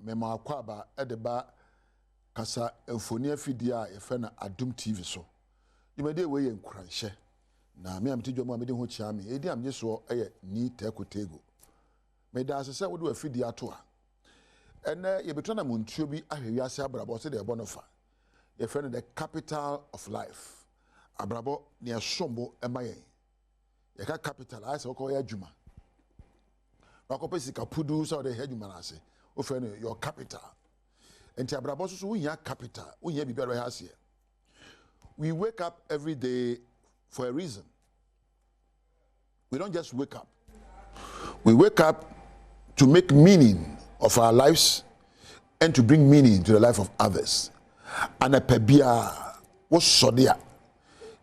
mema akwaba edeba kasa emfoni afidia ye fe na Adom TV so yimede we ye nkuranhye na me amtidwo mu amede ho chia me edi amye so eye ni tekotego me da asese wo de afidia to a ene ye betona muntuo bi ahwewiase abrabo se de ebo no fa ye fe no the capital of life abrabo ne esombo emayen ye ka capital ase wo ko ye adwuma wakopesi kapudu so de adwuma na ase wo fe no your capital enti abrabo so wo hia capital wo hia bibia ro hase. We wake up every day for a reason. We don't just wake up. We wake up to make meaning of our lives and to bring meaning to the life of others. And a pebia was sodia.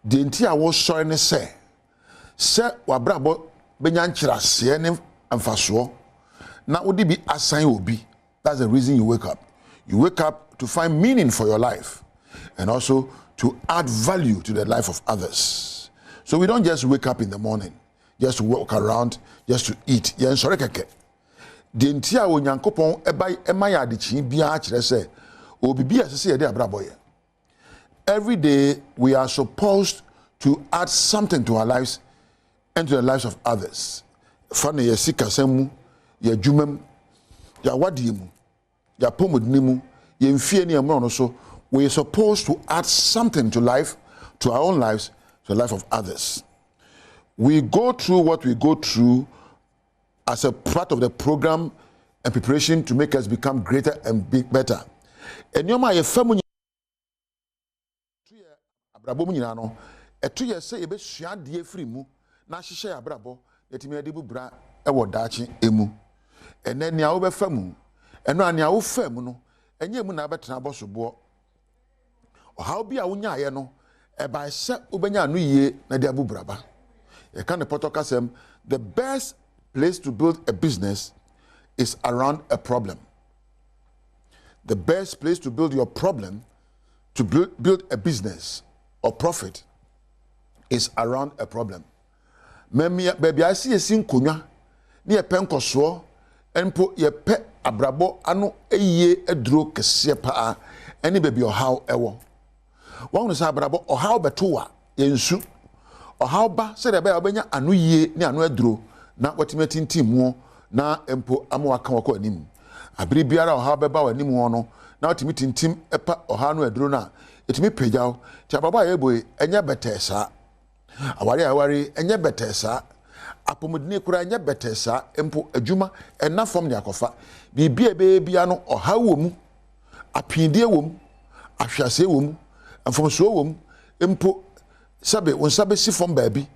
The entire was sorry ne say wabrabo benyanchira siene amfaso. Na would be assign obi. That's the reason you wake up. You wake up to find meaning for your life and also to add value to the life of others. So we don't just wake up in the morning, just to walk around, just to eat. Yen sore keke. De ntia wo Nyankopon emaya adechi bia kire se obibi asese ye de abraboye. Every day we are supposed to add something to our lives and to the lives of others. Fane ye sikasemu, ye dwumam, ya wadiemu, ya pomodnimu, ye mfie ne emro no so. We are supposed to add something to life, to our own lives, to the life of others. We go through what we go through as a part of the program and preparation to make us become greater and better. And you might family abrabo mu nyina no eto ye se ye be sua de afiri mu na hyehyɛ abrabo etimi ade bubra e wo daache emu ene nea wo be famu eno anea wo famu no enye mu na betena bosobo how be a wunya ye no e ba se obenya no yie na de abubraba e kan potokasem the best place to build a business is around a problem. The best place to build your problem to build a business or profit is around a problem. Memia baby I see esi nkonwa ne ye penkoso enpo ye pe abrabo ano eye eduro kese pa eni baby ohaw ewo wonu sa abrabo ohaw betowa yensu ohaw ba se de ba obenya anu yie ne anu aduro na watimeti ntimu na empo amwaka wako anim abiri biara ohaw beba wanim no na watimeti ntim epa ohaw no aduro na etimi pejaw ti abrabo ayeboy enya betesa awari enye betesa apomodine kura enye betesa empo adwuma ena fom ne akofa bibia bebia no ohaw wo mu apindie wo mu ahwase wo mu amfomso wo mu empo sabe wonsabe si fom baabi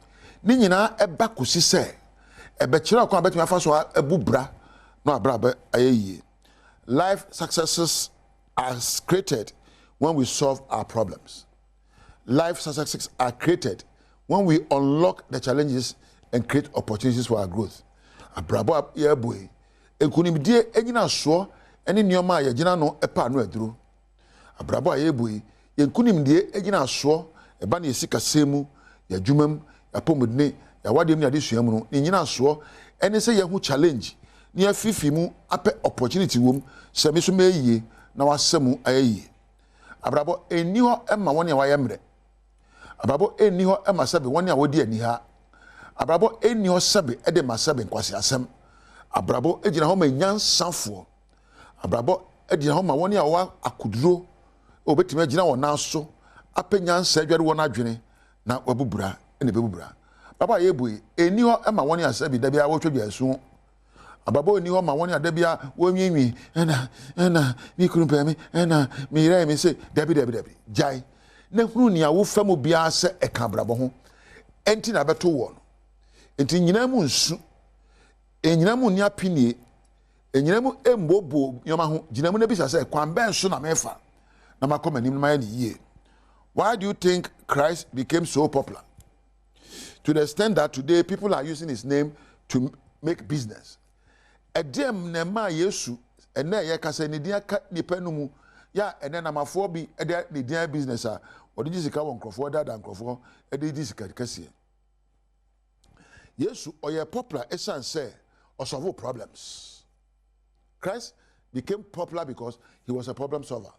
ni nyina eba kosi se ebe kire akwa betumi afa so abubra no abraba ayeye. Life successes are created when we solve our problems. Life successes are created when we unlock the challenges and create opportunities for our growth. Abrabo ye boy enkunimdie enyina so ene nioma ye gina no epa no aduro. Abrabo ye boy enkunimdie enyina so eba na yesika semu ya dwumam ya pomodne ya wadem ni adesuam no nyina so ene se ye hu challenge ni afifi mu ape opportunity wom se me so meyie na wasemu ayi. Abrabo eni ho ema woni a wayemre. Abrabo eni ho ema sebe woni a wodi ani ha. Abrabo eni ho sebe ede masebe nkwase asem. Abrabo ejina ho ma nyansanfo. Abrabo ejina ho ma woni a wa akuduro obetime ejina wona so apenyansa adware wona adwene na wabubura ene bebubura. Baba yebuyi eni ho ema woni asabi da bia wotwadwa asu. Ababo eni ho ma woni adabia wonwinwi ena mi kurumpemi ena mi rai mi se dabi jai na hunu ni awo famu bia se eka brabo ho enti na beto wo no enti nyina mu nsu enyina mu ni apinie enyina mu embobo yoma ho gina mu na bisa se kwan ben so na mefa na makoma nim na ma ni yie. Why do you think Christ became so popular? To the extent that today people are using his name to make business. Edem na ma Yesu ene ye kasa ni dia ka nipa no mu ya ene na mafo bi ede ni dia business a odi jisika won krofo dada krofo ede jisika kase. Yesu oye popular esan say or solve problems. Christ became popular because he was a problem solver.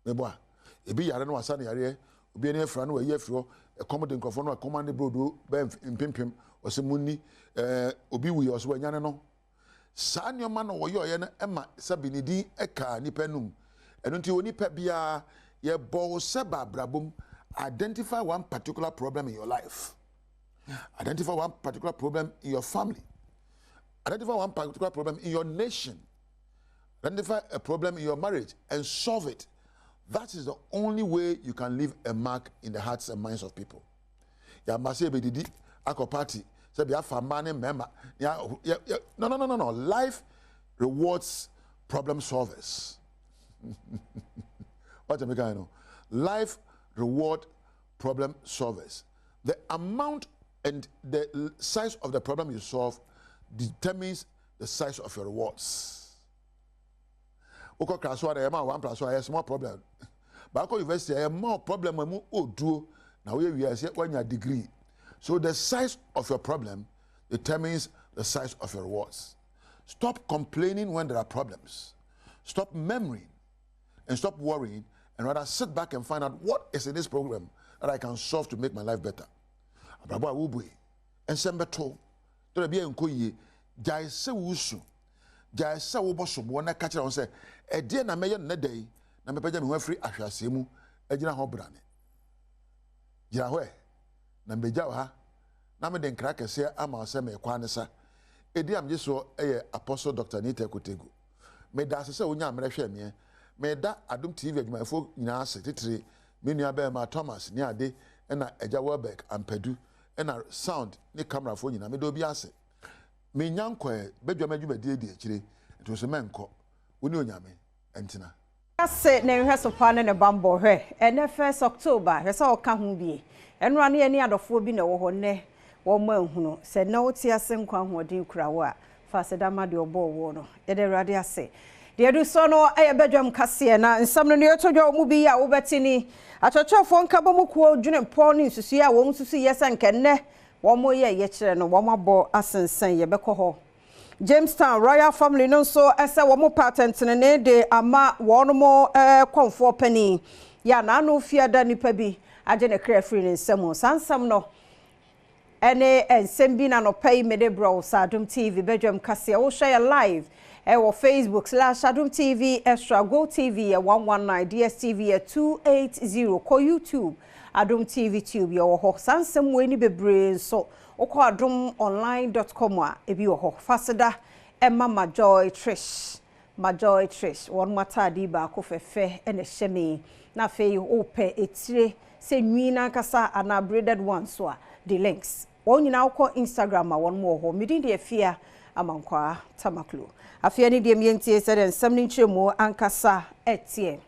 Meboa. Ebi yare no wasa ne yare, obi ene fra no wa yefro, accommodate nkofo no command brodo be mpimpim, ose munni obi wi ose wanyane no. Saa nyoma no wo ye no ema sabinidi eka nipa num. Eno nti oni pa bia ye bo seba brabom, identify one particular problem in your life. Identify one particular problem in your family. Identify one particular problem in your nation. Identify a problem in your marriage and solve it. That is the only way you can leave a mark in the hearts and minds of people. Ya mase be didi ako party. Say be afa man member. No. Life rewards problem solvers. What am I going to? Life reward problem solvers. The amount and the size of the problem you solve determines the size of your rewards. Oko kraso ada yema 1 + 1 small problem. But university a more problem mu oduo na we wiase wanya degree. So the size of your problem determines the size of your rewards. Stop complaining when there are problems. Stop murmuring and stop worrying, and rather sit back and find out what is in this program that I can solve to make my life better. Abrabo awubue ensembeto to be enkoyie jai se wusu jai se wo bosobo na ka kire won se e de na meye no dai na mepaja me ho afiri ahwase mu agina ho brane gira ho na meja ha na me de nkra kese ama se me kwa ne sa edi am jeso Apostle Dr. Nita Kotegu me da se onya amrehwe me me da Adom TV adwumayefo nyina ase titire me nua ba ma Thomas ni ade na eja Welbeck ampadu na sound ni camera fo nyina me do bi ase me nyankwa badwama adwumadi edi akire to se menko woni onyame entina ase na hwe so pa ne bambo hwe ene 1 October hwe so ka ho bi enura ne ani adofo bi na wo ho ne wo ma ehunu se na woti ase nkwa hodin kurawo a fa se dama de obo wo no ye de rade ase de du so no badwam kase na nsam no ye todwo mu bi a wo betini achochofo nka bomu ko dwene po ni susu a wo susu yesa nkenne wo mo ye kire no wo mabo asensen ye beko ho Jamestown Royal Family no so ese wo mo patent ne de ama wo no mo konfo pani ya na no fiada nipa bi age ne kra free ne nsam sansam no ene ensem bi na no pay me de bro sa Adom TV bedwam kase wo share live or Facebook /Adom TV Extra Go TV 119 DSTV 280 ko YouTube Adom TV Tube yo ho sansem we ni bebre so okọ adomonline.com a ebi wo ho faseda Emma Majoy Trish won matadi ba ko fefe ene hyeme na fe ope etire se nwina kasa ana braided one so a the links won nyina ko Instagram a won mo ho midin de afia amankwa tamaklo afia ni de mientie se den sam ni nchemu ankasa etie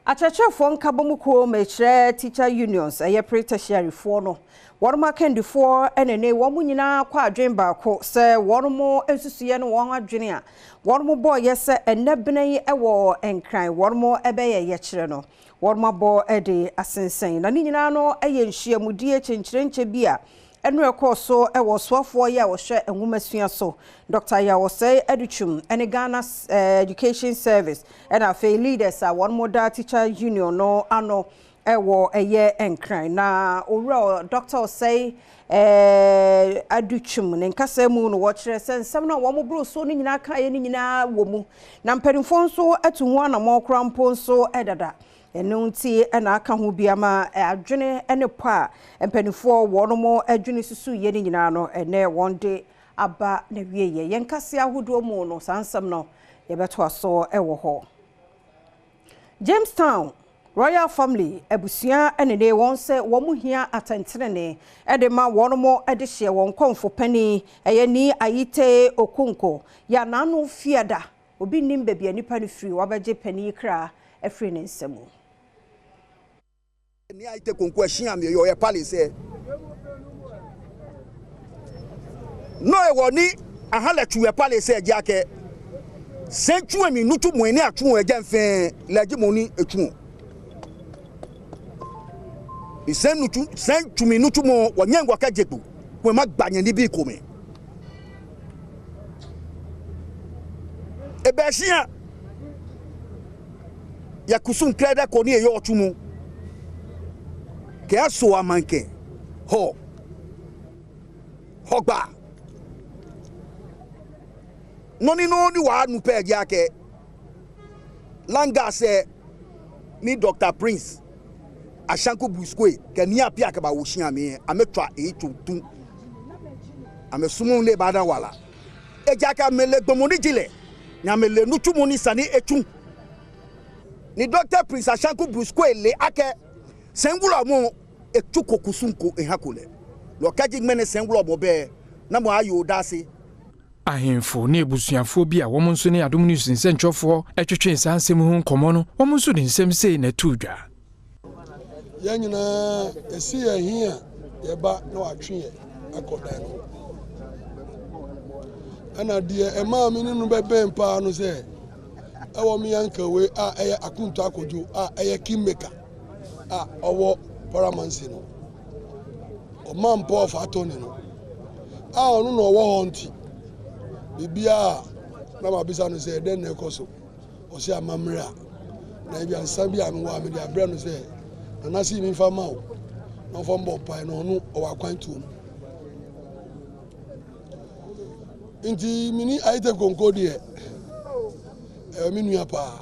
achachafo nkabomuko mechre teacher unions aye pre-tertiary fo no worma kendifo enene womu nyina kwa adwen ba ko se wormo ensusuye no won adwene a wormo boy yese enebene ewo enkran wormo ebeye ye kire no worma bo ede asensen na ni nyina no eye nhyiamudie chenkyere bia enu ekoso ewo soafo ye wo hwe enwomasua so Dr. Yawose Educhum ene Ghana Education Service and afa leaders a one more teacher union no ano ewo eye enkran na owura Dr. say Educhum ne nkasa mu no wo kire sensem na wo mo bro so ni nyina ka ye ni nyina wo mu na mpanimfo nso atu ho na mo krampo nso edada enunti ena aka ho biama adwene ene pa empanifo wono adwene susu ye ni nyina no ene wonde aba na wieye yenkase ahodo mu no sansam no ye beto aso ewo ho Jamestown Royal Family abusua ene ne won se wo mu hia atentenene ede ma wono mo ede hye won konfo pani eye ni ayite okunko ya nanu fiada obi nim bebia nipa no free wabeje pani kra efri ne nsemu ni ayite konko ahia me yo ye palace no e woni ahala tuwe palace jake sentu mi nutu mo ni atu e jamfe laji mo ni etu sentu mi nutu mo wanyangwa ka jegbu we ma gbanye ni bi ko me Ebesia ya kusum kreda koni e yo tumu ke aso amanke hogba noni no ni wa nu pe ja ke langa se ni Dr. Prince Ashanku Buskwe ke ni apia ke ba wo hia me ametwa e tutu amesumu le bada wala e ja ka mele gbomoni jile nya mele nu tumu ni sani etu ni Dr. Prince Ashanku Buskwe le ake sengula mo etu kokusunko ehakole lo kaji mene sengula mo be na mo ayo dase ahemfo na ebusuafo bi a wɔn nso ne Adom News nsɛntwɛfoɔ atwetwe nsansɛm ho nkɔmɔ no wɔn nso de nsɛm sei na tuudwa ya nyina esi ya hia ye ba na watwe akɔdan no ana de ema mi ninu bɛbɛn pa no sɛ ɛwɔ mi yankawe a ɛyɛ akunto akojo a ɛyɛ kingmaker a ɔwɔ paramansi no ɔman paul fatoni no a ɔno na ɔwɔ hɔ nti bibia na mabisa no sɛ den na ɛkɔ so ɔsɛ amammerɛ a na ebi ansa bi a me wɔ me de abrɛ no sɛ na nasi mi fa ma o na fɔ mbɔ pai na ɔno ɔwɔ akwantuom nti mini ayite konko deɛ mi nua paa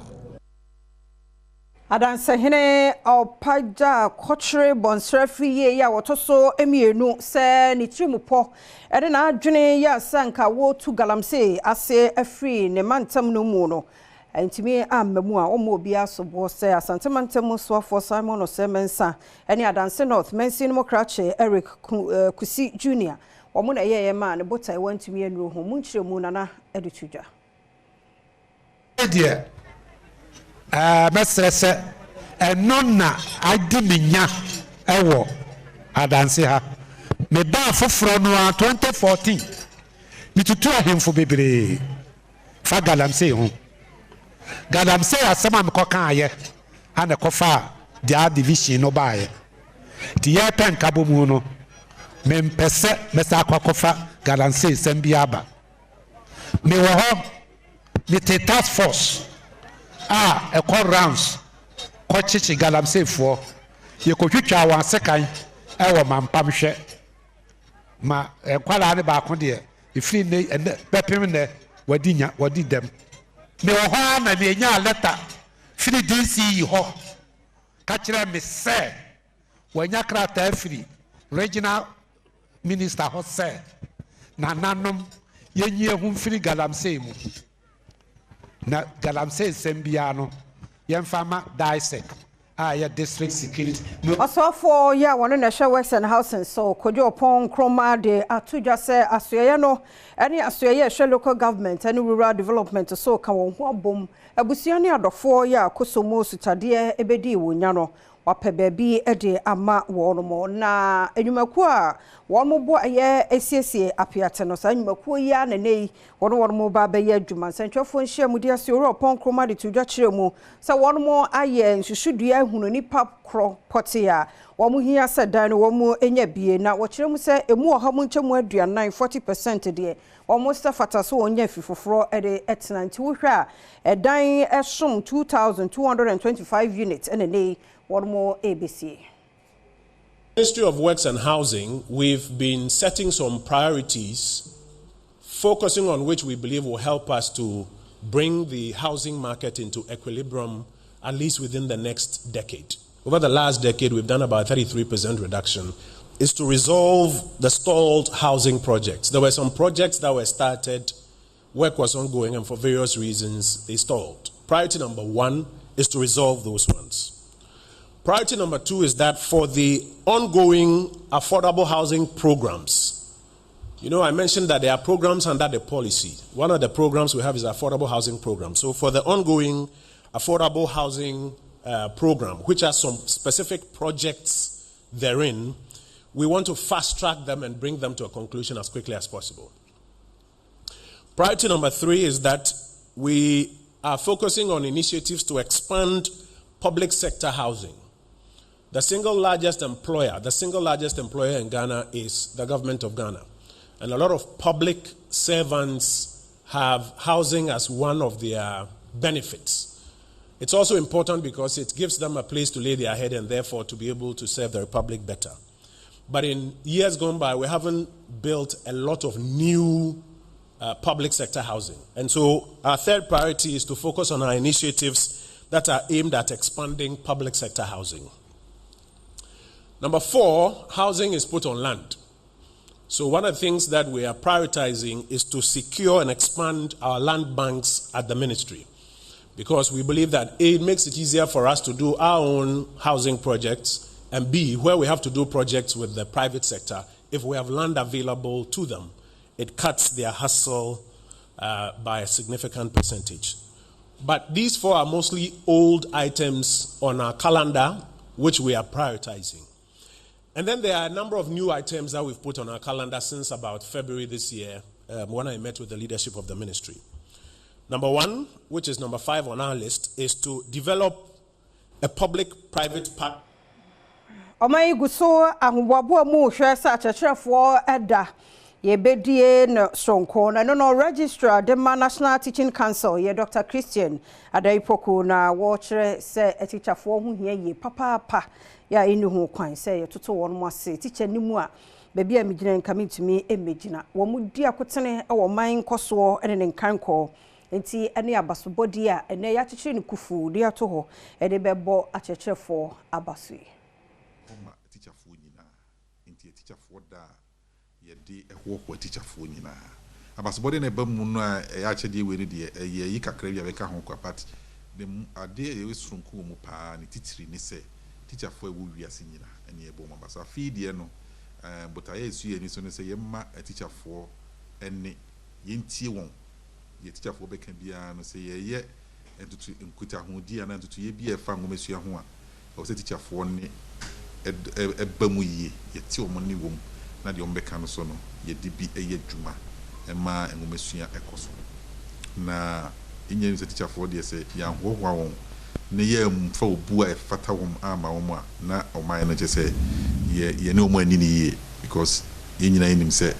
Adansehene Opaja Kochre Bonsrefi ye ya wotoso emienu se ni trimupɔ ede na adwene ya sanka wo tu galamse ase afri ne mantam no mu no entimi amamu a omo obi asobo se asantemantam soafo Simon Osemensa ene Adanse North Mensin Mokrache Eric Kusi Junior omo na ye ma ne botai wantimi enuro ho munkyeremu nana edutudwa dear mesrese enonna adiminya ewo adanse ha me ba foforo no 2014 mitutu ahemfo bebre fa galamse ho galamse asema me koka aye ana kofa dia division no baaye ti ya tanka bomu no me mpese mesa kofa galamse sembia aba me wo ho me task force a call rounds ko chichi galamse fo ye ko twitwa wan sekan e wo mampam hwe ma kwala ne ba ko de ifri ne bepem ne wadi dem me wo ho na me nya letter firi DC ho ka kire me se wanya krata firi regional minister ho se na nanom yenye hu firi galamse mu na galamse sembia no yemfama dissect ya district security Asofo ya wonu na hwe Works and Housing so kojo pon kroma de atudwa se asoye no ene asoye hwe local government ene rural development so ka won ho abom abusua ne adofo ya kosomo sutade ebedi wonya no wape bebi ede ama wono na enyumaku a wono bo aye esiesie apiate no sa enyumaku ya na nei wono mo ba be ya adwuma sentwefo nhia mudi ase oro pon kroma de tudwa kire mu sa wono mo aye nhwehwedua hunu nipa kro potia womo hia se dan no womo enya bie na wo kire mu se emu oha mu nchemu aduanan 40% de womo stafata so wonya fifoforo ede etena nti wo hwa edan esom 2225 units ene nei one more ABC. Ministry of Works and Housing, we've been setting some priorities, focusing on which we believe will help us to bring the housing market into equilibrium, at least within the next decade. Over the last decade, we've done about 33% reduction, is to resolve the stalled housing projects. There were some projects that were started, work was ongoing, and for various reasons, they stalled. Priority number one is to resolve those ones. Priority number two is that for the ongoing affordable housing programs, you know, I mentioned that there are programs under the policy. One of the programs we have is affordable housing program. So for the ongoing affordable housing program, which has some specific projects therein, we want to fast track them and bring them to a conclusion as quickly as possible. Priority number three is that we are focusing on initiatives to expand public sector housing. The single largest employer in Ghana is the government of Ghana. And a lot of public servants have housing as one of their benefits. It's also important because it gives them a place to lay their head and therefore to be able to serve the Republic better. But in years gone by, we haven't built a lot of new public sector housing. And so our third priority is to focus on our initiatives that are aimed at expanding public sector housing. Number 4, housing is put on land. So one of the things that we are prioritizing is to secure and expand our land banks at the ministry, because we believe that A, it makes it easier for us to do our own housing projects, and B, where we have to do projects with the private sector, if we have land available to them, it cuts their hustle by a significant percentage. But these 4 are mostly old items on our calendar, which we are prioritizing. And then there are a number of new items that we've put on our calendar since about February this year, when I met with the leadership of the ministry. Number 1, which is number 5 on our list, is to develop a public-private partnership. Omai guso ahubabo mu hwesa chechefo eda yebedie no sonko na no registrar the National Teaching Council ye Dr. Christian Adaipoku na wo kire se etichafo hu hia ye papa ya enu hu kwan se ye toto won mo ase teacher nimu a bebi a migina nka mitumi emegina wo mu di akotene e wo man koso ene ne nkanko enti ene abasobodi a ene ya chechire ne kufu di ato ho ede bebo achechefo abasui teacher for nyina enti teacher for da ye de ehwo teacher for nyina abasobodi na bam no a ya chede we ne de ye yi kakra bia be ka ho kwa part de ade ye surunku mu pa ne titiri ne se teacher for wo wiase nyina ene ye bo ma basa fi de no but aye su ye ni so ne se ye ma teacher for ene ye ntie won ye teacher for be ka bia no se ye entutu nkuta ho di ana entutu ye bia fa ngomesua ho a o se teacher for ne ebamu yi yeti omoni wom na de ombeka no so no ye dibi dwuma ema engomesua ekoso na enye ni teacher for de se ya hohwa won ne ye mfa obu a efata wom ama wom a na oman no je se ye ne omo ani ni ye because ye nyina enim se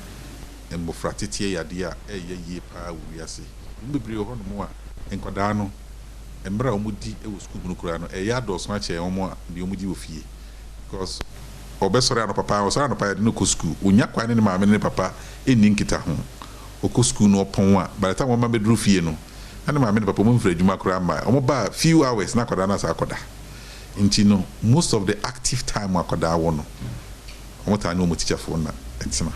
embofra tetie yade a ye pa wiase mbibiri ho no mo a enkoda no embra omudi e wo school no kura no ya do so a che omo a de omudi wo fie because obesore ano papa o so ano pa no ko school onya kwa ne maame ne papa eni nkita ho o ko school no pon a by the time mama bedru fie no ane maame ne papa mo mfra djuma kura ma o mo ba few hours na koda na sa koda nti no most of the active time akoda wo no o mo ta no mo teacher phone na etina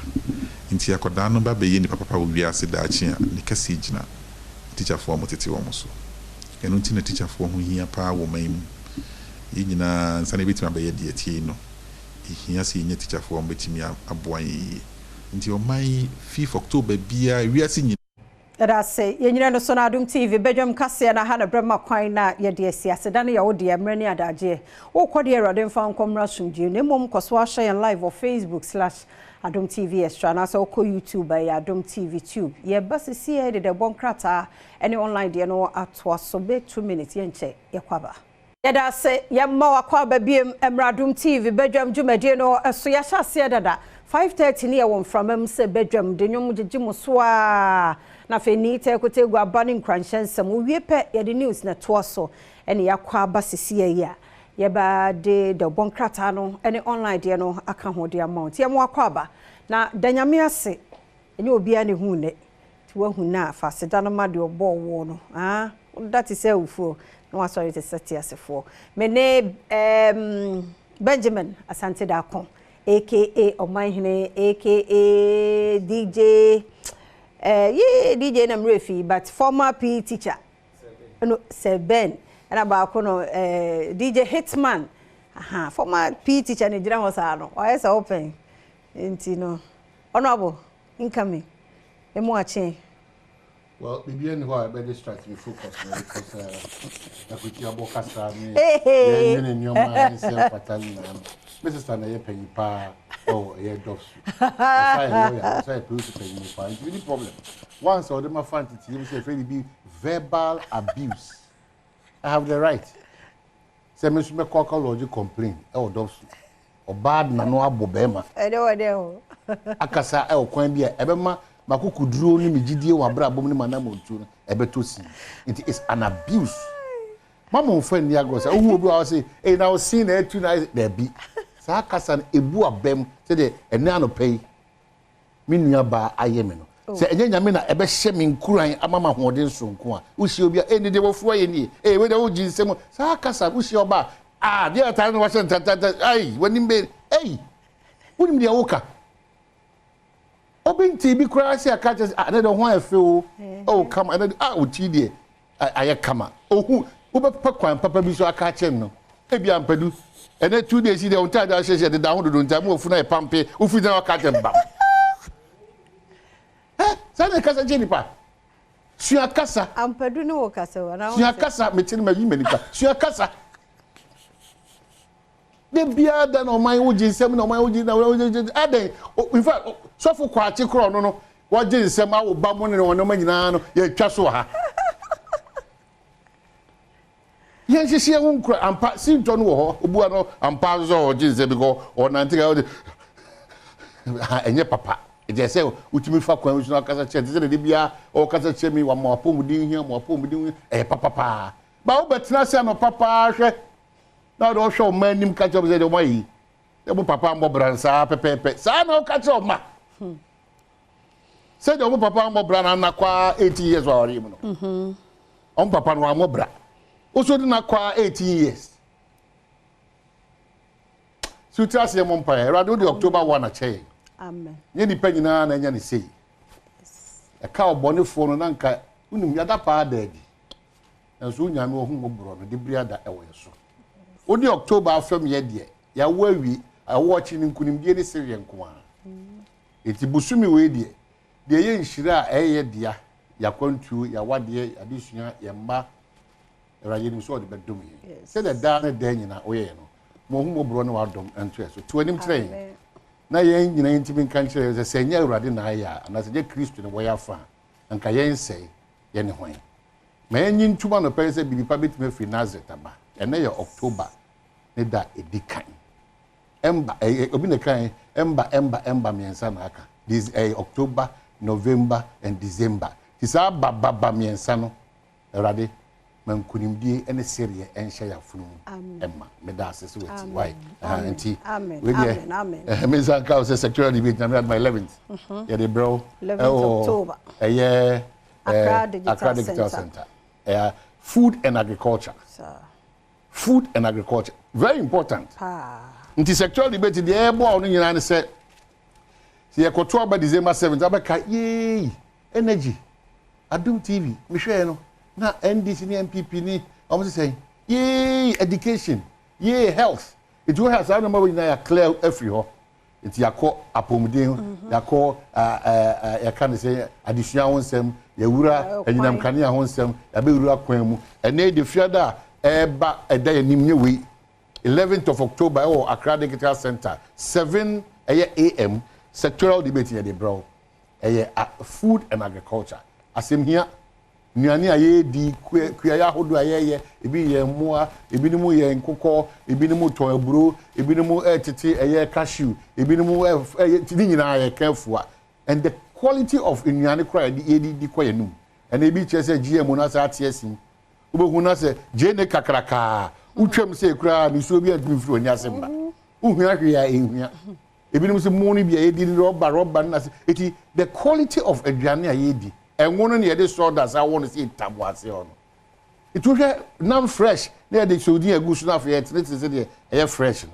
nti akoda no ba be ye ni papa wo wiase da achi a ne kase gina teacher phone mo tete wo mo so eno nti na teacher phone ho hia pa wo man yina nsane bitima be ye tie no ihia se nya teacher for mbetimi aboan yi nti o mai 5 October bia wiase nyi era se yenyina no so na Adom TV Badwam kase na ha na brema kwan na ye de asiase da ne ya wo de amre ne adaje wo kode erode mfa nkomra sumdie ne mom koso a share live on Facebook/Adom TV Extra na so ko YouTube ya Adom TV Tube ye base sie de bonkrata any online de no atwa so be 2 minutes ye nche ye kwaba yada se yamma wakwa babiem Adom TV Badwam dwumade no so ya hyase dada 5:30 ne won from se Badwam de nwom gigimo so a na fe ni te kotegu abani nkranhyensem wie pe ye de news na to so ene yakwa basisi ye a ye ba de bonkrata no ene online de no aka ho de amount ye mo akwa ba na danyame ase enye obi a ne hu ne ti wa hu na fa se da no ma de obo wo no that is ufo no was sorry to set for mene Benjamin Asante Dakon aka Omanhene aka DJ DJ na mrefi but former PE teacher no Seben and about DJ Hitman former PE teacher ni jira hosa no why is open no honorable incoming emo ache. Well, maybe anyway, I better distract me focus because I could hear about Castra. In your mind, self-fatally. Mrs. Tana, you pay pa or a dogs. I say, it's really problem. Once or them are found to say, really be verbal abuse. I have the right. Say, Mr. McCockle or you complain or dogs or bad Nanoa Bobema. I know. Akasa, I will coin be a Ebema. makukuduro ni migidie wa bra bom ni manam otu no ebetosi it is an abuse mama mfa ni agosa ohu obi wa say eh na o sin na etu na there be sa kasa na ebu abem say de ene anopei me nua ba ayeme no say enye nyame na ebe hye me nkuran amama hoden sonko a usi obi eni de wofu aye ni we de wo ginsem sa kasa usi oba dia ta no wa se tata ai wani mbe woni me woka obinti bi kura se aka je na de ho afe o kama na oti de aye kama ohu wo be pakwan papa bi so aka chem no ebi ampadu ene 2 days de on ta da hye de da ho do ntam ofu na e pampe ofu na aka chem ba Sana kasa jenipa. Sua kasa. Ampadu no kasa wana. Sua kasa metini mayi menipa. Sua kasa. De bia da no man wo jinsem na man wo jin na aden in fact so for kwachi kro no wo jinsem a wo ba mo ne wono manyina no ye twa so ha. Yen hihie wo nkra ampa sinto no wo ho obua no ampa zo wo jinsem because o nantiga wo enye papa je say utimi fa kwan usu akasa che de de bia o kasa che mi wa mo apomudin hia mo apomudin papa ba wo betina se no papa hwe na do hwe o manim ka che be de mo yi e bo papa mo bransa pepepe sa na o ka che o ma se de o papa mo brana na kwa 18 years wa ori mu no o papa no mo bra o so de na kwa 18 years sutra se mo mpa radio de October 1 a che amen ye ni panyina na nya ne sei e ka obonefo no nanka unim yada pa daadi enso nyame ohun mobro no de briada e wo yeso odi October afam ye de ya wawi awochi ni nkunimdie ne serie nko a eti busumi we de ye nhira a eye dia ya kwantu ya wade adesua ya mba eraye ni so de bedom ye se de da na da nyina oye no mo ohun mobro no wadom ento yeso to anim train na yen nyina ntimi kan kire ze senya urade na ya na se je Kristo ne boya fa anka yen sei ye ne hwan ma yen ntuma no pere se bidipa betime fi Nazareth aba ene ye October ne da edikan emba obi ne kan emba miensa na aka this October November and December tisa baba miensa no urade man kunimdie ene serie enhye ya funu emma me da asese wati why anti amen me zanka was secretary debate na my 11th yeah the bro 11th October Accra Digital Center food and agriculture food and agriculture very important nti secretary debate the ebo onu nyina ne se ye koto aba December 7th abaka ye energy Adom TV me hwe no na NDC ni MPP ni almost say yay education yay health it will have some number na ya clear every ho it yakọ apomuden yakọ ya kan say additional wonsem ya wura anyinam kane ahonsem ya be wura kwan mu ene de fiada eba eda yanim ne we 11th of October or Accra Digital Center 7 AM sectoral debate ya de bro food and agriculture asem here nuane aye di kuaya hodo aye ebi ye moa ebi ni mu ye nkokọ ebi ni mu to aburo ebi ni mu tete aye cashew ebi ni mu tidi nyina aye careful and the quality of nuane kra di koyanum and ebi chese GM na sa atiesim obohu na se jene kakraka utwam se kra ni so bi adumfiri onya semba uhua hwe ya ehua ebi ni mu se mu ni bi aye di rubber na se eti the quality of aduane aye di enwono ne yede sodas I want to see tabwase ono it will nam fresh na yede sodi agusu na afia it say de e fresh no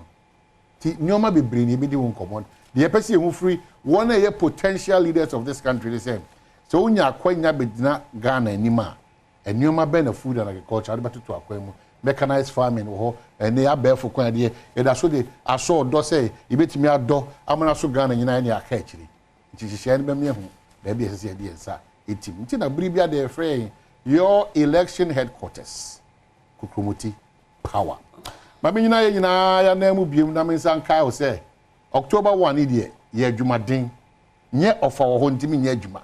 ti nyoma bebre ne bi di won common de pese hu free one of potential leaders of this country the same so unya akwanya bedina Ghana anima nyoma be na food and agriculture ade batoto akwemu mechanized farming wo and they abefo kwan de e da so de aso do say e betimi ado amana so Ghana nyina ne aka akiri nti hihye ne be me hu da bi ese de ensa etim nti na bribia de free your election headquarters kukrumuti power ma me nyina ye nyina ya na mu biem na me san kai o say October 1 de ye adwumaden nye ofa wo ho ntimi nye adwuma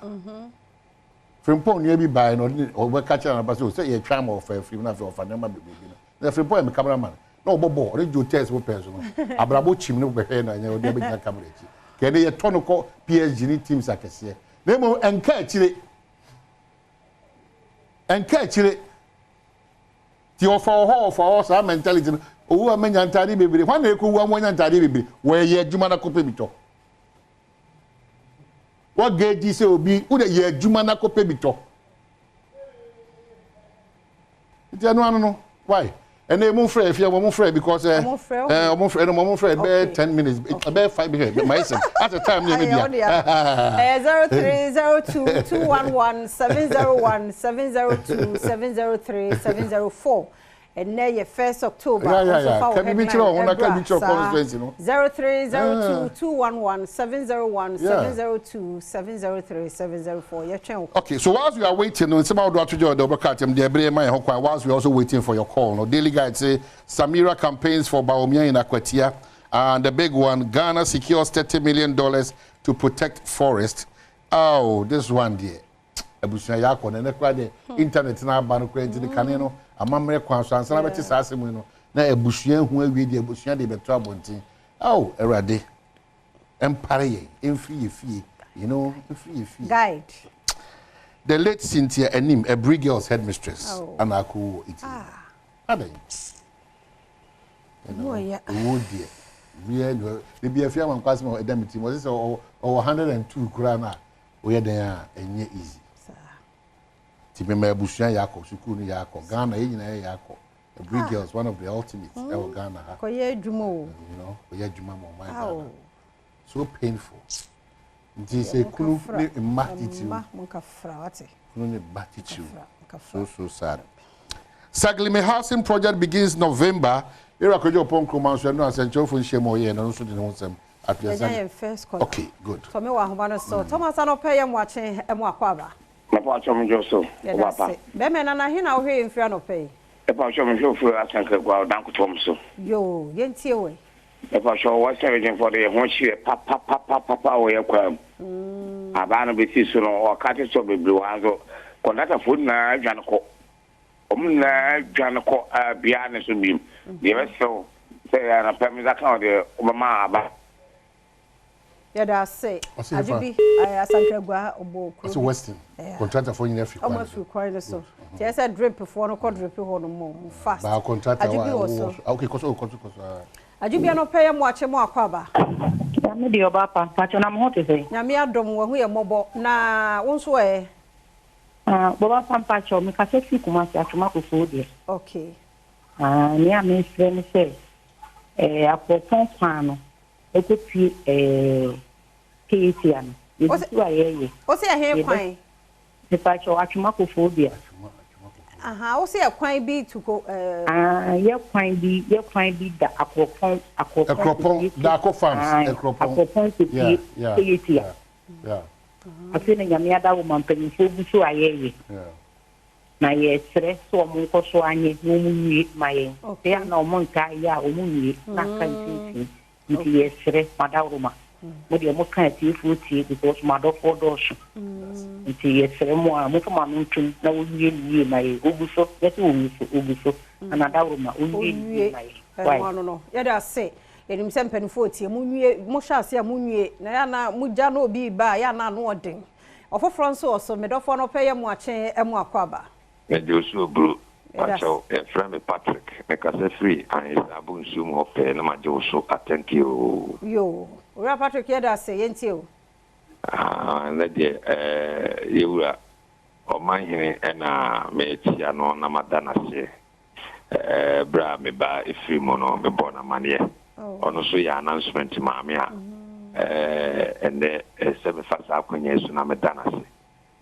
frimpon ne bi bai no o be ka cha na ba so say ye twa ma ofa frim na fe ofa na ma be na frimpon me cameraman na obobo radio test wo peso no abrabo chim ne be he na nya o de be nya camera chi kede ye tonoko PSG ni teams akese Nemo enka chire ti offer ho for us mentality owu amenya ntade bebere hwa na ekowu amenya ntade bebere we ye adwuma na kope bito wa geji se obi wo de ye adwuma na kope bito ti anu no why and they move free if you move free because move free be 10 minutes be 5 minutes myself at the time you media 030221701702703703 and now your 1st October can you meet on that can be your conference you know 0302211702703703 your channel. Okay, so whilst we are waiting on some of to join the broadcast whilst we also waiting for your call no daily guide say Samira campaigns for Baomia in Akwatia and the big one Ghana secures $30 million to protect forest. Oh, this one there abusuya yakọ na nekwa de internet na aba no kwenti de kane no amamre kwa so ansa na beti saase mu no na abusuya hu awie de abusuya de beto abontin oh erade empare ye emfie fie you know emfie fie guide the late Cynthia Enim a Brig Girls headmistress anaku iti adan no ya wo de we be afia man kwase mo edamiti mo say 102 kura na we den a enye easy Tipe abusuya yako sukuru ni yako Ghana yina yako the Brig Girls one of the ultimates Ghana ko ye adwuma you know ko ye adwuma mo my Ghana so painful nti say kunu ne matitude kunu ne matitude so sad Saglime housing project begins November era ko jo pon kroma so no asencho fo nhemo ye no so de no sem appear first call okay good for me wa ho ba no so Thomas ano pay ye mo ache e mo akwaba Papa chom joso papa be me na hina wo hwe mfia no pay Papa chom jofu asanka gwa dan kutom so yo ye ntie we Papa chom wa serving for the ho chi papa wo ye kwa abana be ti so no o kate so be blue anzo kondata food na dwan ko omna dwan ko bia ne so bim ye be so say na pemisa kan de mama aba Yada say ajibi asanka gwa obo kro so western contractor for you nefi almost required so they said drip for no drip ho no mo fast ba contractor wa okay koso ajibi no pay mo ache mo akwaba ya me di oba pa na mo hote say nya me adom wo hu ye mobo na wonso boba pampa cho me ka sexy kuma si atuma ko so de okay ni a me frame say apopon pano ekoti Kesian. O se ahe kwan. Se pa cho atuma ko phobia. Aha, o se kwan bi to go ye kwan bi da akropon da akofans akropon Kesian. Yeah. Asene nyame ada wo mampani fo bu so ayeye. Yeah. Na ye sere so mo ko so anye no mu nwie mayen. Ya na o mo nka ya o mu nwie na kan nti yesere madawruma mo de mo kan ti futi because madofo dosh nti yesere mo a mo kama no ntun na wo wie na ye oguso yete oguso na dawruma o wie na ye why no ya da say enim se mpanifo tie mo wie mo hwa ase a mo wie na ya na mo gya na obi ba ya na no odin ofofro nso oso medofo no peye mo ache emo akwaba e de osu bro Pacho, friend Patrick, make us free and is abun sum of na majo so thank you. Yo, ora Patrick yeda say yenti o. Na de yewura o manhene na me tia no na madana se. Bra me ba free mo no me bona mane. Ono so ya announcement ma me a. And the 7 fast akonya so na me dana se.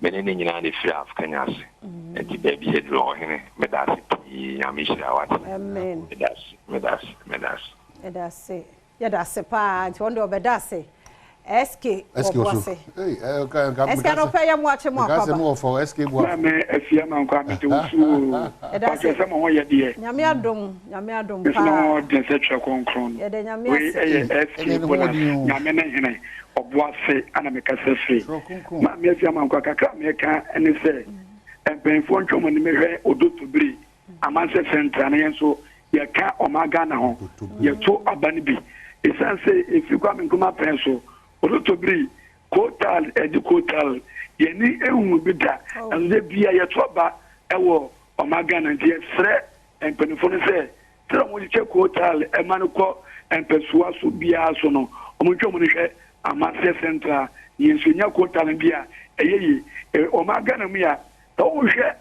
Many nyina de free African ase enti baby he draw hene medasi ya mishira wati amen medasi edase ya dase pa nti wonde obedase SK obwase SK no pay ya mo ache mo akaba gase mo for SK bo me afia man kwa me tusu edase se mo ho ye de nyame adom pa no de se twa konkron ye de nyame ase SK bo nyame ne hene obwase ana me kase free ma me afia man kwa kaka me ka ene se empenfo ntwomo ni mehwe odotobiri amanse central na yenso ye ka omaga na ho ye to abani bi esanse efikwa me nkoma penso odotobiri kotal edi kotal yeni ehu bida and the bia ya toba ewo omagana ntie fre empenifo no se tira mo che kotal e manko empesua so bia so no omutwe mo ne hwe amase central yensunya kotal bia eyeyi omagana mu ya to hwe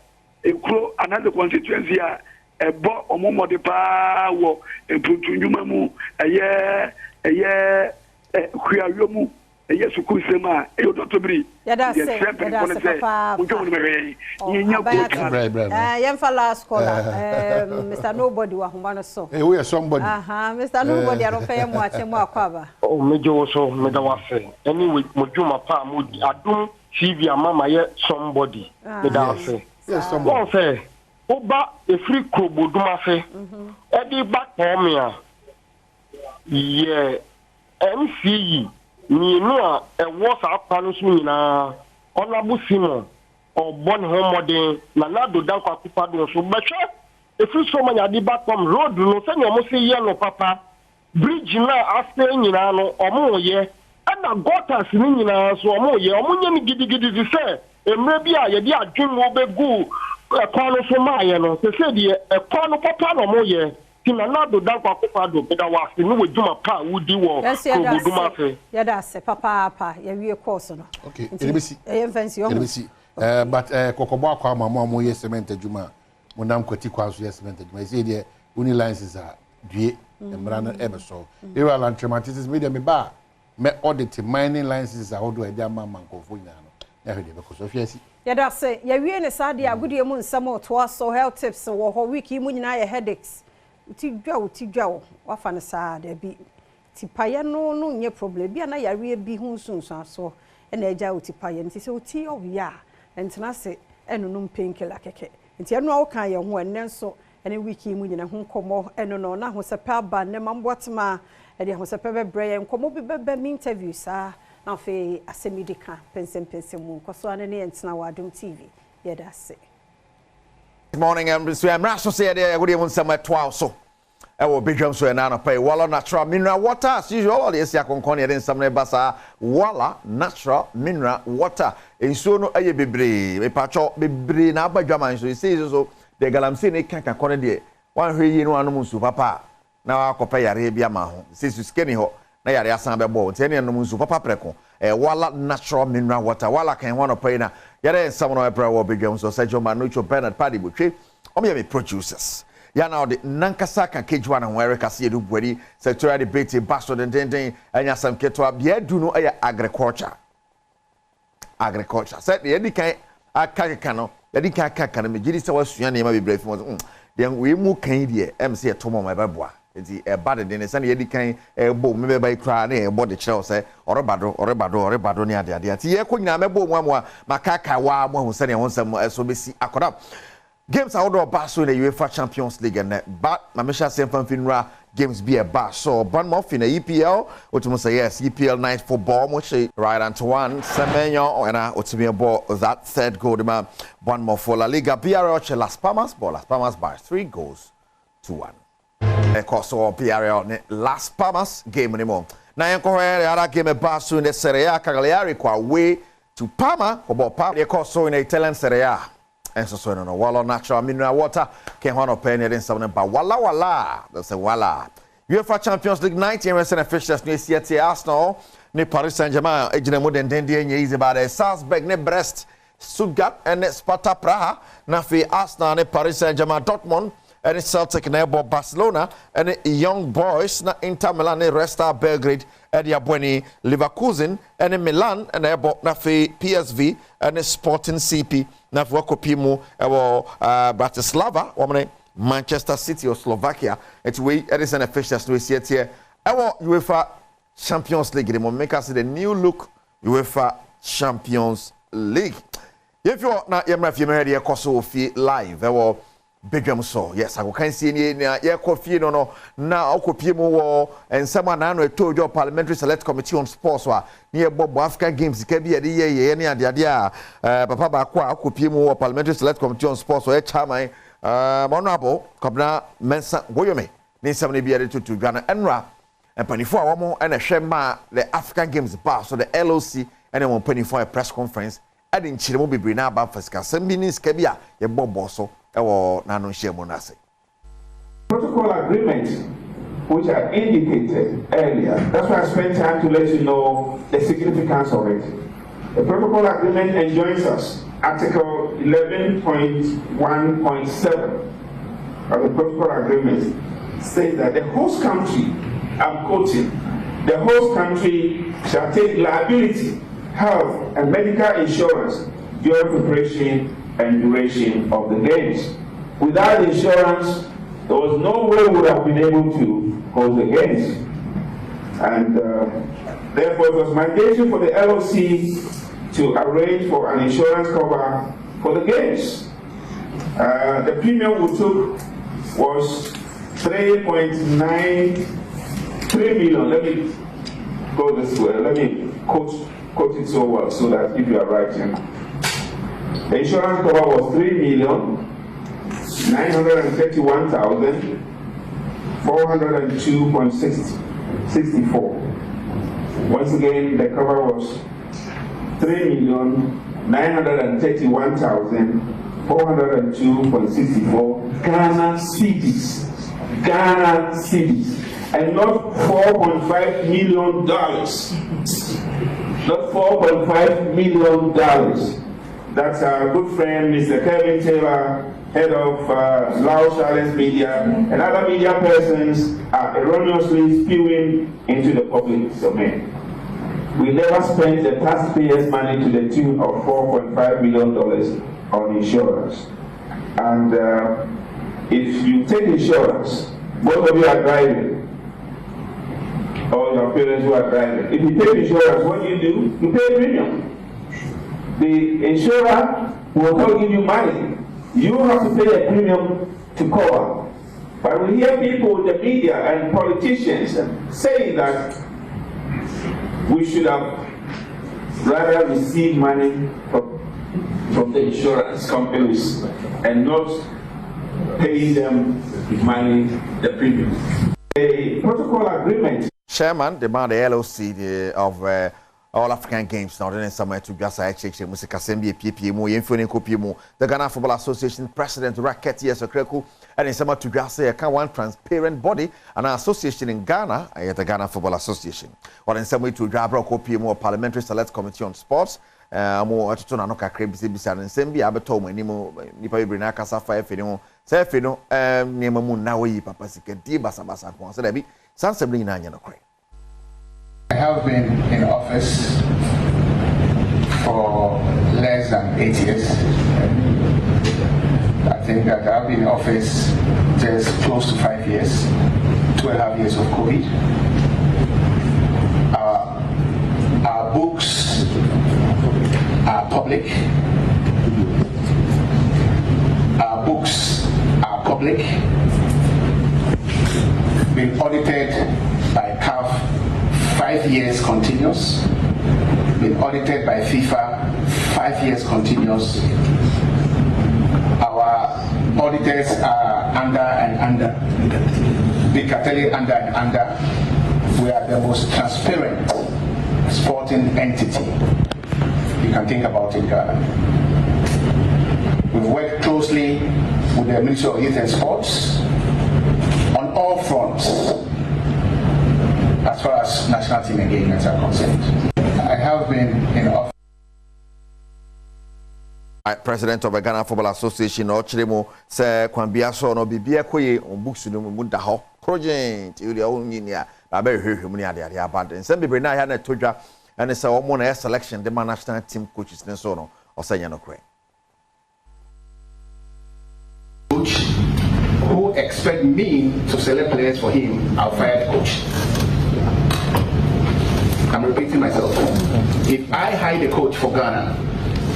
ekro another constituency a ebo omomode pa wo empuntunjuma mu eye kuayomu yesu kusema eyototobri yada se papa yemfa last caller Mr Nobody wa humano so we are somebody Mr Nobody arofa yemu achemu akwaba mejo so medawafe anyway mojuma pa mo Adom TV amama ye somebody medawafe yes somebody oba efri kroboduma fe edi back home ya ye MCE ni no a was akwa so nyina Honorable Simon obon homodin na nado dan kwa kupa do so betwe efri so manya di Badwam road no se ni omo se ye no papa bridge na after nyina no omo ye na gutters ni nyina so omo ye omo nya ni gidigidi se emre bi a ye di adwen wo begu ekon so maye no se de ekon papa no mo ye tina nado dan kwa kupa do beda wase ni woduma pa wudi wo koduma fe yada se papa ya wie course no okay elebisi fancy yo elebisi but kokobo akwa mama mo ye cement adwuma mo nam kwati kwa so ye cement adwuma say de uni licenses a due emra na ebeso era land traumatis media me ba me audit mining licenses a hodo e dia mama nkofo nya no ya hwe de be ko so fiasi yada se ya wie ne sade agudie mu nsamo to aso health tips wo ho week mu nyina ye headaches utidwa wafa ne saa da bi tipaye no nye problem bia na yare bi hu sunsun so na eja utipaye nti se uti owia entena se enunum painkiller keke nti enu awo kan ye ho enne nso ene wiki mu nyina ho komo eno no na ho sepa ba ne mambotma e de ho sepa bebre ye komo bi bebe mi interview sa na fe asemidika pensem mu koso ane ne entena wa Adom TV ye da se. Good morning, so I'm Raso say there good even some 12 so I will be jump so na no pay wala natural mineral water as usual all this ya konkon ye den some basa wala natural mineral water ensuo no aye bebre me pacho bebre na abadwaman so say so the galamsey ne kan kono de wan hwe yi no anum nsu papa na akopa yare bia ma ho say su skeni ho na yare asan bebo nti ne anum nsu papa preko wala natural mineral water wala kan one pay na yare some no ebra wo bedwam so Sergio Manucho Bernard Paddy Butwe omo me producers ya na the nankasa kan kejwa na ho Eric Ase edu bwari secretary debate baso den anya sam ketwa bia du no agriculture said the edikan akaka no edikan akaka no me gidi se wasua na ma bebre fi mo den we mu kan die MC etomo ma beboa enti e bad den se na edikan bo me be bai kra na e bo de kire se orebado ni ade ati ye ko nyina mebo mu amwa makaka wa mo hu se ne ho nsam so besi akoda games are all basso in the UEFA Champions League and but Mamisha Semfan Finra games be a bass. So Bournemouth in the EPL, what you say yes, EPL night football, which right Antoine Semenyo and Otimia ball that third goal the man Bournemouth for La Liga PRL Las Palmas by 3-1. Of course so PRL Las Palmas game anymore. Now yanko the other game a basso in the Serie A Cagliari kwa way to Parma for Parma. Of course so in the Italian Serie A. And so no wala natural mineral water can hono penny den some ba wala that's a wala UEFA Champions League 19 recent officials no siete Arsenal ne Paris Saint-Germain ejina mo den enye easy ba the Salzburg ne Brest Stuttgart and Sparta Praha na fi Arsenal ne Paris Saint-Germain Dortmund and Celtic ne Barcelona and Young Boys na Inter Milan ne Red Star Belgrade and Yabweni Leverkusen and Milan and na fi PSV and Sporting CP na wakopi mu ewo Bratislava womne Manchester City or Slovakia it we Edison officials we see it here ewo UEFA Champions League the make us the new look UEFA Champions League if you na yemra fi me here koso fi live ewo Badwam so yes I can see ni ye kofi no na okopie mu wo ensema na no etojo Parliamentary Select Committee on Sports wa ni ebobo African Games ka bi ye ne ade a papa ba kwa okopie mu wo Parliamentary Select Committee on Sports wa chairman honorable Kobna Mensa Goyome ni nsema ne bi ade tutu dwa na enra empanifo a wo mo na hwe ma the African Games bar so the LOC ɛne wɔn mpanimfoɔ a press conference ɛde nkyerɛmu bebree na aba fasika asɛm bi ne sika bi a yɛbɔ so ɛwɔ n'ano nhyɛ mu n'ase. Protocol agreement, which I indicated earlier, that's why I spent time to let you know the significance of it. The protocol agreement enjoins us. Article 11.1.7 of the protocol agreement says that the host country, I'm quoting, the host country shall take liability, health, and medical insurance during preparation and duration of the games. Without insurance, there was no way we would have been able to host the games. And therefore, it was mandatory for the LOC to arrange for an insurance cover for the games. The premium we took was 3.93 million. Let me go this way. Let me quote it so well so that if you are writing. The insurance cover was 3,931,402.64. Once again, the cover was 3,931,402.64 Ghana cedis. Ghana cedis. And not $4.5 million. Not $4.5 million. That's our good friend, Mr. Kevin Taylor, head of Lao Charles Media, and other media persons are erroneously spewing into the public domain. We never spent the taxpayers' money to the tune of $4.5 million on insurance. And if you take insurance, both of you are driving, or your parents who are driving. If you take insurance, what do? You pay a premium. The insurer will not give you money. You have to pay a premium to cover. But we hear people in the media and politicians saying that we should have rather received money from the insurance companies and not pay them money, the premium. A protocol agreement. Chairman, the man, the LOC of All African Games, now then somewhere to Gasa HH, Music Assembly, PPMO, Infoni Copiemo, the Ghana Football Association President, Racketeer Sokreku, and in summer to Gasa, one transparent body, an association in Ghana, the Ghana Football Association. Or in some way to Jabra Copiemo, Parliamentary Select Committee on Sports, more to Anoka Crebisi, and Sembi, Abato, Nimo, Nipa Brinaka Safa, Fino, Sefino, Nemamu Nawi, Papasika, Dibasabasa, Concebi, San Sabrina, Yanokre. I have been in office for less than 8 years. I think that I've been in office just close to 5 years, 2.5 years of COVID. Our books are public. Our books are public. Been audited by CAF 5 years continuous, been audited by FIFA 5 years continuous. Our auditors are under and under, the cartelling under and under. We are the most transparent sporting entity you can think about in Ghana. We've worked closely with the Ministry of Youth and Sports on all fronts as far as national team engagements are concerned. I have been in office. President of the Ghana Football Association, Ochiremo, Sir Kwambia Sono, Bibia Koye, on books in Mundaho, Project, Ulia Uninia, Abbey Humunia, the Abad, and Sembi Brena had a Tuja, and it's a woman selection, the national team coaches, and so on, or Sayano Cray. Coach who expect me to select players for him, I'll fire the coach. I'm repeating myself. If I hire the coach for Ghana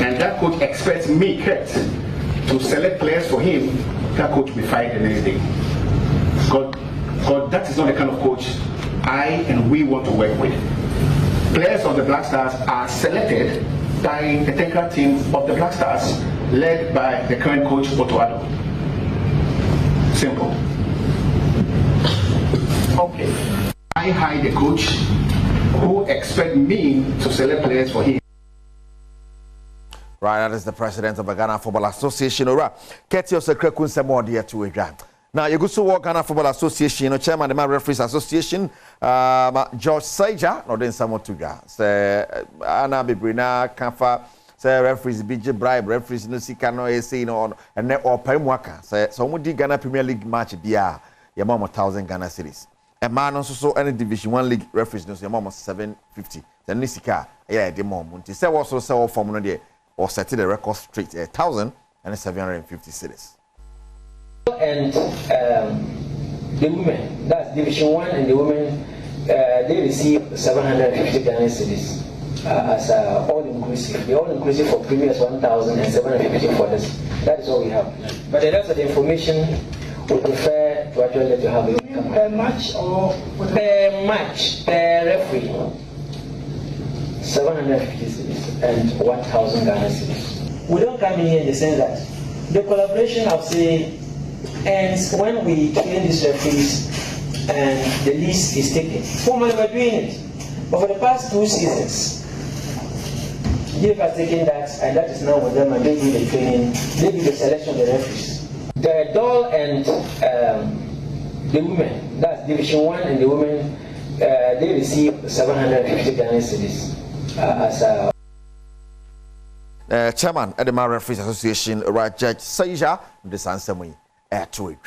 and that coach expects me, Kurt, to select players for him, that coach will be fired the next day. God, that is not the kind of coach I and we want to work with. Players of the Black Stars are selected by the technical team of the Black Stars, led by the current coach, Otto Adom. Simple. Okay. I hire the coach who expect me to select players for him. Right, that is the president of the Ghana Football Association. Ora, Ketio Sekrekun Semodi to a now, you go to Ghana Football Association, chairman of the Referees Association, George Saja, or then someone to go. Say, Anna Bibrina, Kafa, say, referees, BJ Bribe, referees, no Sikano, no, and or Pemwaka. Say, so we did Ghana Premier League match, dear, your mom 1,000 Ghana cities. A man also saw any Division 1 League referees, no, your mom 750. Then Nisika, yeah, the mom. Say, also sell for money or set the record straight 1,750 cities. And the women, that's Division 1, and the women, they receive 750 Ghana cedis as all-inclusive. The all-inclusive for premiers 1,750 for this. That is all we have. But the rest of the information, we prefer to actually to have it. Per match or per match, per referee, 750 cedis and 1,000 Ghana cedis. We don't come in here in the sense that the collaboration of say. And when we train these referees and the list is taken, formally we're doing it. But for the past 2 seasons, they have taken that, and that is now with them, and they do the training, they do the selection of the referees. The doll and the women, that's Division 1, and the women, they receive 750 Ghana cedis as chairman of the Referees Association, Judge Saija, the Sansamui. To it,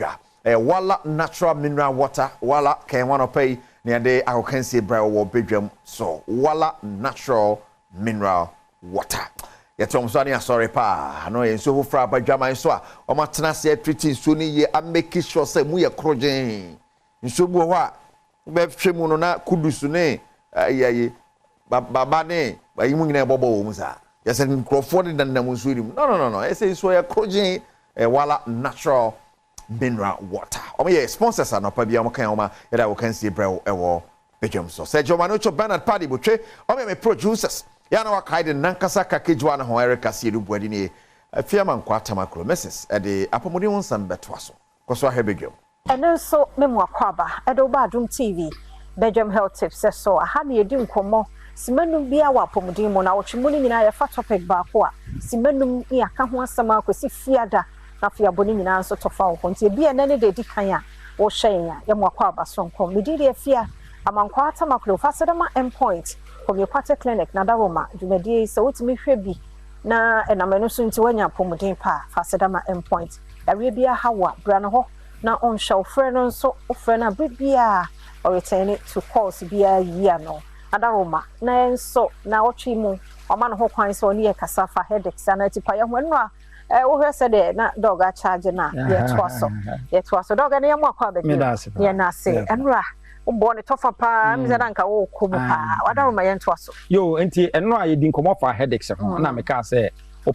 wala natural mineral water, wala can one pay near the I can see brow bedroom, so wala natural mineral water. Yet, I'm sorry, pa. I know you're so far by Jama so. O matana say treating soon ye and make sure say we are crojing. In so what? Befremunona kudusune, babane, by you in a bobo musa. Yes, and Crawford than the Muslim. No. I say so you're crojing a wala natural. Mineral water. Yeah, sponsors are not probably Omakayoma, and I can see Brew Ewo Bijum. So, Sergio Manucho Bernard Paddy Butre, me producers. Yana Kaiden Nankasa Kakijuana Hoerica Sidu Buedini, a Fiaman Quatamacro Mrs. at the Apomodion San Betwaso. Coswa Hebigum. And also Memoir Quaba, Badwam TV, Bedroom Health Tips, so I had you doing como. Simenum bia wa pomodimo na ochimuni nyina ya fa topic ba ko a simenum ya ka ho asama akosi fiada na fia boni nyina nso tofa ho nti bia na ne de dikan a wo hyen ya ye mo akwa abasonko mediri afia amankwa atamaklo fasedama endpoint homeopathic clinic na daroma dwumadi se wotimi hwe bi na enamenu so nti wanya pomodin pa fasedama endpoint awie bia hawa bra na ho na on show friend nso ofre na bibia or return it to calls bia yia no adaroma na enso na otwi mu oma no ho kwan so ne ye kasafa headaches na tipa ye ho no a wo hwe se de na dog a charge na ye twaso dog na ye mo akwa be ye na se enra wo bo ne tofa pa mi zada nka wo komu pa adaroma ye twaso yo enti enra ye din komo fa headaches ho na me ka se o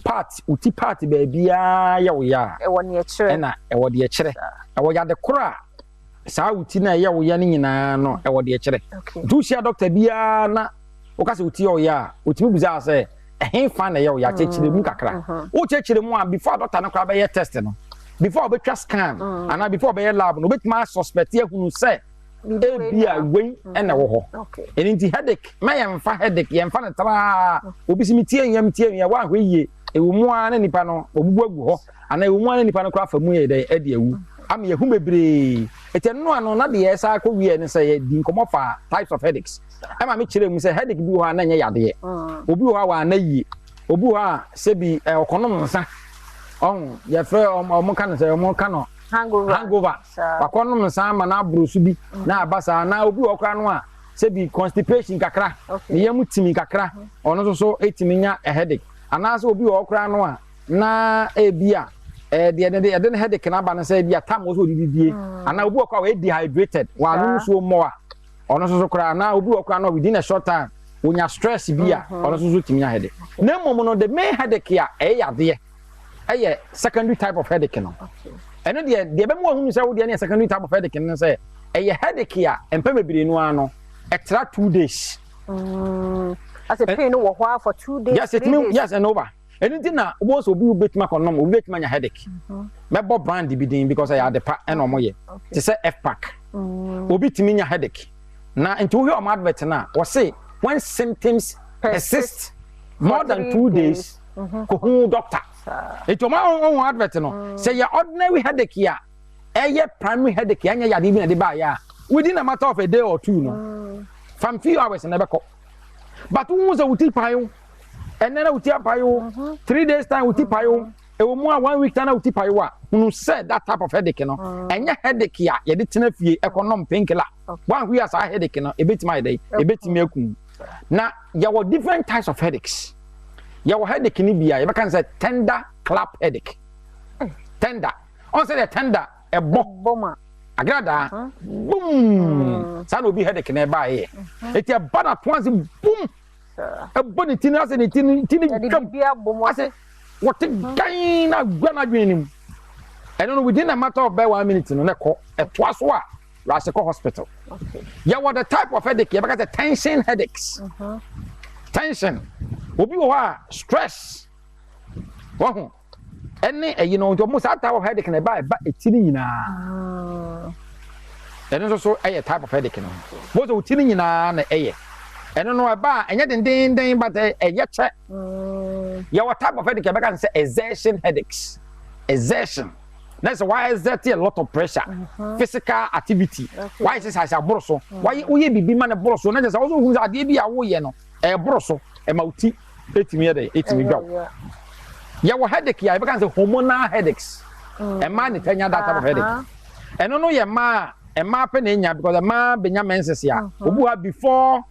uti part be bia ye wo ya e woni e kire na e wo de e kire e wo ya de kora saa uti na ye wo ya ni nyina no e wo de e kire du sia doctor bia na o ka se uti o ya utimi buza se ehin fa na ye wo ya chechire mu kakra o chechire mu a before doctor na kra be ye test no before be twa scan and before be ye lab no betima suspect ye hunu se bia wey na wo ho enti headache me ye mfa headache ye mfa na tra obi si mitie ya wa hweye ewu mu ana nipa no obubu agu ho ana ewu mu ana nipa no kra fa mu ye de ade ewu am ye hu bebre etenu ano na de yesa ko wie ne say di nkomo fa types of headaches am ma me kire mu say headache bi ho na nya yade obi ho wa na yi obi ho se bi okonom nsa on ye fre omo kan say omo kan hangover wakonom nsa ma na abrusu bi na abasa na obi ho kra no a se bi constipation kakra ne yam timi kakra ono so etimi nya a headache ana so obi ho kra no a na ebia the headache na ba na say bia tam wo so dididie ana obi okwa we dehydrated wa no so mo a ono so kra na obi okwa na within a short time wonya stress bia ono so tinya headache na mom no the main headache ya yade secondary type of headache no eno de be mo hunu say wo de na secondary type of headache no say headache ya empa mebire no ano extra 2 days as a pain wo ho for 2 days yes and over anything na obo so obi betima konom obi betima nya headache mebo brand bi din because I had the pack and omoye to say F pack obi timi nya headache na into we advert na we say when symptoms persist more than 2 days ko hu doctor eto ma on advert no say your ordinary headache ya primary headache anya yade bi na de ba ya within a matter of a day or two no from few hours na be ko but who say uti payo and then uti payo 3 days time uti payo e wo mu a 1 week time uti payo a who said that type of headache no enya headache ya yade tena fie econom painkiller one we as a headache no e betima dey e betimi akum na there were different types of headaches. Your headache ni bia you can say tender clap headache. Tender. On say the tender a bomb. Agrada. Boom. Sa no be headache na ba here. It a bad at once boom. A body tin as ni tin bia bomb. I say what gain na gwana dwinim. I don't know within a matter of 1 minute no na ko e twa so a Rasiko Hospital. Okay. Yeah, what the type of headache? Because the tension headaches. Tension. Obi wa stress. Wow. Any you know, almost that type of headache na ba etini nyina. And also a type of headache no. Both etini nyina na eye. And no ba enya den but eye che. Yeah, what type of headache? Because say exertion headaches. Exertion. That's why is that a lot of pressure, physical activity. Okay. Why is this as a broso? Why we be man a broso? Not just also who's a DB away, no, a broso, a mauti, 8 me 8 me go. Yeah, what headache? I began to hormonal headaches. A man, that type of headache. And no, your ma, a ma penanya because a ma benya menses here. Who have before,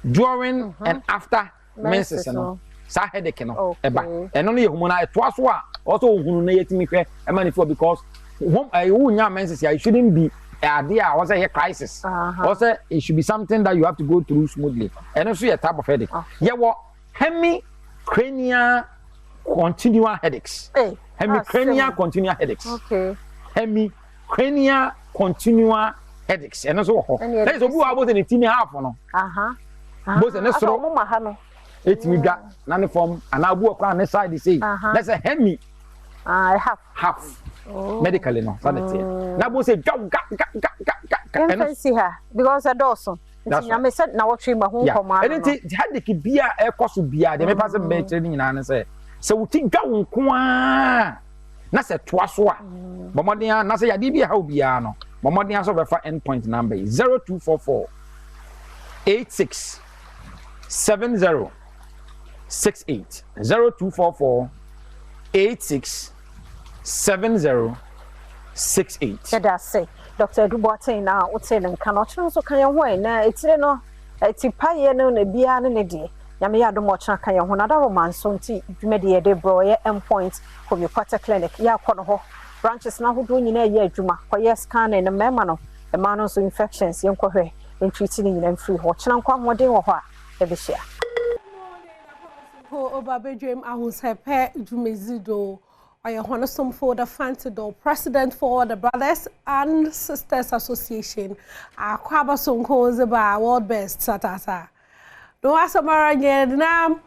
during, and after menses, no. Sa headache no eba and only hormonal twice also hunu na yetimi hwe e man for because who nya menses you shouldn't be idea or say a crisis also it should be something that you have to go through smoothly and also a type of headache yeah what hemicranial continual headaches hemicranial continual headaches okay hemicranial continual headaches and also there is a who about in the half no both and so it me got none form and I work on the side they say that's a hemi half medically no sanity now both say go and see her because a dawson I said now what you ma home come on and it had the bia e cost bia they me pass be training na say so we think ga nko a na say toa so a bomodin na say ya bia ha bia no bomodin so be fa endpoint number 0244 86 70 68 0244 86 70 68. That's say Dr. Dubois now would say and cannot so can you win na it's no it's paye no na bia ne de yame ya do mo cha kan ho na da roman so nti dwumade de broye endpoint from your quarter clinic ya kono ho branches na ho do nyina ya adwuma koye scan na mema no e ma no so infections yenkɔhwɛ treating nyina free ho kyena nkwa hoden wo ho a e be share Obabedwem Ahunsepe Jumezido Oyehonosom for the Fantido, President for the Brothers and Sisters Association, Akwaba Sonko Zeba, World Best Satasa. No Asamara Yednam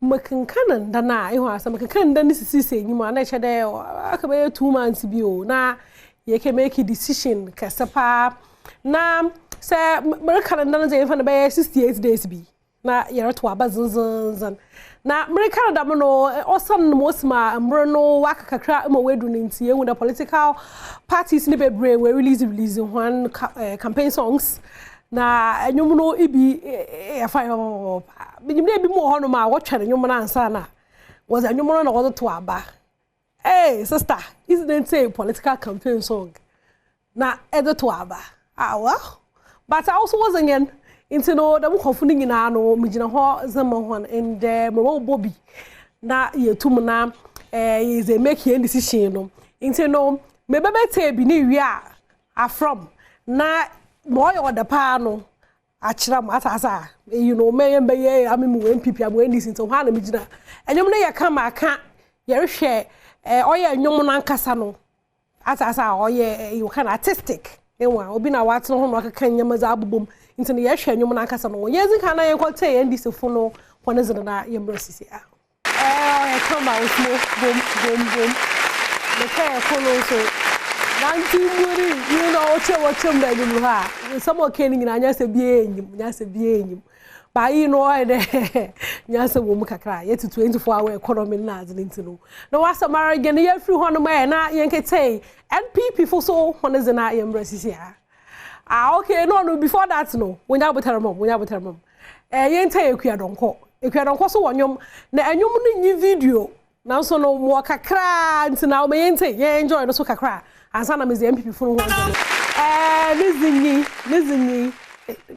Makankanan Dana, you are some Makan Dennis saying you manage there, I can be 2 months bio. Now you can make a decision, Casapa. Now, say, American Dana, if I 68 days be. Na yere to abazunzun na America da mo no osan mosma mbrono waka kakra mo wedu nti ehu the political parties ni bebre we release one campaign songs na enyum no ibi e fa binyim na bi mo ho no ma wo twere enyum na ansa na was enyum no na wo to aba hey sister isn't say political campaign song na edo to aba well but I also was again into no da mukofuni nyina no migina ho zama ho and mo Bobby na ye tum na is a make a decision no into no me bebete bi ni wi a from na mo yo the pa no a kira mo atasa you know me ye amemu MPP abo NDC into ha na migina enyom na ye kama aka ye rehwe oye enyom na nkasa no atasa oye you can artistic enwa obi na wat no ho no aka nyama za abobom into the yesha nyum na kasa no yezi kana ye kwate ye ndisi fu no pone zina na ye mrosisi a come out boom the care follow so nanti muri you know what you mbe nyum ha some okay ni na nya se bie enyim But you know, Nyasa woman kakra, yet to 24-hour economy nas into. No, as a marriage, and you free one man, yank say, and people so one is an I am here. Ah, okay, no, before that, no, when I would tell mom, yen tell you, don't call. If you don't call so one, na new video. Now, so no more kakra, and now may enjoy the so kakra, and some is the MP for one. Listen,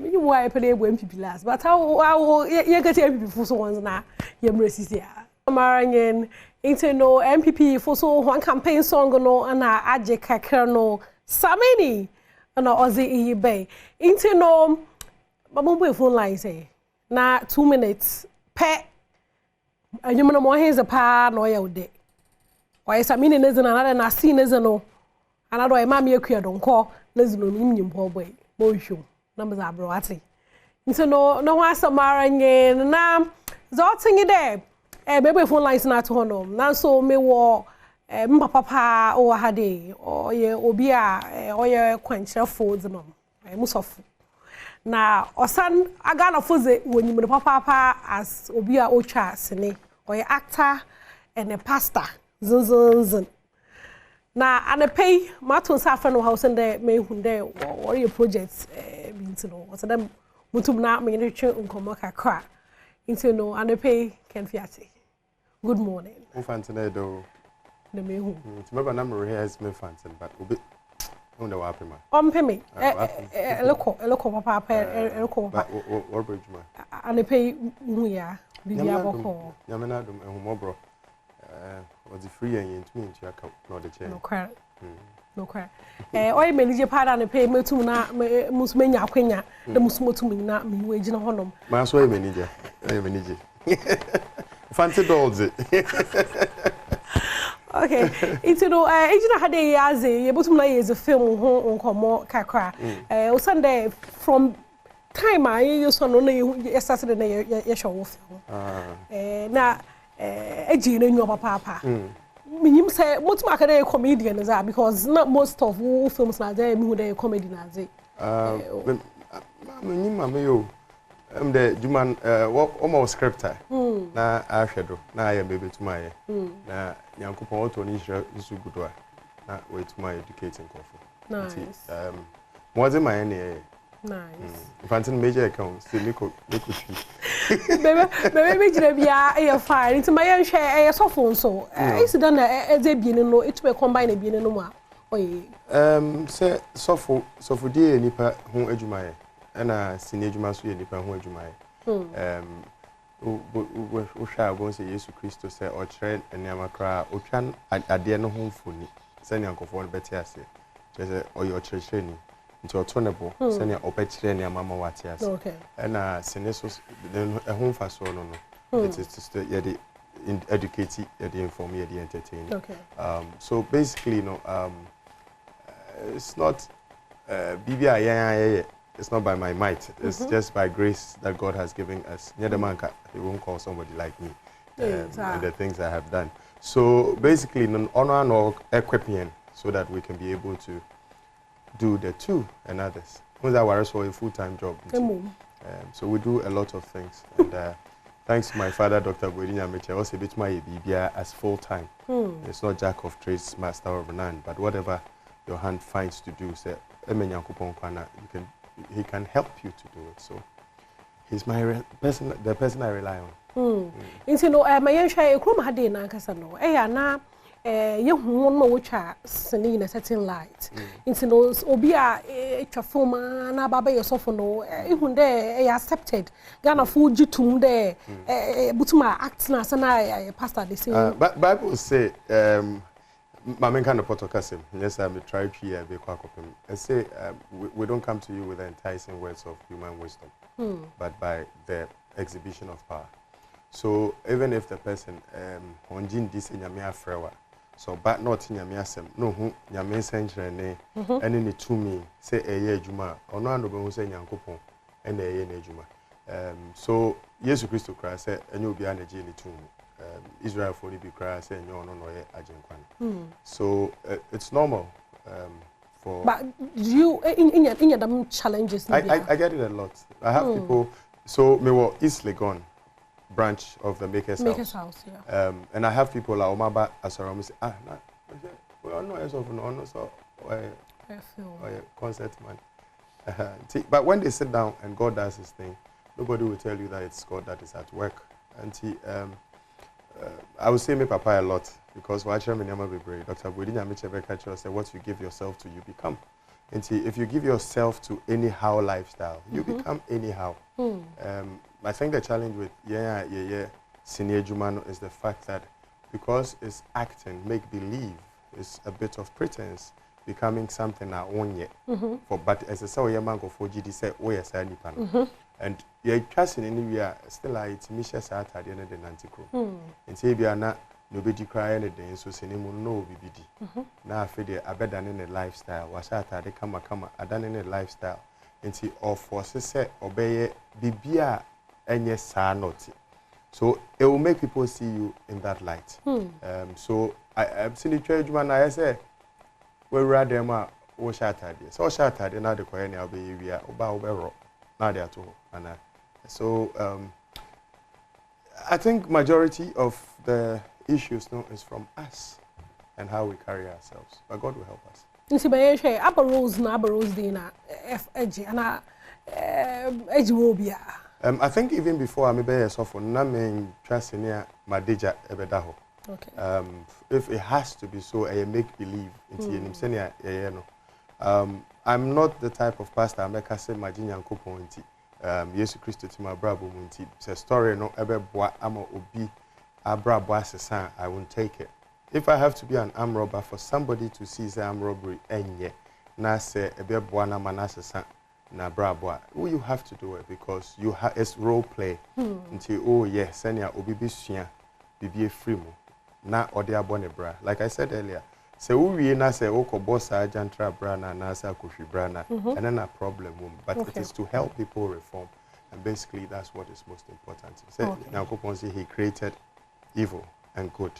you why play when people last, but how you get MP for so ones now, you embrace here. Marangen, no MPP for so one campaign song no, and I add kakra no, Samini, and Ozzy Bay. No, my phone line say, na 2 minutes, pet. And you know more he's a pa no ya ode. Why Samini is another na seen is no. Another a mammy don't call, let's no mean poor boy, Moishu, numbers are broati. Into no one Samaran na Zoting it there. Baby phone lines not to honor. Now so me war papa or hade or ye obia or ye quench your foods mum. I must off. Now or son I got a fuzzy when you papa as obia ocha sene or ye actor and a pastor. Zun. Na and pay Martin Safran house and there may hunde or your projects mean to know. So them mutum na me return unkomoka crack into no and pay can fiati. Good morning. Fancy do the me who. Remember number here is me fancy, but ubi on the wapima. Pay loco papa loco or bridge man. And pay muya bibiaboko. Yamanadum and humobro. Was the free and into me to account, not the chair. No cry. No cry. Oi manage part and pay me to na musmenya kwenya the musmo to me na me wage na honum. My so manager. Fancy dolls it. Okay. It's no ejina hade yaze ye botum na ye a film ho nkomo kakra. Sunday from time I you so no na started na ye show film. Na ejina nyo papa. Minim say mutum akade a comedian is that because not most of all films na there me who dey comedy na ze. Minim mameyo the Juman almost scripter na ahwedo na I baby to my na Nyankopon auto ni isu gudwa na we to my educating kofo. Nice. More than my any. Nice. Fancy major account still make Baby jira bia e fine into my own share e so phone so is done e dey bi no it be combine e bi no mu a oye say so for dey nipa ho adwuma ye na senior adwuma so ye nipa ho adwuma ye o hwa go say Jesus Christo say o kire eniama kra o twan ade no ho mfoni say nyankofo no beti ase say o yo kire ni nti otonebo say ne obekire eniama ma wate ase na senior so ho mfa so no it is to ye dey educate ye dey inform ye dey entertain so basically it's not BBI it's not by my might. It's just by grace that God has given us. Near the man, he won't call somebody like me and the things I have done. So basically, honor no equipping so that we can be able to do the two and others. Because that was a full-time job. So we do a lot of things. And thanks to my father, Dr. Gwedinya Meche, also bit my BBI as full-time. It's not jack of trades, master of none, but whatever your hand finds to do, say, he can help you to do it. So he's my the person I rely on. Into no my yensha ekrom hade na nkasa no na ye hu no wotwa sene in a certain light. Into no obi a etwa form na baba yesofo no ehun de accepted Ghana food jitum de butuma act na sana pastor they say Bible say Mamen kind of protocol. Yes, I'm a tribe here. I say we don't come to you with the enticing words of human wisdom, but by the exhibition of power. So even if the person honjin this in yamia frewa, so but not in yamia sem no who yamin century ne, and in it to me say a year juma or no one who say yankopon and a year juma. So Jesus Christ Christ said, and you'll be an agile too. Israel for the cry say no so it's normal for but you in your challenges I get it a lot. I have people So me wo East Legon branch of the Makers House, yeah. And I have people like Omaba Asaram say, well, no, as of no, so concert man. But when they sit down and God does his thing, nobody will tell you that it's God that is at work. And I would say me papa a lot because watching me never be brave. Dr. Bodinya Michebeka said, what you give yourself to, you become. And if you give yourself to anyhow lifestyle, you become anyhow. I think the challenge with Senior Jumano is the fact that because it's acting, make believe, it's a bit of pretense, becoming something I own yet. But as a so young man go for GD say, oh yes, I need and you're trusting anywhere still it's Misha Sat at the end of the Nantico. And say we are not nobody cry anything, so Senimu no BBD. Now I feel I better than in a lifestyle. Was at they come I done in a lifestyle. And see all forces say obey Bibia and yes, not. So it will make people see you in that light. So I've seen the church man. I say, we rather ma o shattered. So shattered. Now the coin will be we are about now they are too. And so I think majority of the issues now is from us and how we carry ourselves. But God will help us. Nsi baye hwe abaros na abaros din na FG and age will be. I think even before I maybe so for na me trust near Madeja ebedaho. Okay. If it has to be so, I make believe into I'm not the type of pastor I make say Majinya Nkopo nti Yesu Christo ti ma brabo nti say story no ebeboa ama obi abrabo asesa I won't take it. If I have to be an armed robber for somebody to see the armed robbery enye na say ebeboa na manasesa na brabo, you have to do it because you it's role play until oh yes senia obi bisua bibi efrimu na ode abone bra. Like I said earlier, say we na say oko boss ajantra bra na say akohwi bra na and then a problem but it is to help people reform, and basically that's what is most important. Say now Kopon say he created evil and good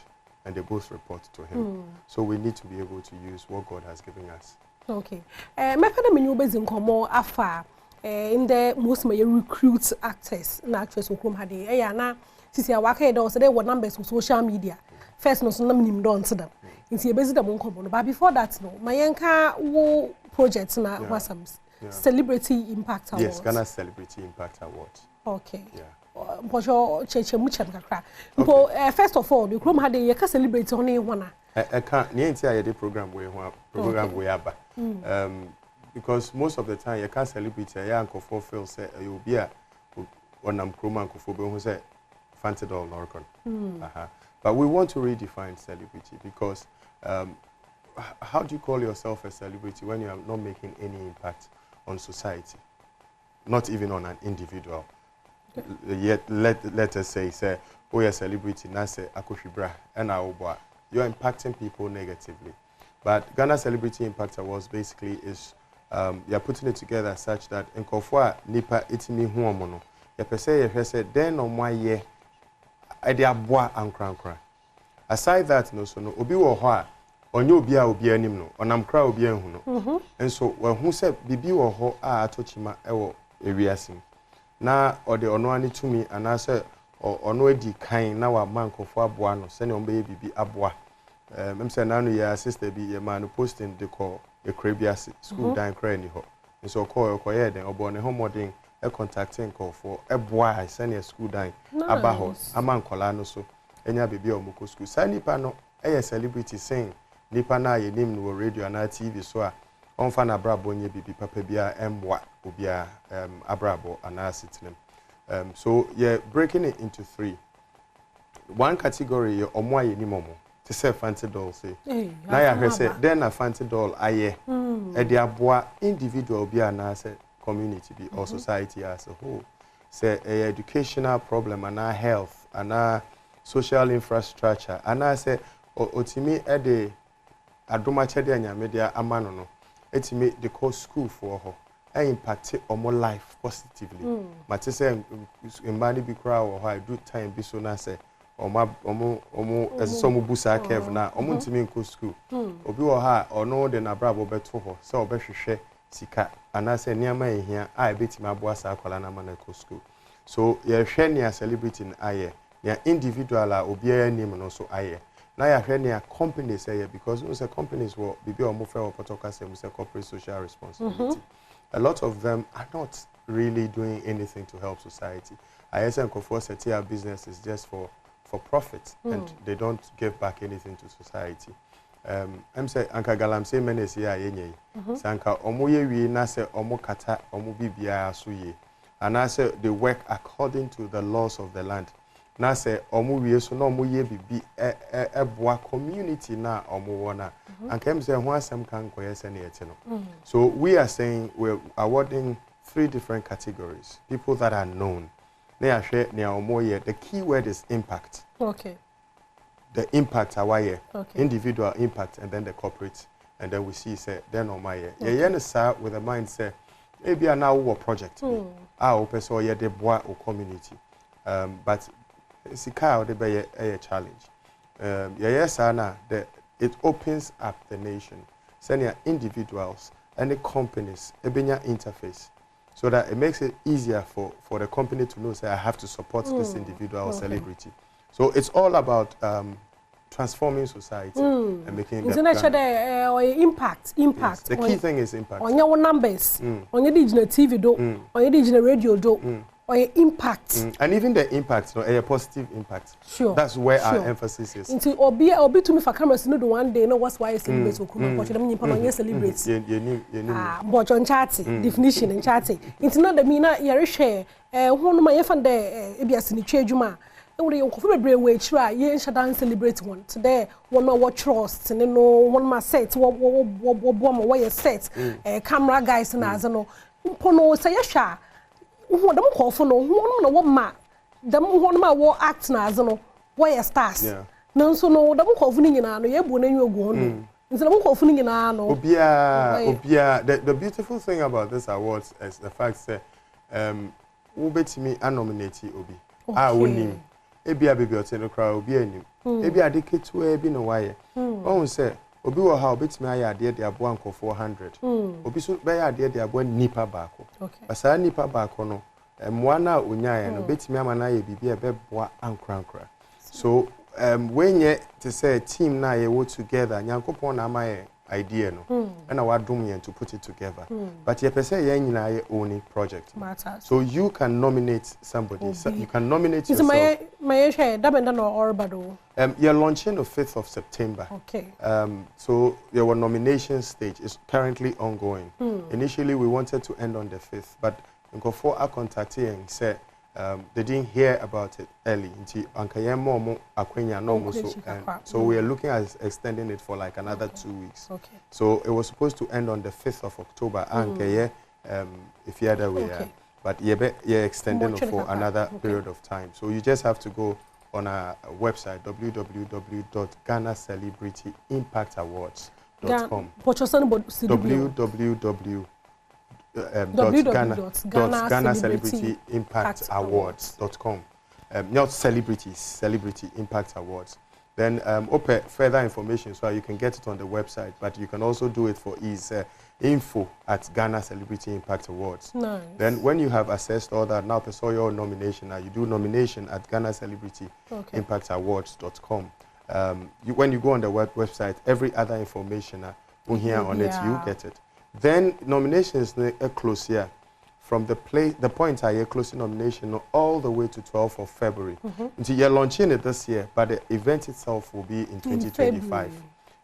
and they both report to him. So we need to be able to use what God has given us. Okay. Me fana me new base nkomo afa in the most may recruit actors na actress okrom hade na sisi awaka e do so they were numbers on social media. First no so na nim don to them. Nti e base them nkomo no, but before that no mayenka wo project na wasam celebrity impact award. Yes, Ghana Celebrity Impact Award. Okay. Yeah. Mpojo cheche muchem kakra. Mpo first of all, the okrom hade ye ka celebrity on e wana. I can't near the program we aba. Because most of the time you can't celebrate a young for feel say you'll be a one croma who say fancy doll Norcon. But we want to redefine celebrity because how do you call yourself a celebrity when you are not making any impact on society? Not even on an individual. Yet let us say oh you're a celebrity, na say akoshibra and aoba. You're impacting people negatively. But Ghana Celebrity Impact Awards basically is you're putting it together such that in Kofwa nipa itimi huomono. You per se you say then on my year bois and crankra. Aside that no so no obi wo ho a onye obi a obi anim no onam kra obi anhu no. And so when who said bibi wo ho a atochima ewo ewiasim. Na ode ono ani tumi anase ono edi kan na wa mankofo aboa no se ne ombe bibi aboa. I'm saying now your sister be a man posting the call a Caribbean school down cranny ho. And so call your then or born a home modding a contacting call for a boy send a school down about a man colano so any baby or muko school. Sani pano a celebrity saying Nipana ye name no radio and TV so on fan a brabo nye bibi papabia mwa ubia abrabo and asitlim. So you're breaking it into three. One category your omwa ye ni momo. To say fancy doll say na ya say then a fancy doll aye e dey aboa individual be and say community be or society as a whole say a educational problem and health and social infrastructure and I say otimi e dey adoma chede anyame dey amano no etimi the call school for her I impact on my life positively mate say imani bi kra wo ha do time bi so na say as some busa kev na ntimi nko school obi wo ha ono de na brabo beto ho se obehwehwe sika ana se niama ehia a ebetimi aboa sa akwala na manako school So you share near celebrity in aye, near individual or obiara name and also aye. Now you share near companies aye because those companies will be or more or say corporate social responsibility. A lot of them are not really doing anything to help society. I say for setting up businesses just for profit and they don't give back anything to society. I'm say Anka Galam say many say yenye. Sanka omoye wi na say omo kata omo bibia asuye. And I say they work according to the laws of the land. Na say omo wi so na omo ye bibi boa community na omo wona. Anka em say ho asem kan koye se na yete no. So we are saying we're awarding 3 different categories. People that are known. The key word is impact. Okay. The impact away, okay. Individual impact, and then the corporate, and then we see say then on my year. Yeah, sir, with a mindset, maybe a now project. Open so yeah the boy or community. But it's a challenge. Yes, Anna, it opens up the nation. Send individuals and the companies, a interface. So that it makes it easier for the company to know, say, I have to support this individual or celebrity. So it's all about transforming society and making it impact. Yes. The key thing is impact. On your numbers, on your digital TV do, on your digital radio do, or your impact. And even the impact, a positive impact. Sure. That's where our emphasis is. Into obi to me for cameras no do one day no what's why celebrate okuma but them nyimpa no celebrate. But on chatting definition and chatting. It's not the mina yare share one my fan there e biase ni twa e we yonkofo bebre we chira ye nshada celebrate one today one no what trust no one ma set what set camera guys na azo no no say yasha who them call for no who no ma them who ma wo act na azo no why stars no so no them call for ni nyina no ye bu na nyu ogu no nti them call for ni nyina no obia the beautiful thing about this awards is the fact that wo betimi nominate obi wonim ebia baby oteno crowd obi anim ebia de ketu e bi no waye won say obi wo ha obetimi aye ade de abo ankofo 100 obi so be ya ade de abo nipa baako asa nipa baako no mwa na onyaye no betimi ama na ye bibi e be boa ankrankra so when ye to say team na ye work together nyankopon na amaye idea no and I wadum yen to put it together but ye per se ye nyina ye own project so you can nominate somebody so you can nominate yourself my share da benda no orbado you're launching the 5th of September okay so your nomination stage is currently ongoing initially we wanted to end on the 5th but for our contacting said they didn't hear about it early until so we are looking at extending it for like another 2 weeks. So it was supposed to end on the 5th of October if you other way but you're extending it for another period of time. So you just have to go on our website www.GhanaCelebrityImpactAwards.com www.GhanaCelebrityImpactAwards.com not celebrities, Celebrity Impact Awards. Then further information so you can get it on the website, but you can also do it for ease. Info@Ghana Celebrity Impact Awards. Nice. Then when you have accessed all that, now pursue your nomination. Now you do nomination at Ghana Celebrity ImpactAwards.com. When you go on the website, every other information here on it, you get it. Then nominations are close here. From the point I closing nomination all the way to 12th of February. Until you're launching it this year, but the event itself will be in 2025.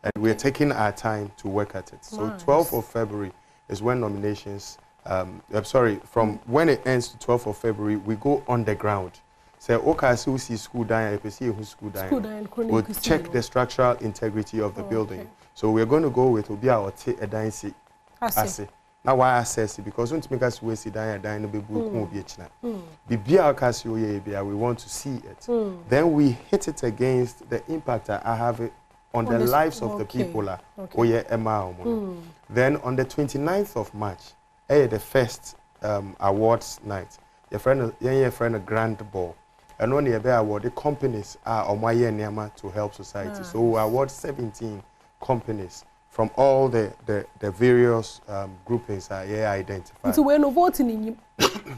And we're taking our time to work at it. So 12th of February is when nominations, from when it ends to 12th of February, we go on the ground. Say, okay, so we see school down, school down. We'll check the structural integrity of the building. So we're going to go with Obia or Edansi. Now why assess it? Because when to make us waste it down be we want to see it. Then we hit it against the impact I have on the lives of the people. Then on the 29th of March, the first awards night, your friend a grand ball. And when you award the companies are on my year to help society. So we award 17 companies from all the various groupings identified. So we're no voting in you.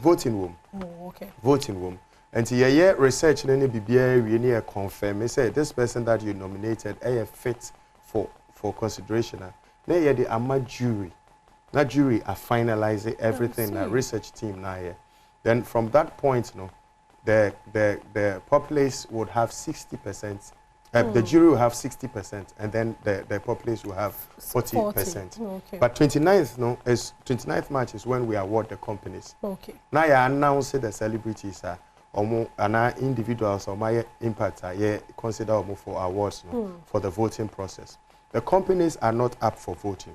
Voting room. Oh, okay. Voting room. And research and we confirm. Say this person that you nominated fit for consideration. Now the AMA jury. That jury are finalizing everything. The research team now here. Then from that point, the populace would have 60%. The jury will have 60%, and then the populace will have 40%. Okay. But 29th March is when we award the companies. Okay. Now you announce the celebrities and individuals or my impact consider for awards for the voting process. The companies are not up for voting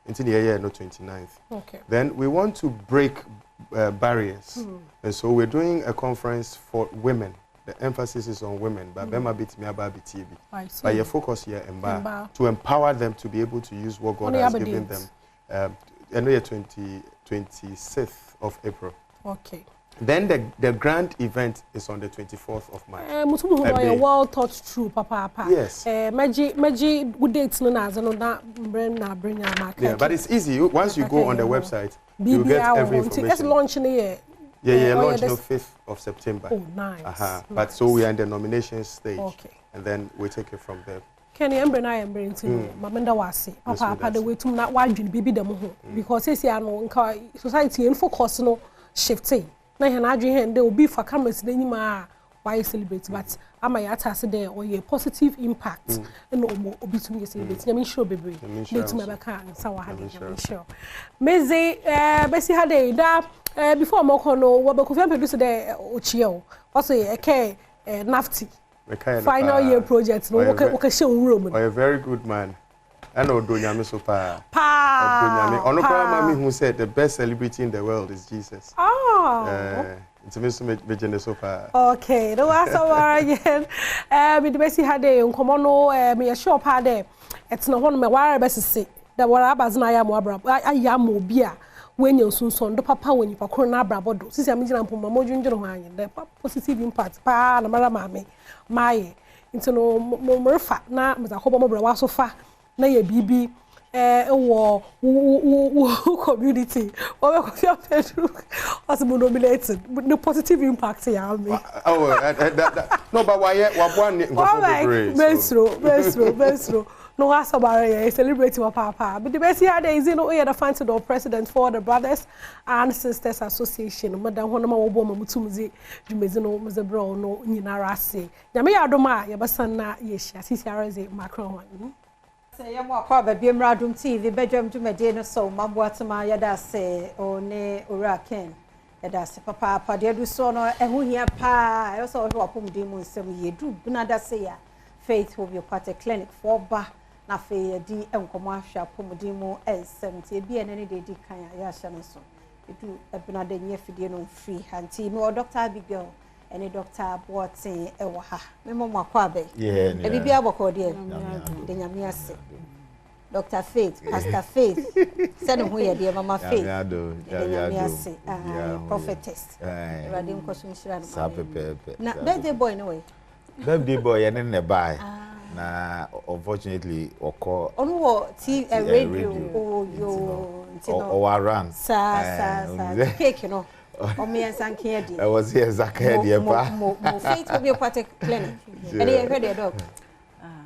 until the year 29th. Okay. Then we want to break barriers, and so we're doing a conference for women. The emphasis is on women, but Bema bit me about BTB. But your focus here to empower them to be able to use what God has given them. And we are 26th of April. Okay. Then the grand event is on the 24th of March. Well thought through, Papa. Yes. Meji good dates no na bring market. Yeah, but it's easy. Once you go on the website, you get every information. Let's launch in the Yeah, launch on 5th of September. Oh, nice. Nice. But so we are in the nomination stage. Okay. And then we take it from there. Kenny Embre na Embre nti mamenda wase papa the way to na wadwin bibi dem ho because say no nka society en focus no shifting na he na adwin he dey obi fa cameras na nyima why celebrate but ama ya tase there or a positive impact no obi to me celebrate nyame sure bebre dey to me be kan sa wa ha nyame sure meze besi ha dey da before moko no wo be kofi produce there ochie o so e nafty final year project no okay show room. Oh, a very good man. I know Donyame so pa. Ono kwa mami who said the best celebrity in the world is Jesus. Oh. It's me so far. Okay, no asa again. Me the best had dey nkomo no me sure pa dey. It's no one me ware best say. Da wara abazna ya mo abra. Aya mo obi a wenye sunsun do papa wenye pakoro na abrabo do. Sisi amijina mpoma modwunjuro ho anye. The positive impact pa na mara mame. Maye. Into no murfa na mzakobo mo bra waso fa na ye bibi wo community o be ko fi pedro was nominated the positive impact ya me no but why one Besro no asabare celebrating wa papa but the best here there is no the fancy the president for the Brothers and Sisters Association madam hono ma wo bo ma mutumzi dwumezi no mzebro no nyinara ase nyame ya adoma ya basan na ye hia sisiareze macron one ya mo akwa ba biem Adom TV bedwam dwumede no so maboatema ya da se one oraken ya da se papa de du so no ehu hia pa yo so wo apom dem nsem ye du buna da se ya Faith will be a part clinic for ba na fe di enkomo ahwa apom dem nsem ti bi ene ne de di kan ya hia no so edu ebuna de nye fidie no free hanti me Dr. Abigail any Dr. Boatin ewa ha me mo akwa be e bibia aboko de de nyame ase Dr. Faith Pastor Faith send who ye de Mama Faith de nyame ase prophetess radi nkoso nshira na birthday boy no way birthday boy ene ne buy na unfortunately oko onu wo radio yo ntino o around sa cake no o me sanke ade I was here zakaya de pa mo Faith will be a part clinic and you heard the dog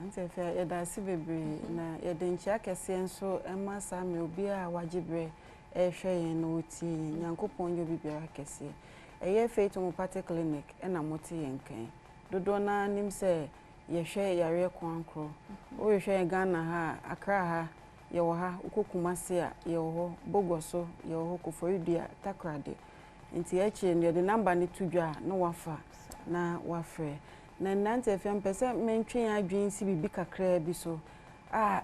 ntefe ya da si bebre na ya de nchia kese nso ema sa me obi a wagibre ehwe yen no ti nyankopon yo bibia kese eye Faith mo part clinic na moti yenkan dodo na nim se ye hwe yare kwankro o ye hwe Ghana ha Accra ha ye wo ha ukokumase a ye wo Bogoso ye wo Koforidua Takrade nti eche ne de number ni tudwa na wafa na wafre na nante FM pese mentwe adwen si bibi kakra bi so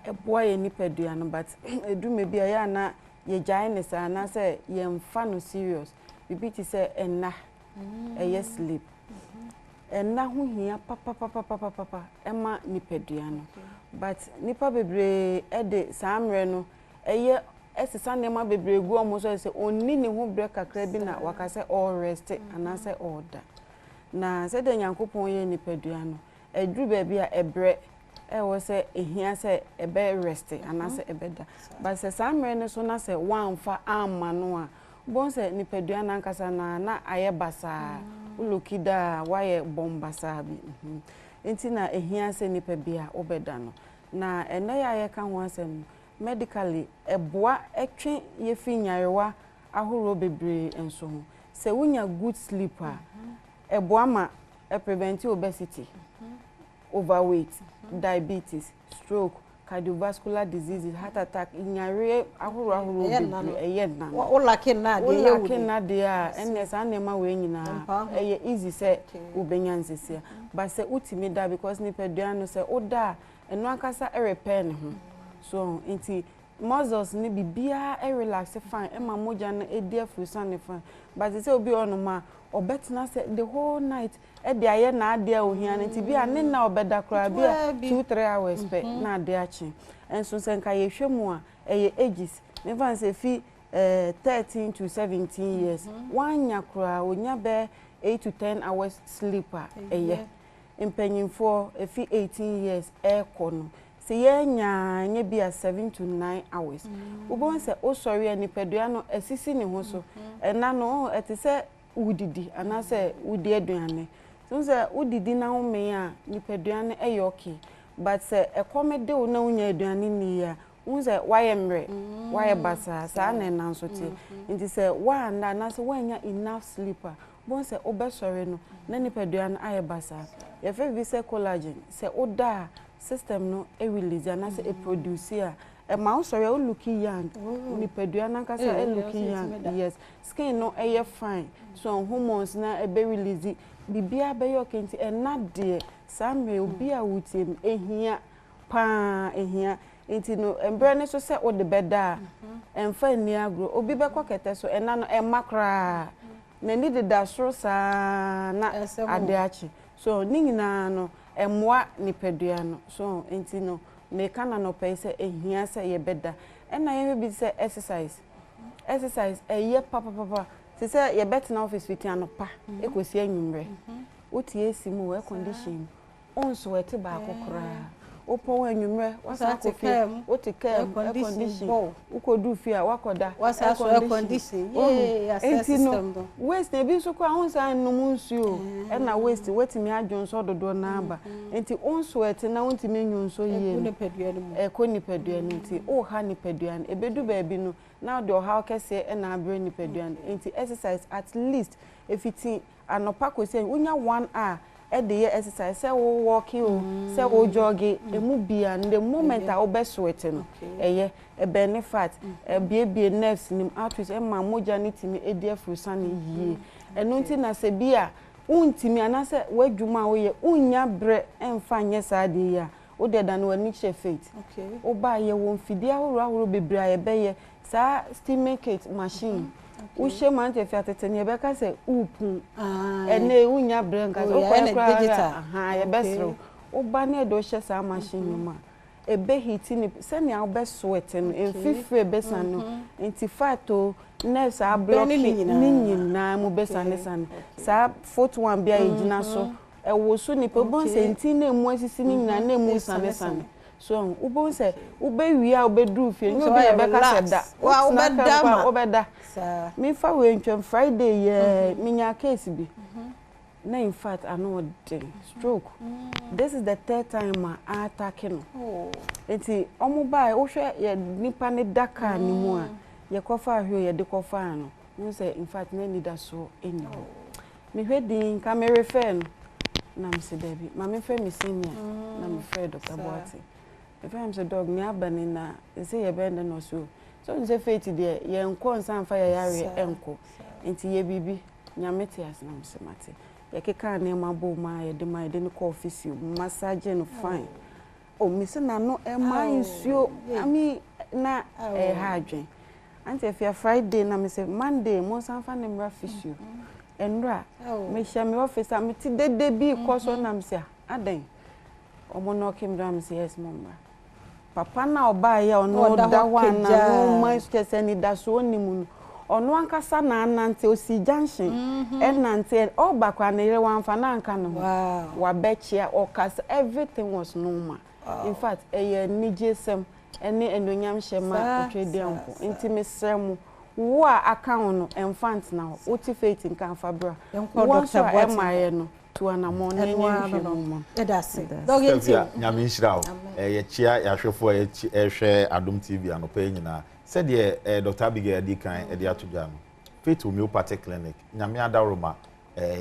eboa ye nipadua no but edume bia ya na ye gyae ne sa na se ye mfa no serious bibi ti se enna eye sleep enna ho hia papa ema nipadua no but nipa bebre ede samre no eye esesa nema bebre gu omo so se onni ne ho bre kakra bi na wakase all rest anase order na se de nyankopon ye nipadua no edru ba bia ebre was say ehia say ebe rest anase ebeda but say samre ne so na say wan fa amma no a bon say nipadua na nkasa na aye basa ulukida waye bombasa bi enti na ehia say nipa bia obeda no na ene ya ye ka ho asem medically eboa etwe ye fi nyarewa ahoro bebre enso ho say wunya good sleeper eboa ma prevent obesity overweight diabetes stroke cardiovascular diseases heart attack inyare ahoro bebre eyenna o laki na de ye wudi na de a ns anema we nyina eye easy say ubenya nsesia but say utimi da because ni pedua no say oda eno akasa repair ne ho so enti muscles ni bibia relax fine ema moja na edi afusa ne fine but say obi onoma obetina say the whole night e de aye na ade a ohia nti bia ne na obeda kra bia 2-3 hours pe na ade achi enso say nka ye hwemu a eye ages me fan say fi 13 to 17 years wanya kra onya be 8 to 10 hours sleeper eye impanyimfo fi 18 years e kono se yenya nya bia 7 to 9 hours ubon say o sorry ani pedua no asisi ne ho so na no etise udidi anase udi aduane so say udidi na ho me a ni pedua no e okay but say ekomede o na unya aduane ni ya unze waye mre waye basa sa na na so ti nti say wa na say wanya enough sleeper bon say obesore no na ni pedua no aye basa ye fe bi say collagen say oda system no e release na say e produce a e ma sorry o look young ni pedua na ka say e look young yes skin no e fine so hormones na e be release bibia be yo kenti e na de samre obi a wutem ehia pa ehia enti no embre ne so say o de beda emfa ni agro obi be kokete so e na no e makra na ni de da so sa na ade achi so ni nyina no emwa ni pedua no so enti no me kana no pay say ehia say ye beda na ye bi say exercise ye papa say ye bet na office fit anopa ekosi anwumre otie esimu we condition on so ete ba akokora opo anwumre wasa kofi otika condition ukodu fi a wakoda wasa so condition ye system do waste na bi so kwa onsa num nsuo na waste wetimi adwonso dodo na aba enti onso ete na wontimi nwonso yie ko nipadua no enti o ha nipadua no ebedu ba bi no now do how kese na abre nipadua no enti exercise at least if it anopa ko say unya 1 hour e dey exercise say wo walking o say wo jogging emu bia the moment a wo be sweat no eye e benefit e bie nerves nim arteries e ma moja ni timi e dey frusa ni yie eno nti na se bia untimi anase wadwuma wo ye unya bre emfa nye sa de ya wo de dan wani che faith wo ba ye wo mfidi ahoro bebra ye be ye sa steaming machine ushe mante fi atete ne be ka se upu ene unya brenga so kwa digital ye besro oba ne do hye sa machine ma ebe hiti ni se ne obe sweat no enfifre besa no enti fato nerves a block ni nyina mu besa ne san sa foot one bia ejina so e wo so ni pe bon se enti na mu asisi ni nyina na mu san so ubon se ube wi a obedru fie nyo bi be ka se da wa obeda ma obeda mi fa we ntwem Friday ye minya case bi na in fact I know the stroke this is the third time I attacking enti omo bai wo hwe ye nipa ne daka ni mu a ye kofa ahwe ye de kofa no no say in fact na need so eni mi hwe din ka me refer no na me se debi ma me fe me senior na me fe Dr. Boati if I'm a dog ni abani na say ye bend no so say faith there ye enko nsan fa ye yare enko enti ye bibi nyamete as na msemate ye keka na ma bo ma ye de ma de no office massage no fine o mi se na no e ma nsuo ami na ha adwen anti if Friday na me say Monday mo san fa na mra physio enra me hia me office am ti dede bi koso na me say adan omo no kim dam say yes mama papa na oba ya ono da wana no ma skese ni da so onimu ono ankasa na anante osi junction enante oba kwa na ire wanfa na anka no wa bechia okasa everything was normal in fact nije sem ene enonyam shema otwede ampo nti mesrem wo a account no enfant na wo ti faith nkan fabra wo so emaye no to anamon na enye edase dogentia nyame nhyira ye chia yahwefo ye hwe Adom TV anopa nyina said ye Dr. Abigail Dikan e de atodwa no Faith Homeopathic Clinic nyame adaroma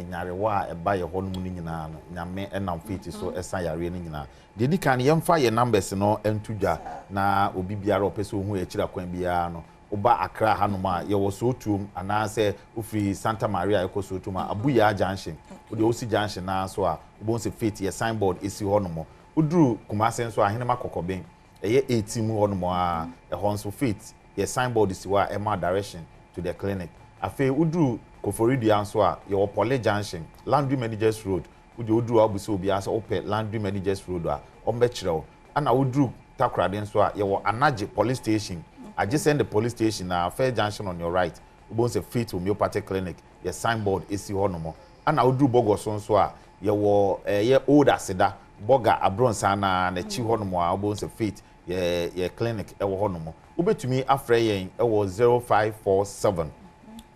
nyarewa eba ye ho no mu nyina no nyame enam Faith so esa yare ni nyina de Dikan yemfa ye numbers no entudwa na obi biara opese ohu e kira kwan biara no oba Accra hanoma ye wo so tum anase ofri Santa Maria ekoso tum Abuya Junction ode osi junction na so a obo se Faith ye signboard esi honomo uduru Kumase so ahene makokoben eye 18 mu honomo a ehonso Faith ye signboard esi wa ema direction to the clinic afi uduru Koforidua so a ye Opole Junction Landry Managers Road udi uduru abuso obi asa ope Landry Managers Road a ombekireo ana uduru Takrade so a ye Anaje Police Station I just send the police station Fair Junction on your right. We say Faith Homeopathic Clinic. Your signboard is honomo. And I would do Bogo so a ye old aseda Boga Abron Sana ne chi honomo. I will say Faith ye clinic honomo. Ube to me after ye was 0547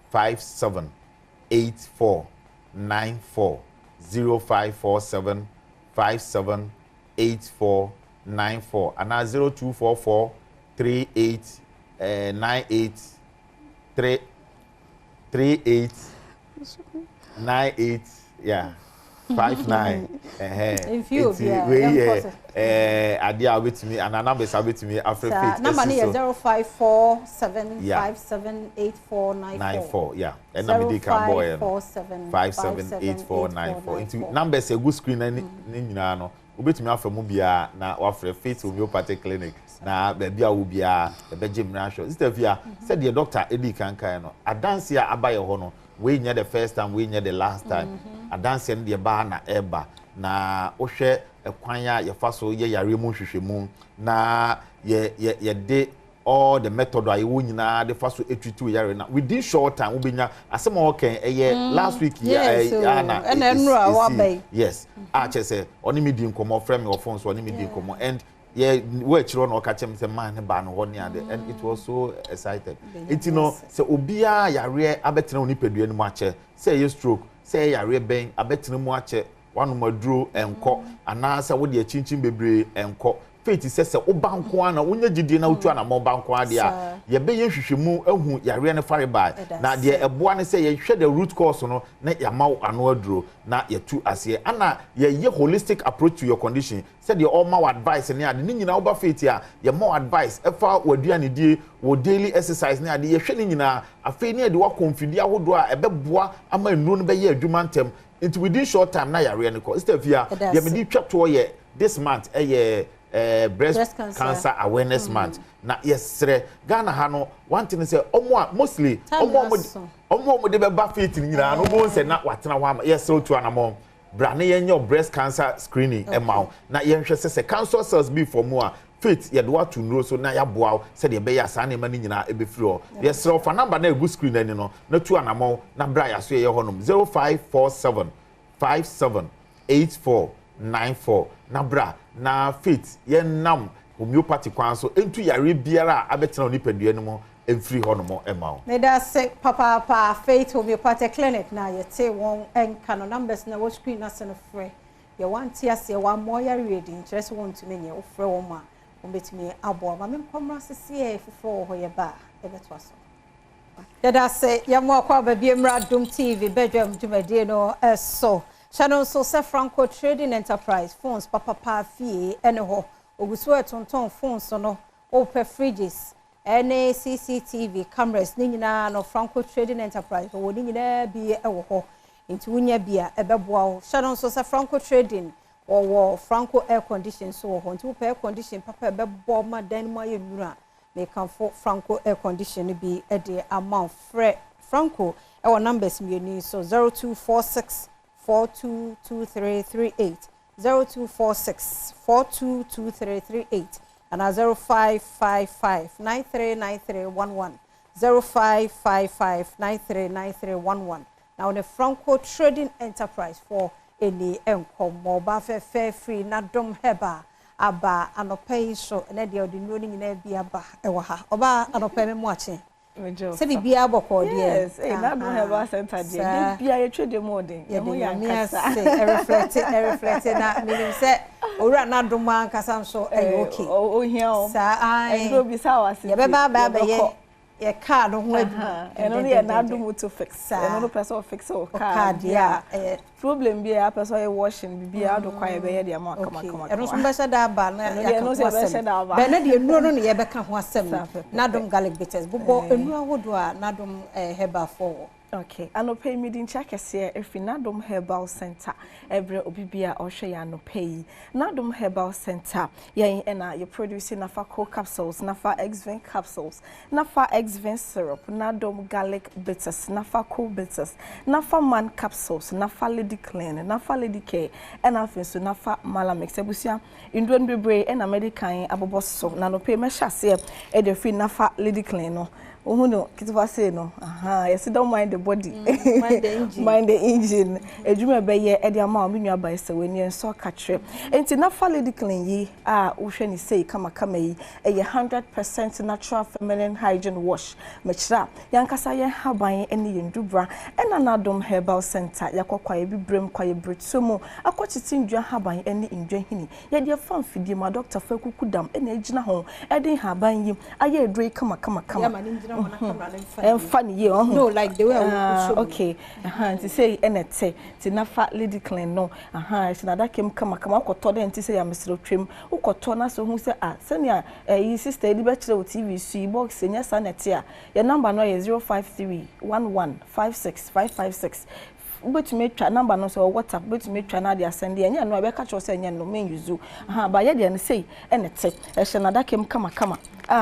57 84 94 0547 57 84 94 and 0244 38 98 98 yeah 59 if you idea with me and number is with me after Faith number is 0547578494 yeah and number can boy 578494 into numbers a good screen ni nyina no obetumi afa mu bia na wafre Faith Homeopathic Clinic na baby a wo bia ebeje mrasho sister via said the doctor edi kankan no adanse a abaye ho no we nya the first time we nya the last time adanse no de ba na eba na wohwe ekwan a ye fa so ye yare mu hwehwemu na ye de all the method I wo nyina de fa so etwitu yare na within short time we benya asem o kan last week yes a chese oni me di nkomo frame your phone so oni me di nkomo and we chiro no ka chem say man ba no ho ne ade and it was so excited it no say obia yare abetena oni pedua ni mu ache say ye stroke say yare ben abetena mu ache wanu maduro enko anasa wo de chinchin bebre enko Faith says obanko ana wonya gidie na otu ana mo banko ade a ye be ye hwehwemu ahu yare ne fare bai na de eboa ne say ye hwe the root cause no na ya ma ano aduro na ye tu ase ana ye holistic approach to your condition said the all my advice ne ade ni nyina oba Faith a ye more advice efa waduane die wo daily exercise ne ade ye hwe ni nyina afei ne ade wa confidence ahodo a ebeboa ama enu no be ye adwuma ntem into within short time na yare ne ko step here ye me di twato ye this month breast cancer awareness month na yesre Ghana ha no one thing say mostly omo de be ba Faith ni nyina no bo nse na watena ho ama yesre otu anamo bra na yenyo breast cancer screening emaw na yenhwe se cancer cells be for mu a Faith ye do atu nro so na ya boa se de be ya sa na ma ni nyina e be free o yesre ofa number na egu screen ani no na tu anamo na bra ya so ye honom 0547 57 84 94 na bra na Faith ye nam homeopathy kwan so entu yare biara abetena oni padua no emfiri ho no mo ema me da se papa Faith Homeopathic Clinic na ye te won enka no numbers na wo screen na se no frɛ ye want ya se wa mo ya ready interest want to menye wo frɛ wo ma wo betimi abo ma me komra sese e fofo ho ye ba e betwa so da se ya mo akwa ba bi emra Adom TV Badwam dwumadie no so Channel so se Franco Trading Enterprise phones papa fie ene ho oguso etonton phones no open fridges ene CCTV cameras ni nyina no Franco Trading Enterprise wo ni nyina bi ewo ho nti wunya bia ebeboa Channel so se Franco Trading wo Franco air condition so ho nti wo air condition papa ebebo ma dan mo ayemura me kan for Franco air condition bi e de amount Franco our numbers me so 0246 422338 0246 422338 and 0555 939311 0555 939311 now the Franco Trading Enterprise for any enkom mobile fair free na dom heba aba anopai so na de odinuro ni nyina bi aba ewo ha oba anopai me mu ache se bi bia bokọ de yes na do herbal center de bia ye twede mo de ye mo ya nkasa reflect na meaning se owura na do ma nkasa nso okay o hia o sa ai endo bi sa wase ye be ba ye car no ho adu eno ye na do mo to fix eno no person fix o car dia problem bi ya person ye washing bi bia do kwa ye be ye de ma kama eno so be se da ba na ya no se be se da ba be na de enu no ne ye be ka ho asem na dom garlic bitters bobo enu ahodo a na dom herbal for okay anopai meeting chakese efi Adom Herbal Center every obibia ohwe ya anopai Adom Herbal Center yen na you producing nafa cold capsules nafa X-Vein capsules nafa X-Vein syrup Adom garlic bitters nafa cold bitters nafa man capsules nafa lady clean nafa lady care and afenso nafa malamix ebusia indwen bebre na medican aboboso na anopai me hyase e de fi nafa lady clean no Ohuno kitiwa say no yes don't mind the body mind the engine edwuma be ye e de ama o menua ba ese weni enso katre enti na fa lady clean yi wo hwe ni say kama yi e 100% natural feminine hygiene wash mechira yankasa ye haban ene yendubra ena na Adom Herbal Center yakokwa ye bibrem kwa ye bretsomo akochiti ndua haban ene ndua hini ye de fan fidie ma doctor fa kukudam ene agina ho e de haban yi aye edre kama funny you no like the way okay to say enete ti nafa lady clean no she na that came kama akoto de nti say ya mesro twem ukoto na so hu say senior yi sister edi be kire o TV su box nya sanete a your number no is 0531156556 but me try number no so WhatsApp but me try na dey send dey nya no be ka cho say nya no men use ba ye dey say enete she na that came kama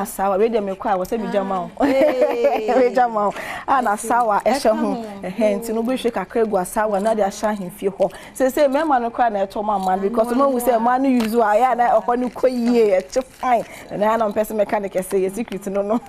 sawa we dey me kwa wo say bi jama we jama na sawa e hye ho nti no be hwe kakra gu sawa na dey ahya hemfie ho say me ma no kwa na eto ma because no we say man use wa ya na ho no koyie e che fine na na person mechanic say secret no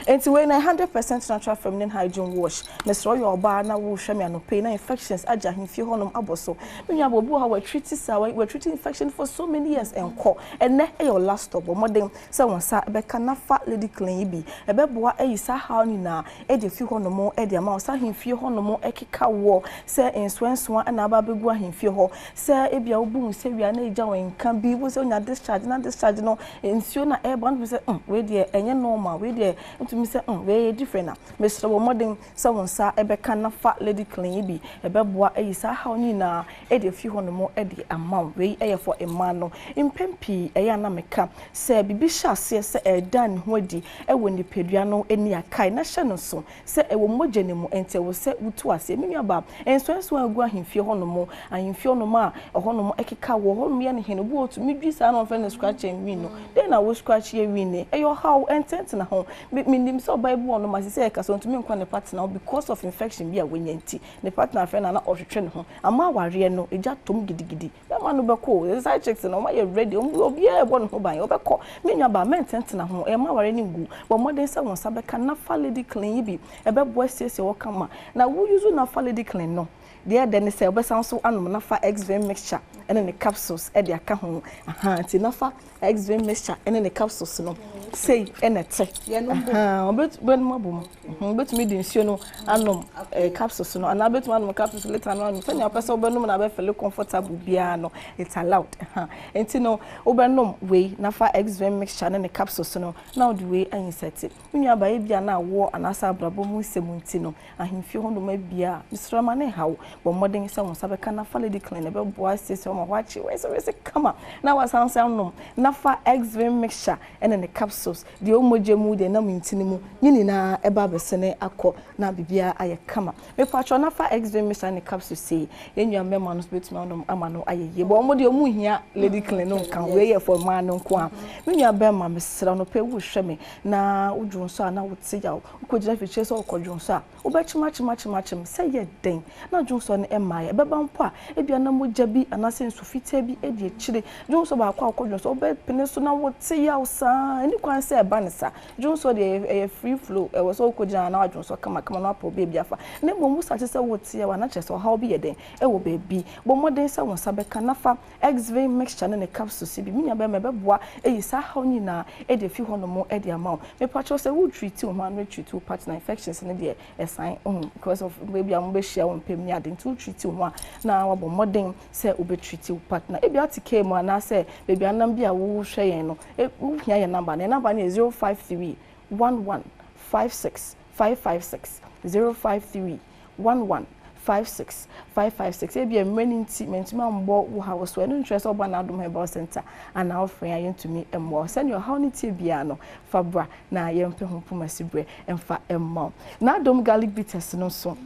nti we na 100% natural feminine hygiene wash me so your ba na wo hwe me no pain na infections aja hemfie ho no aboso me nya bobu ha we treat sawa we treat infection for so many years enko and na your last stop modern wonsa be kanafa lady clean bi ebe boa eyisa ha ni na e de fi ho no mo e de ama osa hemfie ho no mo ekeka wo se enswenso na aba begu ahemfie ho se ebia obu se wia na eja wen kan bi wo se onya discharge no ensio na e bon se we de enye normal we de ntumi se we different na me so modern se wonsa ebe kanafa lady clean bi ebe boa eyisa ha ni na e de fi ho no mo e de ama we eye for emano impempi eya na meka se bibi se edan hodi ewo ni pedua no eni akai na hye no so se ewo moje ne mu ente wo se wutu ase menua ba enso agu ahemfie hono ahemfie hono a hono ekeka wo hono ye ne hene bu otu midwi sa na ofre ne scratch en win no den na wo scratch ye win ne eyo how entent na ho minim so bible hono ma se eka so ntumi nkwa ne partner because of infection bi a wenyanti ne partner afre na ohwetwe ne ho ama ware no eja tom gidigidi be ma no be ko side checks no ma ye ready obi e bo no ho ban obekọ menua ba mentent na ho e ma ware ni ngu bo modern se won sabeka na fa lady clean bi e be bo asiesie wo kama na wo use na fa lady clean no de de ne se obesan so anom na fa X-Vein mixture ene ne capsules e de aka ho ti na fa X-Vein mixture ene ne capsules no say enete obet ben mabum obet me di nsuo no anom capsules no ana bet anom capsules later no say na person obenum na be feel comfortable bia no it's allowed enti no obenum we na fa X-Vein mixture ene ne capsules no na the way an set nua ba e bia na wo anasa abrabo mu semunti no ahemfie ho no ma bia misrama ne hawo bo modern se won sabeka na fa lady clean be boa sese o ma wachi we se kama na wasan se anom na fa X-Vein mixture ene ne capsules the omoje mu de na mintini mu nyini na eba besene akọ na bibia aye kama me patro na fa X-Vein mixture ne capsules say enua mema no betu ama no ayeye bo omo de omu hia lady clean no kan we ye for man no ko a menua be ma mesra no pe wo hwe me na udwun so na wote ya ukojira fiche so ukodwun so a ubechima say ye den na dwun so ne emaye beba mpo a ebia na moja bi anase nsofita bi edi ekire dwun so ba akwa ukodwun so obe pene so na wote ya usa eni kwan se eba ne sa dwon so de free flow e was so ko gina na adwon so kama na pọ baby afa na bomu sa che se wote ya wa na che so how be ye den e wo baby bo moden se won sa be kanafa XV mixture ne capsule si bi minya be mebeboa e yisa how nyina e de fi hono mo e de amount me pacho se wo treat o man we treat o partner infections ne de e sign because of baby am be share won pem ni ade to treat o na wa bo moden se obe treat o partner e bi atike mo na se baby anam bi a wo hwe yen no e wo hia ye number ne 053 11 56 556 053 11 56 556 e bia mreni nti mentuma mbo wo ha wo so enu interest oba na Adom Herbal Center and our friend ayentumi emmo send your how ni tie bia no fabra na yempe ho pomasibre emfa emmo na Adom garlic bitters no so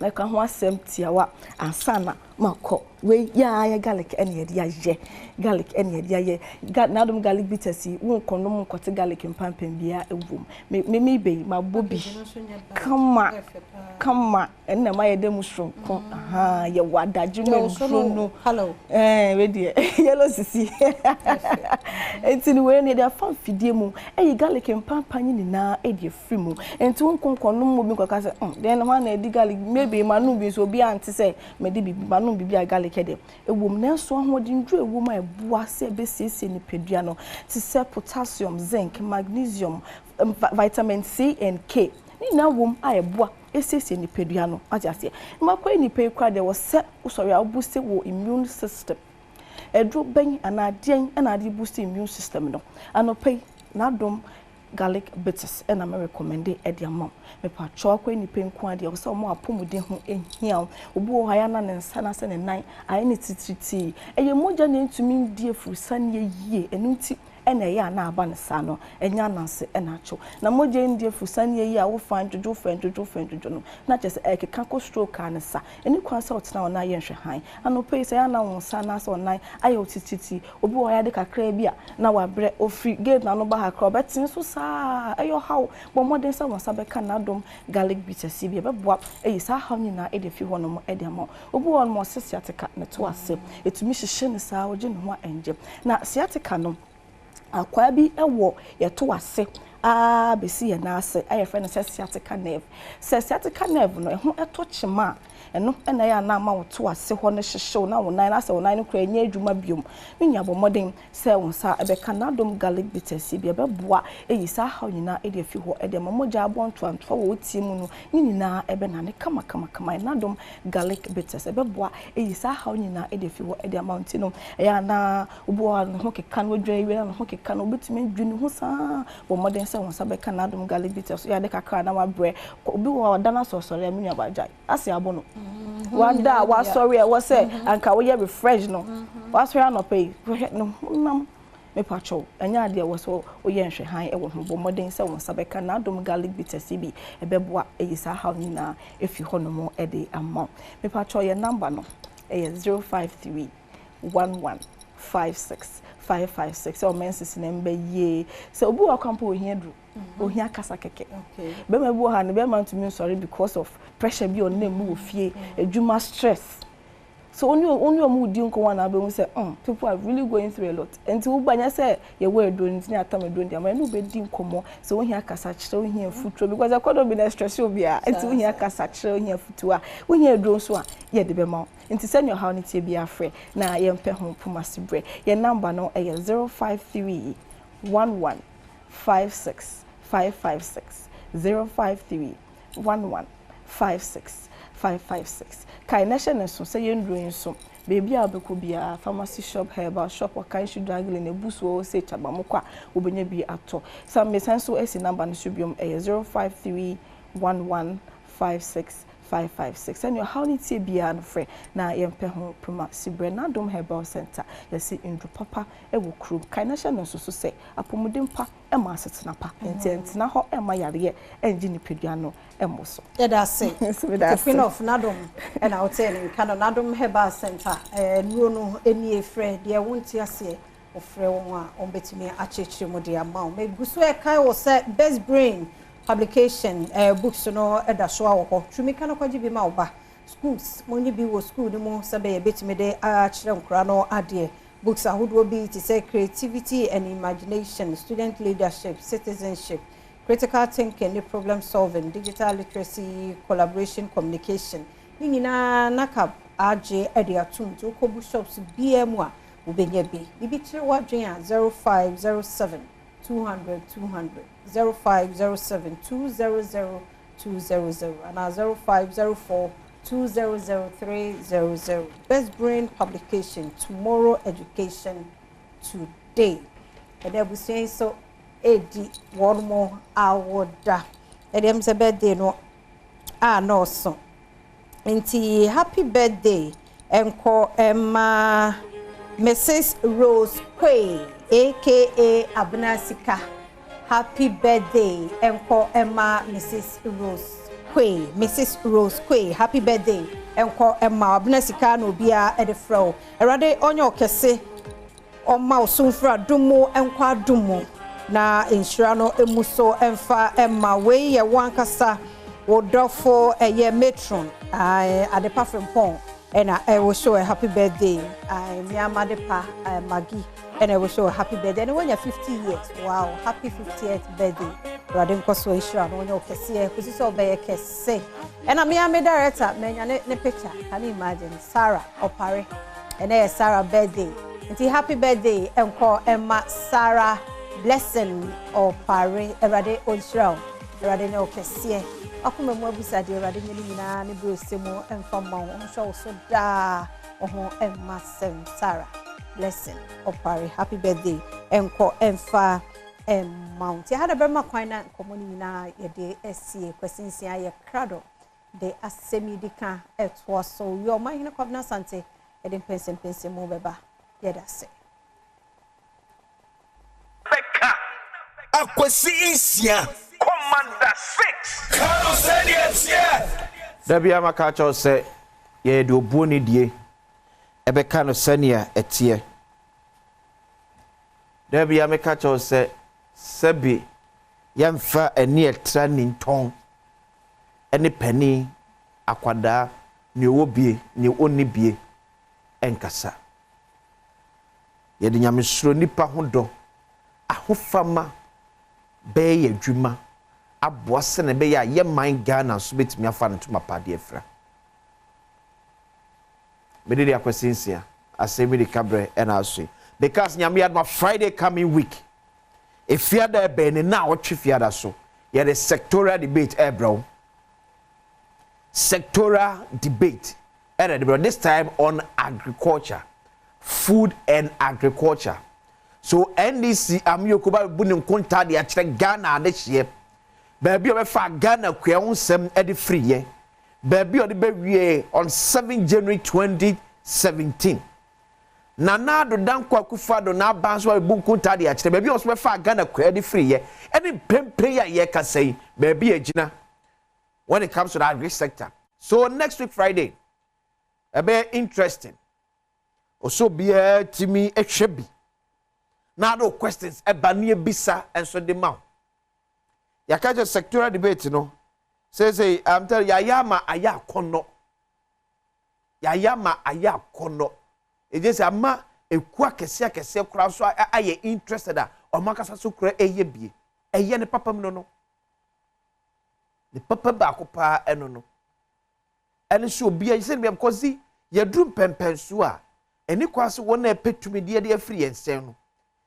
like ho asem tiawa ansana mako we ya garlic ene ye ye garlic ene ye na Adom garlic bitters won konom nkote garlic mpampam bia ewum me be ma bobi kama enne ma ye dem shrum ko aha ye wadaju no hello we dey yellow sisi entini we ne dey fan fidie mu e garlic mpampam ni na e dey free mu enti won konkonom mo bi ko ka say den ma na di garlic maybe manu bi so bi anti say me di bi manu bi garlic de ewum na so ahodin dru ewum a bua se be sese ni pedua no ti se potassium zinc magnesium vitamin C and K ni na wom a eboa esese ni pedua no ati ase makwa ni pe kwa de wo se usori a boost wo immune system edru ben anadien anade boost immune system no anopai na Adom garlic bitters and I recommend it at your mom. Me pa chokwe ni penku ade o se mo apomuden ho ehia obu o haya na nsana se ne nan aye ne titriti eye moja ne ntumi die furusan ye yie enu nti ena ya na aba ne sa no enya nanse ena cho na moja ndie furusan ye yie a wo fan jojo no na chese ekeka ko stroke an sa eni kwan sa otena ona ye nhwe han anope se ya na won sa na so online aye otititi obu o haya de kakra bia na wa bre ofri gate na no ba ha kro betin so sa ayo how bo modern sa won sa be kan na Adom garlic bitters bi be boa e sa how ni na e de fi hono mo e de ma obu won mo sciatica na to ase etumi hihye ne sa oje ne ho enje na sciatica no akwa bi ewo ye to ase besi ye na ase aye friend sciatica nerve sciatica nerve no e ho eto chima eno ena ya na ma woto ase ho ne hyehyew na wonan na se wonan no kra nya adwuma biom nya bo modern se won sa ebe kan na Adom garlic bitters bi ebe boa eyi sa ha nyina e de fi ho e de mamoja abonto anto wo tie mu no nyina ebe na ne kama na Adom garlic bitters ebe boa eyi sa ha nyina e de fi ho e de amount no ya na obo no ho keka no dwan wi na ho keka no betumi dwuni ho sa bo modern se won sa be kan na Adom garlic bitters ya de kakra na wa bre obi wo dana sosore aminu abajai ase abono wanda wa sorry wa say anka wo ye refresh no wa sorry no pay no nam me pacho anya ade wo so wo ye nhwe han e wo ho bo modern se won sabeka na Adom garlic bitters bi ebeboa eyisa ha nyina efi ho no mo e de amount me pacho ye number no e 053 11 56 556 so menses number ye so obu akampo ohia dru ohia kasa keke okay be ma bu ha ne be man to me sorry because of pressure bi on na mu ofie adwuma stress so only omu di nko wana be hu say people are really going through a lot until wo banya say ye we do nti na atam do ndi ama no be di nkomo so ohia kasa kire ohia futuro because akodo be na stress obi a until ohia kasa kire ohia futu a ohia do so a ye de be ma nti send your how ni tie bia frɛ na ye mpe ho pomasibre ye number no e 053 11 56 556 053 11 56 556 kai nation so say yendro so baby abeko bia pharmacy shop herbal shop or kai should dragle na buso say chabamokwa obenya bi ato some me sense so esi number no subium 053 11 56 556 and your how ni tie bia no frɛ na yempe ho proma sibre na Adom Herbal Center yesi indru papa e wo krum kai nation so so say apomudin pa e ma asetena pa entina ho e ma yare enji ni pedua no e mo so yeah that's say the queen of Adom and I would say in Adom Herbal Center nuo no eni efre de wonti ase ofre won a ombetimi achechire mo de ama me guso e kai wo say best brain publication books no eda so awo twumika no kwaji bi ma oba schools monyi bi wo school ni mo sabe ye betime de a kire nkura no ade books ahodoɔ bi to say creativity and imagination, student leadership, citizenship, critical thinking, the problem solving, digital literacy, collaboration, communication. Ni nyinaa nakap agye ade atum to ko bookshops BM a ubenye bi. Bibi tire wadwen a 0507 200 200 0507 200 200 and 0504 200300. Best Brain Publication, Tomorrow Education Today. And then we saying so 80 one more hour da. And them say birthday no no so. Inti happy birthday enko Emma Mrs. Rose Quay aka Abnasika. Happy birthday enko Emma Mrs. Mrs. Rose Quay, happy birthday. Enko Emma Abnasika no bia edefro. Erade onyo kese oma osumfra dumo enkwa dumo na insurano emuso emfa Emma we ye wankasa wodofo eye matron ade pafempon ena I will show a happy birthday. Mi amadepa Maggie and I will show a happy birthday. And when you're 50 years, wow, happy 50th birthday. Radin Koso Ishra, no one you can see, because it's all by a say. And I'm a director, many picture. Can you imagine? Sarah Opare, and there's Sarah birthday. And happy birthday, and call Emma Sarah Blessing Opare, Rade Ishra, Radin Okesi. Akuma Mwabusa, the Radin Yelina, Nibu Simo, and from Mount Show so da, Emma Sarah Blessing Opare, happy birthday, and call Emfa. Mount. I had a Burma Quina Communina, a day SCA, questions here, crowd. They are semi deca, it was so your mind in a covna sante, and then pensing moveba. Yeah, that's it. Becca, Aquasia, Commander 6. Carlos said yes, yeah. Dabia Makacho say, ye do boni die, Ebecano Senia, a tear. Dabia Makacho say, Sebi yamfa eni etra ni nton eni pani akwada ni obie ni onibie enkasa ye de nyamesuro nipa hodo ahofama be ye adwuma aboase ne be ya ye man Ghana so betimi afa ne tuma pade efra me de akwasinsia asemi de kabre ena aso because nyame had my Friday coming week. If you are there, Ben, now what if you are so? You had a sectoral debate, bro. Sectoral debate, bro. This time on agriculture, food and agriculture. So NDC, Yokuba Bunim Kunta, the actual Ghana this year. Baby, of Ghana, Kweon Eddie Free, yeah. Baby, on the baby on 7 January 2017. Nana do dan kwakufa do na banso e bunkunta de akire baby oswe fa Ghana kwadi free ye any pempe ya ye ka say baby agina when it comes to the agri sector. So next week Friday be interesting also be timi ehwebi na do questions e ba ne bisa enso de ma ya ka just sectoral debate no say I'm tell yayama aya kono Eje ama ekua kese kura so aye interested a omakasa so kura eye bie eye ne papa mu no ne papa ba akopa eno no ene so bia yise ne because ye drum pempenso a eni kwase wona epetumi de afiri yensen no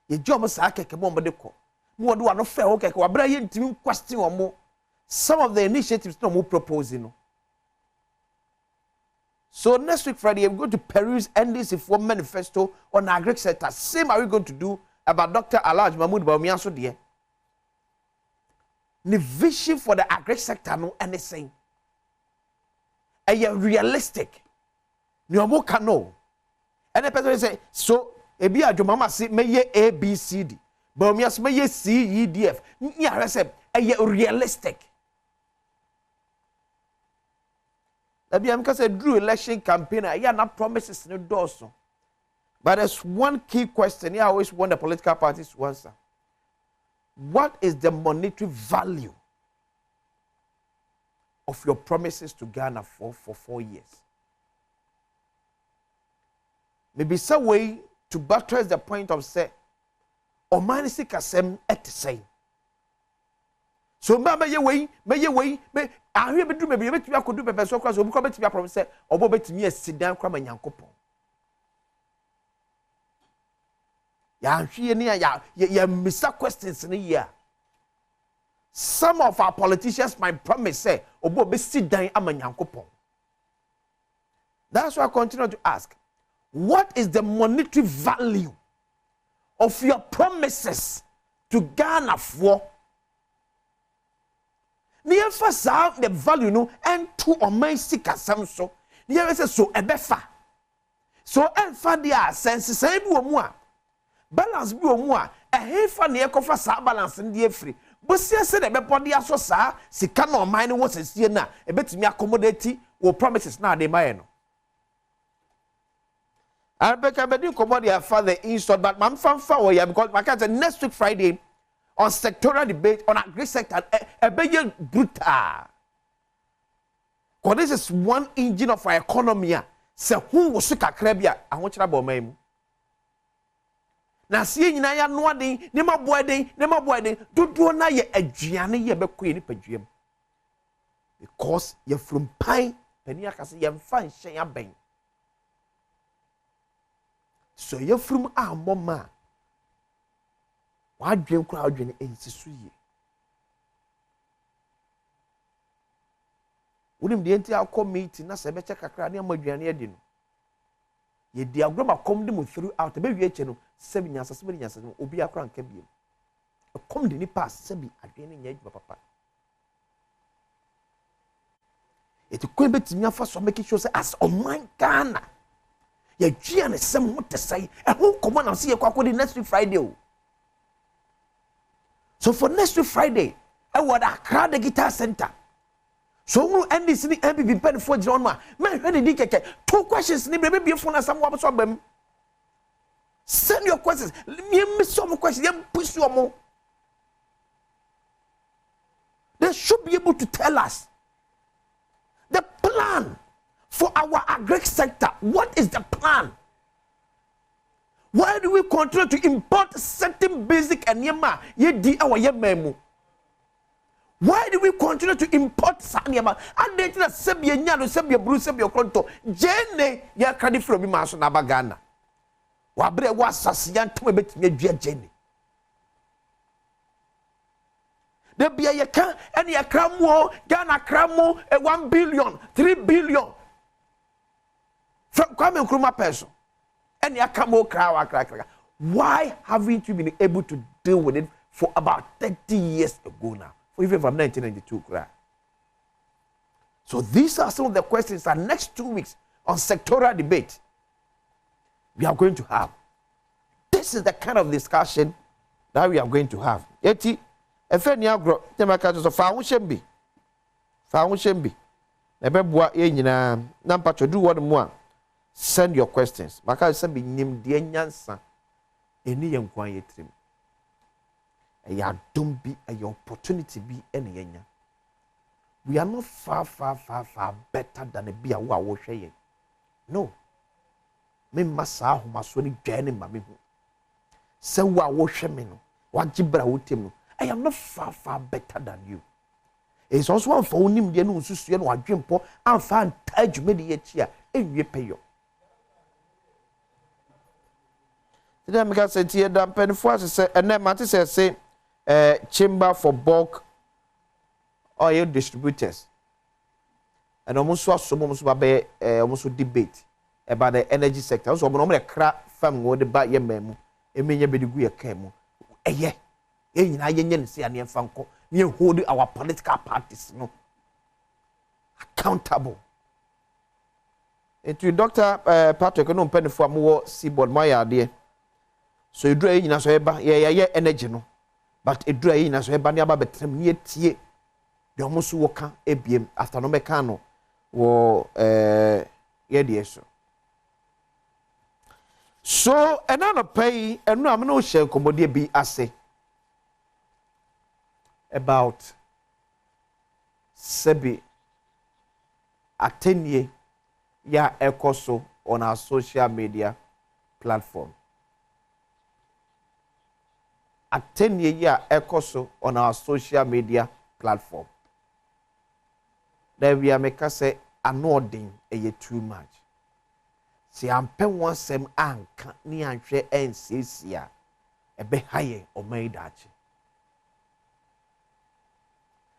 ye jom sa keke mo de ko mo de wa no fe ho keke wa bra ye ntimi question omo some of the initiatives no mo proposing no. So next week Friday, we're going to peruse NDC4 manifesto on agri sector. Same are we going to do about Dr. Alaj Mahmoud Bawumiaso there. The vision for the agri sector no anything. And you're realistic. You are no. And the person say, so ebi ajo mama say me A B C D. Bawumiaso me C E D F. Yeah, say you're realistic. Because a Drew election campaign, I not promises no doors. But there's one key question I always want the political parties to answer. What is the monetary value of your promises to Ghana for 4 years? Maybe some way to buttress the point of say ɔman ne sikasɛm ɛte sɛn so mba mɛyɛ wei ahwe bɛduru baabi yɛbɛtumi akɔdu pɛpɛ so kora so obi kora bɛtumi aprɔm sɛ ɔbɔ bɛtumi asidan kora ma nyankopɔn yɛahwe ne yɛmmisa questions ne yie a some of our politicians might promise say ɔbɔ bɛsi dan ama nyankopɔn that's why I continue to ask what is the monetary value of your promises to Ghana for near first the value no and to or my sick as some so near so ebefa so and for their sense same more balance be more a hefa near cover sa balance in the free but see said a body aso sa sika no mine was a see na a bit me accommodate or promises now they may I didn't come out their father installed, but my family because my cousin next week Friday on sectoral debate on agri sector a big brutal. Because this is one engine of our economy. So who was sick at Krebia? I want you to about me. Now seeing na ya no day, nema boy do na ye aduane ye be ko ni paduam. Because you from pine penny akase ye mfa hyen aben. So you're from our mama. Why dream crowd in Sisuye? Wouldn't the entire committee not a better cacrania Modian? Ye diagram of come throughout the baby channel 7 years, 7 years, and will be a crank cabin. A come the pass, Sebi, again in your papa. It could be to me for some making sure as on my Ghana. Ye Gian is some what to say, and who come on and see a quack next week Friday. So for next week Friday, I want a crowd the guitar center. So we end this in the MPP pen for John Ma. Man, ready to 2 questions, maybe be a phone and some of them. Send your questions. Me miss some questions, push you more. They should be able to tell us the plan for our agri sector. What is the plan? Why do we continue to import certain basic and yema ye di our yememu? Why do we continue to import sanyama? And they tell us sebia nyalo sebia bru sebia konto jene ya kredi from mi maso na bagana. Wa bre wa sasian to betime dua jene. The bia ye kan and ya kramo Ghana kramo 1 billion, 3 billion. From Kwame Nkrumah person. And ya come cry. Why haven't you been able to deal with it for about 30 years ago now? For even from 1992 cry. So these are some of the questions that next 2 weeks on sectoral debate we are going to have. This is the kind of discussion that we are going to have. Eti efeni agro temaka so fa shembi. Ebeboa ye nyina na mpacho do what mo send your questions. Maka say be nim de nyansa eni ye nkwan ye trim. Ya don't be a opportunity be any yenya. We are not far better than a be a wa wo hwe. No. Me masa ho maso ni dwane ma me hu. Se wa wo hwe me no. Wa gibra wo tem no. I am not far better than you. It's also one for him de no nsusu no adwempo amfa antajme de ye chia enwie peyo. Today me ka say tie da penfo say ene mate say chamber for bulk oil distributors and almost be almost debate about the energy sector. So no me kra fam wo de ba ye memu emenye bedigu ye kan mu eye nyina ye nye se ane fanko me hold our political parties no accountable. Into Dr. Patrick no penfo amwo seaboard my ade so you do nyina so eba ye energy no but edura yi na so eba ne aba betrem ne tie de omoso woka ebiem after no meka no wo ye de so enano pay enu am no share komodie bi ase about sebi atenie ya ekoso on our social media platform atɛnnie yi a ɛkɔ so on our social media platform. There we are make us say anodin too much. Si ampe one sem anka ni anhwe ensisi a ebe haye o maidachi.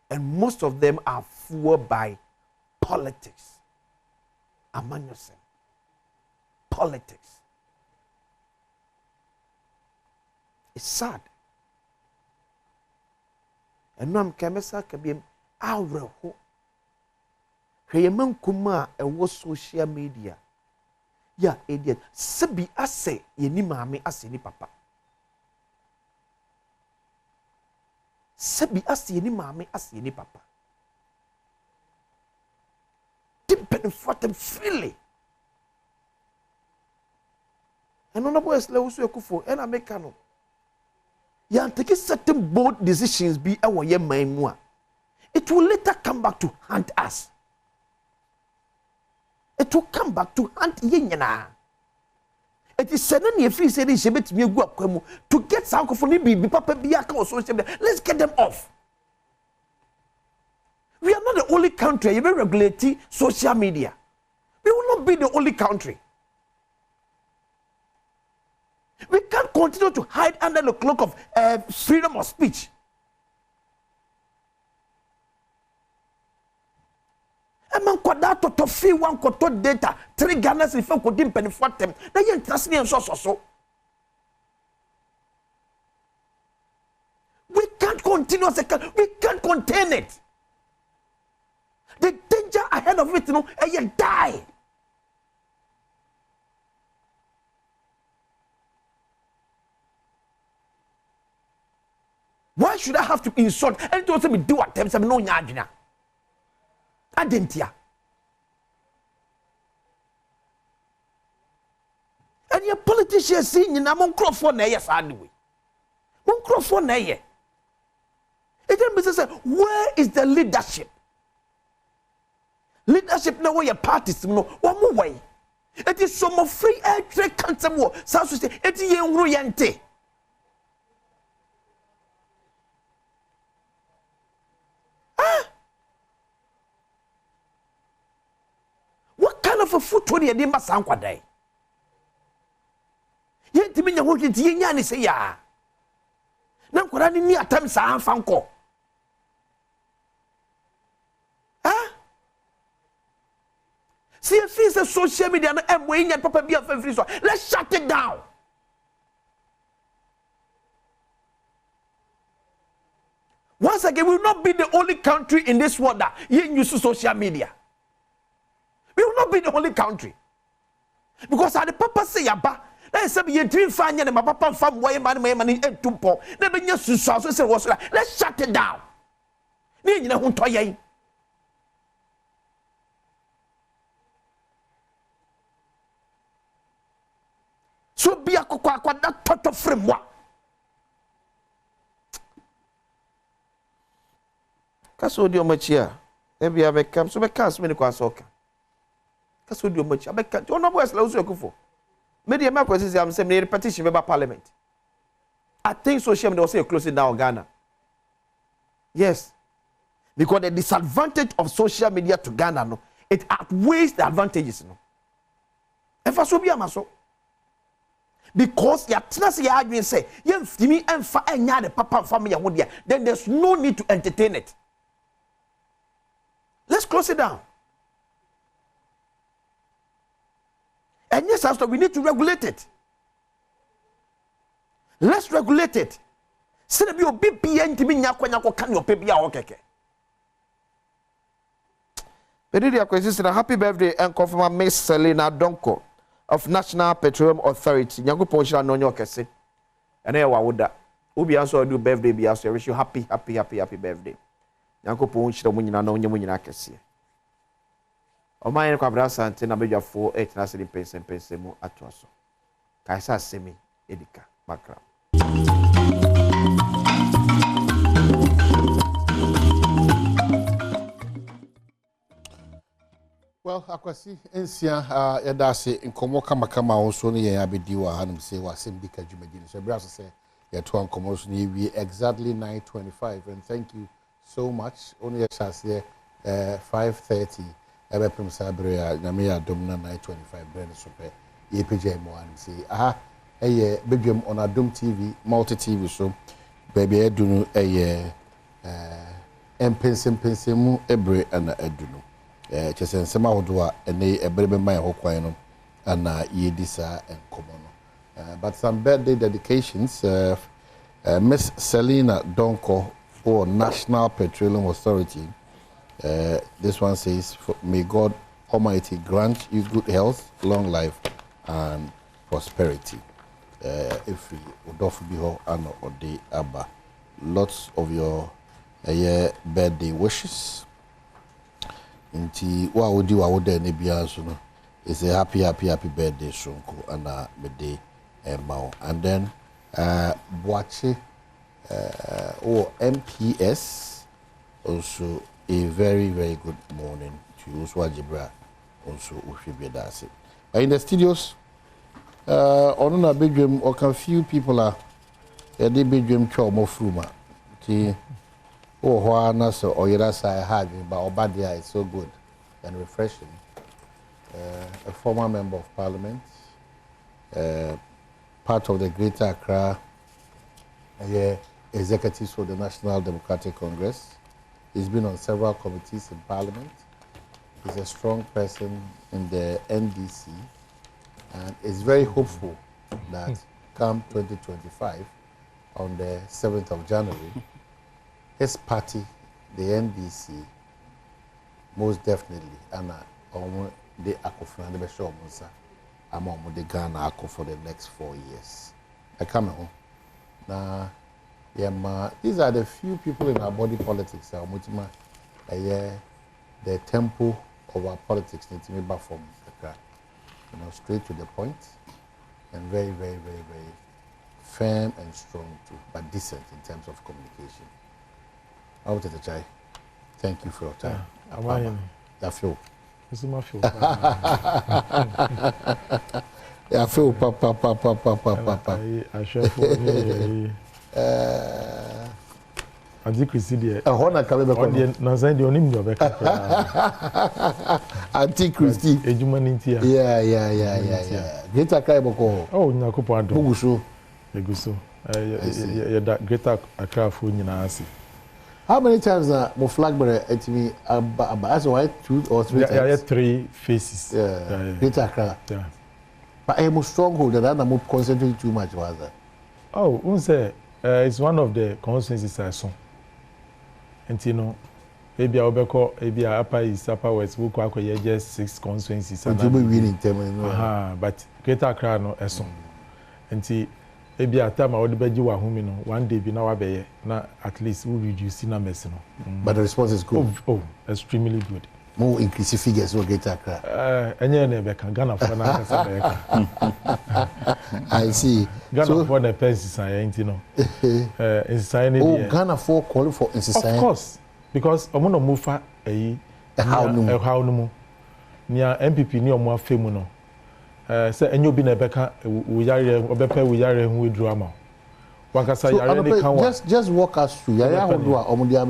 And most of them are fueled by politics. Among yourself. Politics. It's sad. And now I'm kemesa kabiem awreho. Hweyeman kuma ewo social media. Ya idiot. Sebi ase yeni maame ase ni papa. Sebi ase yeni maame ase yeni papa. Deep for them freely. And on the boys lewusu ekufo and Americano. Ya take certain bold decisions be our ye man. It will later come back to haunt us. It will come back to haunt yenyana. It is sudden if you say this me go akwemu to get some be papa be aka social media. Let's get them off. We are not the only country you regulate social media. We will not be the only country. We can't continue to hide under the cloak of freedom of speech. Man kwada to fee one koto data 3 Ghanas if ko dim pen for them na ye ntrase ne so. We can't continue as a we can't contain it. The danger ahead of it, and you die. Why should I have to insult and to me do attempts of no nyadina? Adentia. And your politicians sing in a microphone, yes, anyway. Microphone, eh? It then say, where is the leadership? Leadership no way your parties no one more way. It is some free air trade cancer war. South Sudan, it is yente. What kind of a food 20 a day must sound quite day? Yet to me, you're working to Yanni say ya. Now, could I near times I am fanco? See if it's a social media and weighing and papa be a free so. Let's shut it down. Once again, we will not be the only country in this world that use social media. We will not be the only country. Because at the papa say yaba, let's say you dream fine and my papa farm way money and tumpo. Never just say let's shut it down. You know who toy. So be a kwa that total framework. Kaso di omachia. Ebi abekam so beka so me kwa soka. Kaso di omachia abeka. You know boys la uso ekufo. Me dey make kwesi am say me repetition be ba parliament. I think social media was say closing down Ghana. Yes. Because the disadvantage of social media to Ghana no, it outweighs the advantages no. Efa so bi amaso. Because ya tenase ya adwin say yemfimi emfa enya de papa family ho dia, then there's no need to entertain it. Let's close it down. And yes, after we need to regulate it. Let's regulate it. Say be obi bia ntimi nyakwa kan your baby a okeke. Bedidi akwesi na happy birthday and confirm Miss Selena Donko of National Petroleum Authority. Nyango ponshira no nyo kese. Ene ya wawoda. Ubi also do birthday be also wish you happy birthday. Nyango ponshira mu nyina no nyemu nyina kese. Omaye kwa brasa ante na beja 48 na sedi pense mu atoaso. Kaisa semi edika makra. Well, akwasi ensia yada se nkomo kama also no ye abedi wa hanum se wa sem dika dwumadi so bra so se Yeah, to commotion we exactly 9:25, and thank you so much. Only a chance here 5:30. Ebepem Sabria, Namia Domna 9:25. Brenda Super. EPJ Moan say Badwam on Adom TV, multi TV show. Baby Edunu empensemu ebre ana Edunu. Chesen sema hodwa ene ebrebe man hokwan no ana yedisa enkomo. But some birthday dedications. Miss Selena Donko for National Petroleum Authority. This one says, may God Almighty grant you good health, long life, and prosperity. If we would offer you an or day abba, lots of your birthday wishes. Inti wa odi wa woda ne bia so no. It's a happy birthday sonko and birthday mao. And then Boache MPS also a very good morning to you. Swajibra also Ushibedase. In the studios, on a bedroom or can few people are a bedroom chomo fruma. Juana so or Yerasa had but Obadia is so good and refreshing. A former member of parliament, part of the Greater Accra executives for the National Democratic Congress. He's been on several committees in parliament. He's a strong person in the NDC and is very hopeful that come 2025, on the 7th of January, his party, the NDC, most definitely, and the Akofana, the Bishop Musa, among the Ghana Ako for the next 4 years. I come home. Now, these are the few people in our body politics. The tempo of our politics needs to be back from the straight to the point, and very firm and strong too, but decent in terms of communication. I would say, thank you for your time. I feel. This is my feel. I feel papa. I share for Auntie Christy there. Hona kabebe ko. Na say the onim do be ka. Auntie Christy. Ejuma nintia. Yeah. Greater Accra boko. Oh, nyakopo ado. Buguso. Eguso. That Greater Accra fo nyina asi. How many times mo flag bearer at me as why 2 or 3 times? Yeah, 3 faces. Yeah. Greater Accra. Yeah. But I am stronghold that I'm not concentrating too much was that. Oh, unse it's one of the constituencies I saw. And you know, maybe I'll be called maybe Upper East, Upper West, we could just 6 constituencies. But you will win in terms. But Greater Accra no eso. And see, maybe at time I would be you one day be now abe na at least we reduce numbers no. But the response is good. Oh, extremely good. More increasing figures will Greater Accra. Enye na be kan Ghana for na kasa be I see. Ghana for the pensions and you know. Ghana for call for inside. Of course, because omo no move fa how no mu. Nia MPP ni omo afemu no. Say enyo bi na beka we yare obepe we yare hu edru ama. Wankasa yare ni kan wa. Just walk us through. Yare ahodo a omo dia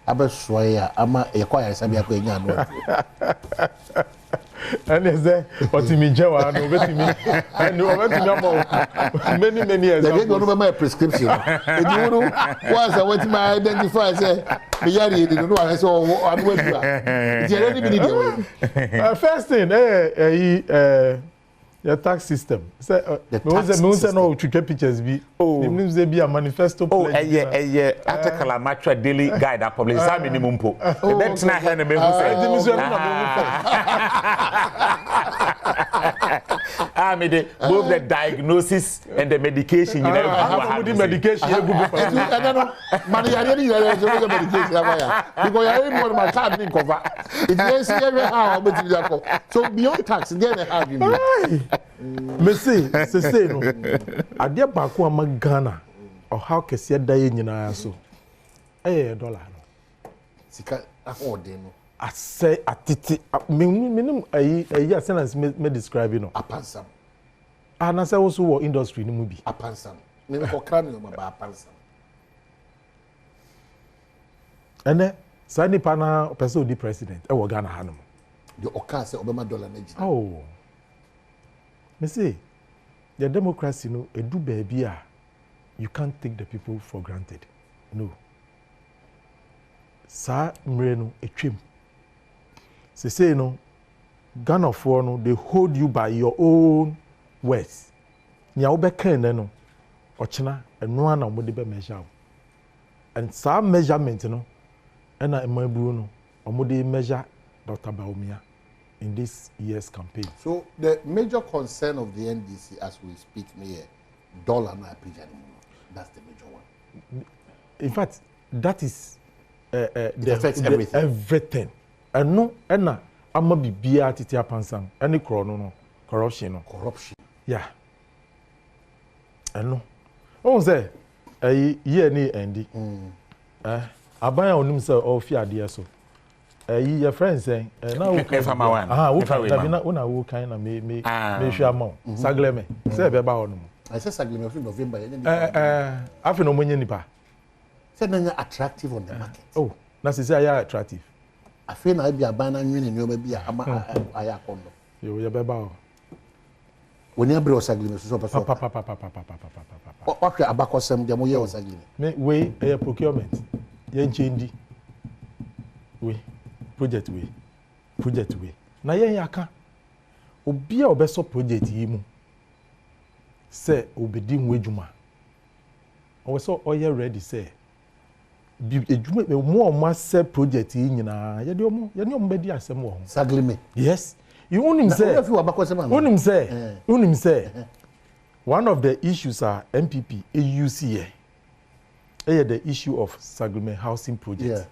abe soya ama ekwaya sabi akwa enya no. And is there what me jawa no betimi and you betimi about many years. They go no my prescription. If you know once I went to my identify say me yare dey no I say I'm wait to. It's already been there. First thing your tax system. Say me say no to take pictures be. The names they be a manifesto. Oh, article a match daily guide that publish some minimum po. That's not here me say. Both the diagnosis and the medication. You know, how the medication you go for. I don't know. Man, you already the medication because you already want my card in cover. It means every how but so beyond tax then have you. Me say no. Ade ba ko am Ghana or how kese da ye nyina so. $1 no. Sika ahode no. I say atiti minimum ayi asenance me describe no. Apansam. And I say also industry no mu bi. Apansam. me ko kran no ba pansa ene sa nipa na person di president e wo Ghana hanom the oka say obema dollar na gina oh me say the democracy no edu baabi a you can't take the people for granted no sa mre no etwem say no Ghana for no they hold you by your own words nya wo be kan ne no ochina eno ana mo de be measure and some measurement no ena emaburu no omo de measure Dr. Baumia in this year's campaign. So the major concern of the NDC as we speak here, dollar na apija. That's the major one. In fact, that is it affects everything. Everything. And no, ena ama bibia titi apansam. Any no corruption no. Corruption. Yeah. And no. Oh say, year ni endi. Abaya onim say o fi ade so. Your friend saying na wo kan fama wan wo kan na una wo kan na me hwa ma sagleme say be ba ho no I say sagleme for November afi no monye nipa say na attractive on the market. Oh na say ya attractive afi na bia ban na nwene nneoma bia ama aya kondo yo ya be ba ho woni abre o sagleme so pa okay abakosem dem ye o sagleme me we procurement ye nchendi we project we na yen yaka obi a obeso project yi mu se obedi nwe djuma o so oye ready se bi ejuma mu o ma se project yi nyina ye de omo bedi asem wo sagleme yes you unim say one of the issues are MPP AUC here the issue of sagleme housing project. Yeah.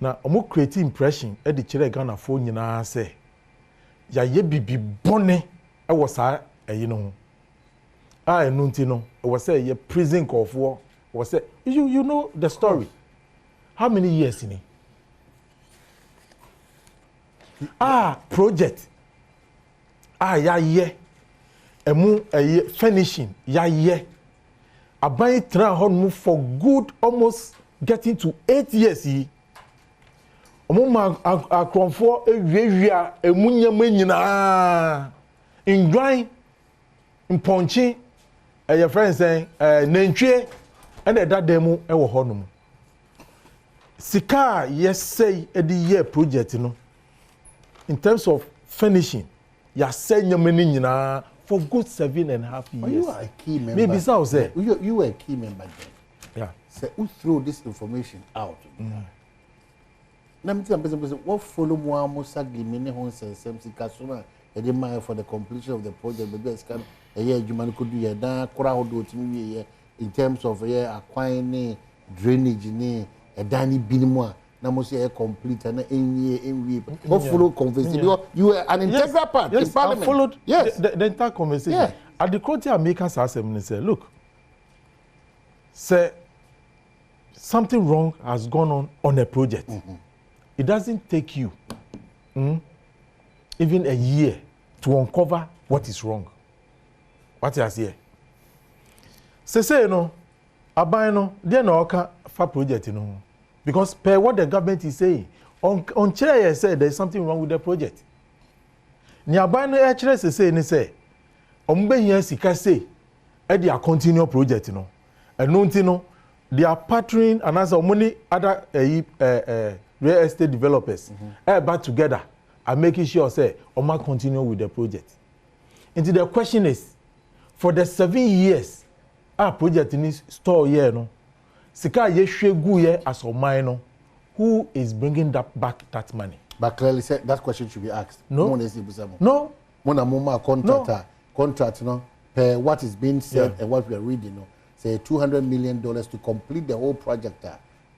Na omo create impression e de kire Ghana fo nyina se ya ye bibi bone e wo sa eyi no a enu nti no e wo say ye prison cofo wo say you know the story how many years ni project ya ye emu finishing ya ye aban tra ho no for good almost getting to 8 years yi omuma akronfo ewiewia emunyama nyina indwan mponchi your friend saying nantwie and dademu e wo honum sika yes say edi year project no in terms of finishing ya say nyama ni nyina for good 7.5 years. You are a key member. Maybe so say you were a key member then. Yeah. Say who throw this information out. Na me tell person what follow mo amosa glimene hon sensem sika so na e dey mind for the completion of the project but this can adwuma ko do ye dan kora ho do otimi ye in terms of acquiring drainage ni e dan ni binimu a na mo say complete na enwie what follow conversation you were an integral part in parliament. I followed the entire conversation. Yeah. At the court makers assembly say look say something wrong has gone on a project. It doesn't take you even a year to uncover what is wrong. What is here? Say no, aban no, there no oka for project no, because per what the government is saying, on chair said there is something wrong with the project. Ni aban no actually say ni say, ombe here sika say, e dia continue project no, and no ntino, they are partnering and as money other real estate developers back together and making sure say Oma continue with the project. And the question is, for the 7 years our project in this store here no, sika ye shegu ye as Oma no, who is bringing back that money? But clearly said that question should be asked. No. No. Mona moma contract no per what is being said and what we are reading no. Say $200 million to complete the whole project.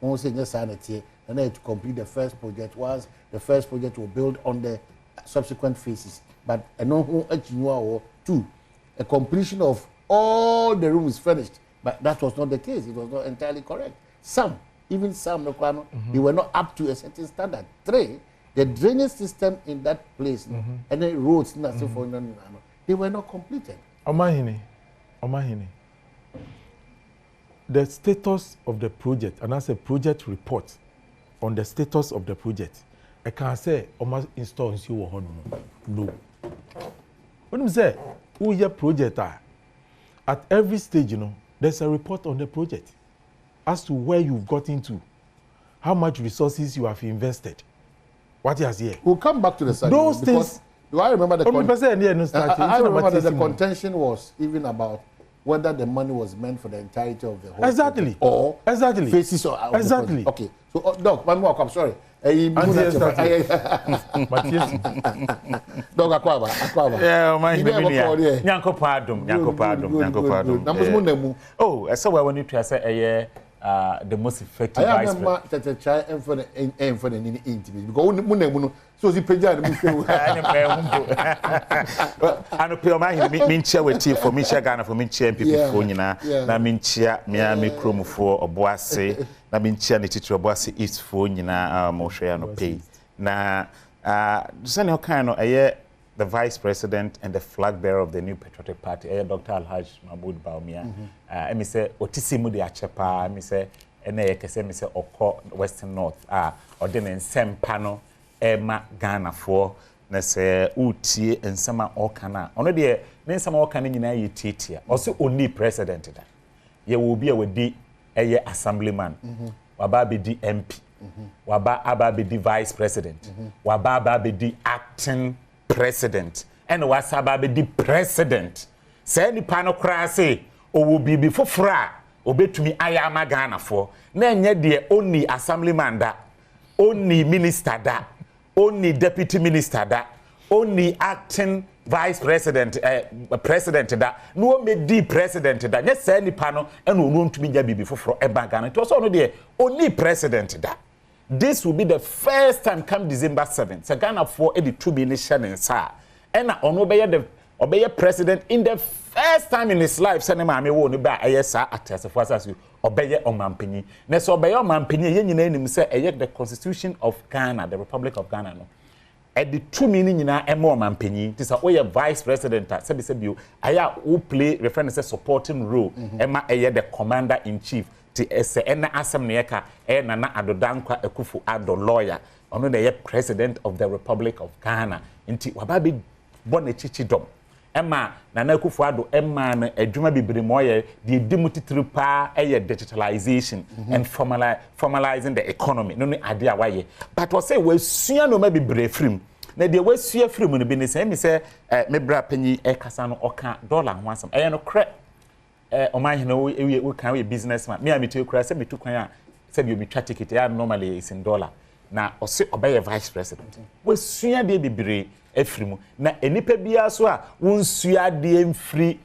One say just sanity, and then to complete the first project. Was the first project will build on the subsequent phases. But two, a completion of all the rooms finished. But that was not the case. It was not entirely correct. Even some, they were not up to a certain standard. 3, the drainage system in that place and then roads, they were not completed. Omahini. the status of the project, and as a project report on the status of the project, I can say almost install you or no. When you say who your project are, at every stage, there's a report on the project as to where you've got into, how much resources you have invested, what is here. We'll come back to the subject. Those things. Do I remember the I remember that the contention was even about whether the money was meant for the entirety of the whole exactly or exactly phases of exactly. Okay, so Doc, one more. I'm sorry. Doc Akwaba. Yeah, my Nyanko. Oh, so when you try say the most effective vice president. Try and for the interview because so the page and ano pe o ma hin me nchia wati for me share Ghana for me nchia MPP fo nyina na me nchia me kromfo oboase na me nchia ne titiri oboase east fo nyina mo hwe ya no pay na sane okan no the vice president and the flag bearer of the new patriotic party Dr. Alhaj Mahmoud Baumia me say otisimu de achepa me say ene ye kese me say okọ western north ode ne nsempa no Emma Ghana for na se utie nsama okana ono de ne nsama okana nyina ye titia o se oni president da ye wo bi a wadi eye assemblyman waba be di MP waba aba be di vice president waba aba be di acting president and wasaba be di president se ni pa no kra se o wo bi fofora obetumi ayama Ghana for na enye de oni assemblyman da oni minister da only deputy minister da only acting vice president president da no me di president da nye say nipa no e no no ntumi nya bibi foforo e ba Ghana to so no de only president da. This will be the first time come December 7th so Ghana for e di 2 billion sa e na ono be the president in the first time in his life say na me wo no ba ayesa atesefo asasu obeye omanpanyi na so obeye omanpanyi ye nyina enim say the constitution of Ghana, the Republic of Ghana no e the 2 million nyina e mo omanpanyi ti say oye vice president say bio aya who play reference say supporting role ema the commander in chief ti ese ena asem ne yeka Nana Adodankwa Akufo-Addo lawyer ono the president of the Republic of Ghana nti wababe bone chichidom Emma Nana Akufo-Addo Emma na adwuma bibire moye the dimutitiri pa digitalization and formalizing the economy no ade a waye but we say we sua no ma bibire frim na de we sua frim no bi ne say me say me bra panyi kasa no oka dollar ho asam no kre o man hina we kan we businessman me am to kra say me to kwan a say bi twa ticket ya normally is in dollar na o say obey vice president we sua de bibire efrimu na enipa bia so a wonsua de emfri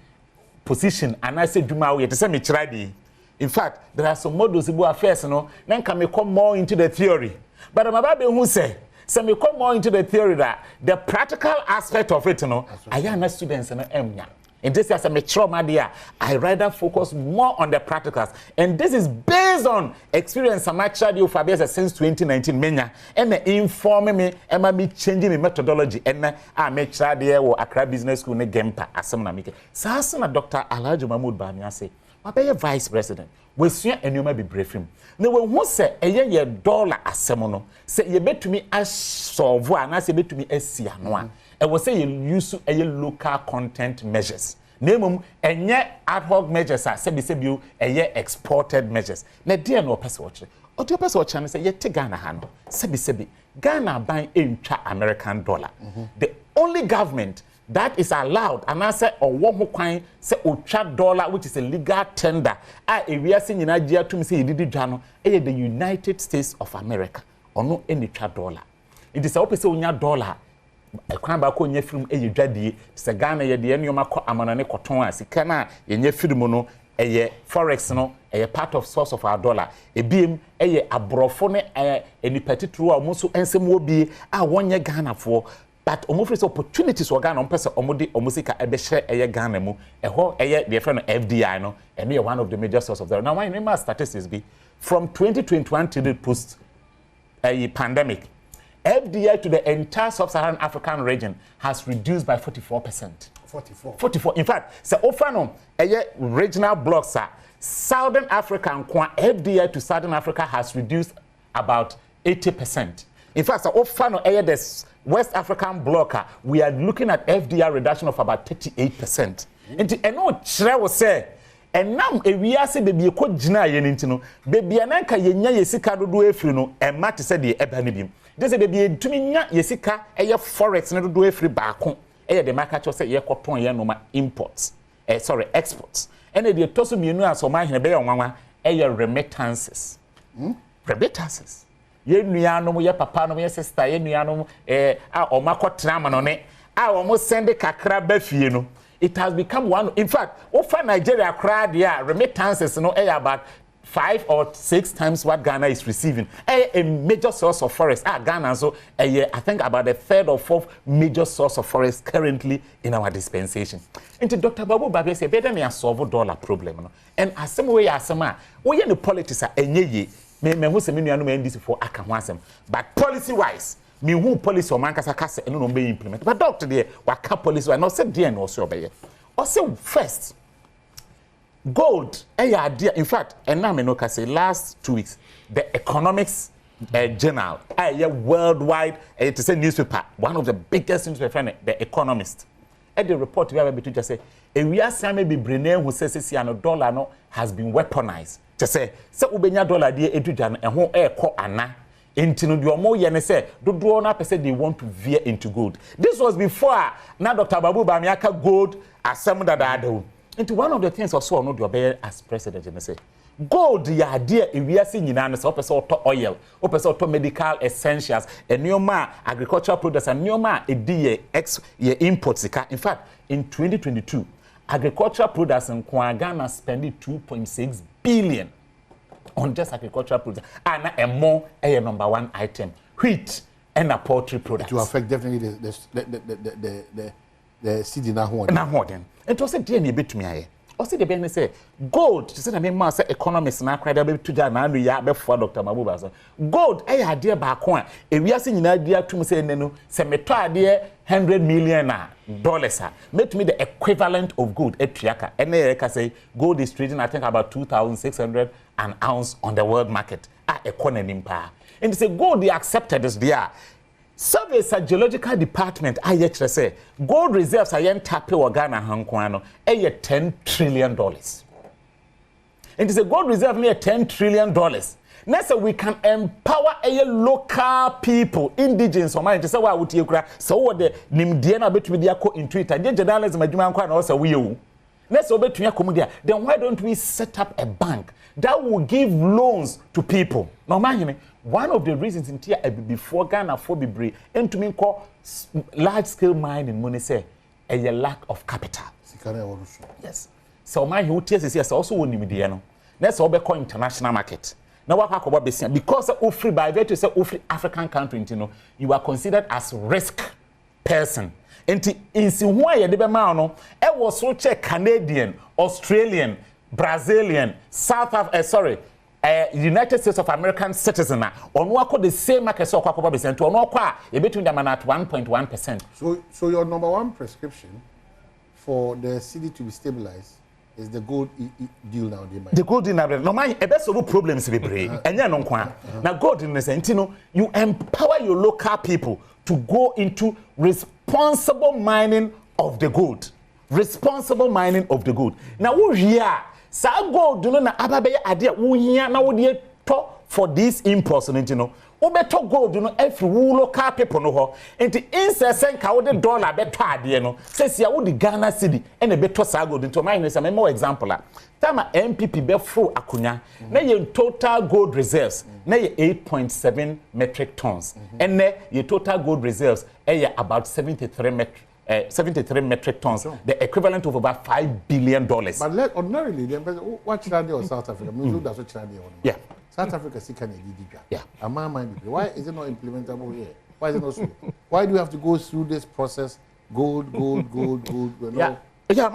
position and I say duma we te say me kira de. In fact there are some models who affairs no then can me come more into the theory but my baby who say me come more into the theory that the practical aspect of it no I am students no emnya. And this is a mature idea. I rather focus more on the practicals. And this is based on experience I'm actually since 2019. Menya and informing me and me changing my methodology. And I make sure there will Accra Business School ne Gempa asamna mike. Sasana Dr. Alhaji Mahmoud Bamia say, "What be vice president? We see and you may be briefing. Now when who say ye dollar asemono say ye bet to me as solve and I say bet to me as sianoa." I will say you use a local content measures. Name enye ad hoc measures are sebi exported measures. Na dear no person watch. O to person watch and say ye te Ghana ha no. Sebi Ghana buying entwa American dollar. The only government that is allowed and I say or one ho kwan say otwa dollar which is a legal tender. Ewiase nyina gia to me say yidi dwa no the United States of America. Ono eni twa dollar. It is a opese onya dollar. Ekwan ba ko nya film dwadie se Ghana ye de enoma ko amanane koton a sika na ye nya film no forex no part of source of our dollar ebiem abrofo ne enipatitru a omuso ensem obi a wonye Ghana for but omofrese opportunities for Ghana ompese omode omusika ebehye Ghana mu the friend FDI no and one of the major source of that. Now why name statistics be from 2021 to the post pandemic FDI to the entire sub-Saharan African region has reduced by 44%. 44. In fact, so offer no regional blocks Southern Africa and FDI to Southern Africa has reduced about 80%. In fact, the West African bloc, we are looking at FDI reduction of about 38%. And no chere will say, and now we are saying baby ko jina ye nintino baby ananka ye nya yesika dodo efiri no e mate se de ebanibim de say baby tumi nya yesika eye forex no dodo efiri baako eye de market say ye koton ye no ma imports exports and the toso mienu asoma hene be ye nwanwa eye remittances remittances ye nuanom ye papa no ye sister ye nuanom a o makotra ma no ne a o mo send kakra ba fie no. It has become one. In fact, over Nigeria, crowd, remittances, about 5 or 6 times what Ghana is receiving. A major source of forest. Ghana, so I think about a third or fourth major source of forest currently in our dispensation. And to Dr. Babu Babe say, better me a solve dollar problem. And as some way as some, we in the politics are any me who say me no this for akamwasem. But policy-wise. Me who policy or man kasa and no be implement. But doctor there, what policy and not said there no so obey. Also first, gold, idea. In fact, and now me no say last 2 weeks, the economics journal, worldwide, it is a newspaper, one of the biggest newspaper, The Economist. At the report we have to just say, we are saying maybe Brene who says $1 no has been weaponized. To say, so ubenya dollar there etujan and who ko ana. Into the more yen say, do not say they want to veer into gold. This was before now Dr. Babu Bamiaka gold as some that I do. Into one of the things also not your bear as president and say gold the idea if we are seeing in an to oil, to medical essentials, and neoma agricultural products and neoma a imports. In fact, in 2022, agricultural products in Ghana spending 2.6 billion. On just agricultural products, and a more number one item, wheat and a poultry product. To affect definitely the seed in our home. It was a DNA bit to me. Also, the Ben say gold. She said, I mean, master economists now cried about to Jan ya before Dr. Mabuba. Gold, idea back one. If we are seeing an idea to say, no, cemetery idea $100 million. Make me the equivalent of gold. Etriaka. And they say gold is trading, I think, about 2,600 an ounce on the world market. Economy power. And they say gold, they accepted this there. Surveys at geological department, I yet say gold reserves are yen tape or Ghana Hankwano, $10 trillion. And it's a gold reserve near $10 trillion. Next, we can empower local people, indigenous, or mine to say, why would you cry? So, what the Nimdiana between the in Twitter, the journalism, my demand, also we. Let's obey to your community. Then why don't we set up a bank that will give loans to people? Now, mind one of the reasons in here before Ghana for Bibri and to me call large scale mining money say a lack of capital. Yes. So my who tears is yes also won Nimidiano. Let's all be call international market. Now what about business? Because of free by virtue say free African country, you are considered as risk person. And in why you debe man it was so check Canadian, Australian, Brazilian, United States of American citizen on what the same market so kwa percent on what between them at 1.1%. So your number one prescription for the city to be stabilized is the gold deal now. The gold deal now. No mind a best of problems be brave. And yeah, no kwa. Now gold in the sense, you empower your local people to go into responsible mining of the gold. Responsible mining of the gold. Now we here. Sa gold do na ababe ade wo hia na wo de to for this impulse no ntino wo beto gold no every local people no ho enti insesen ka wo de dollar beto ade no sesia wo di Ghana cedi e na beto sa gold nto my say more example a tama MPP be fro akonya na ye total gold reserves na ye 8.7 metric tons and na ye total gold reserves e about 73 metric tons, the equivalent of about $5 billion. But ordinarily, what China or South Africa? Yeah. South Africa is kind of GDP. Yeah. Why is it not implementable here? Why is it not so? Why do we have to go through this process? Gold. Yeah. Yeah,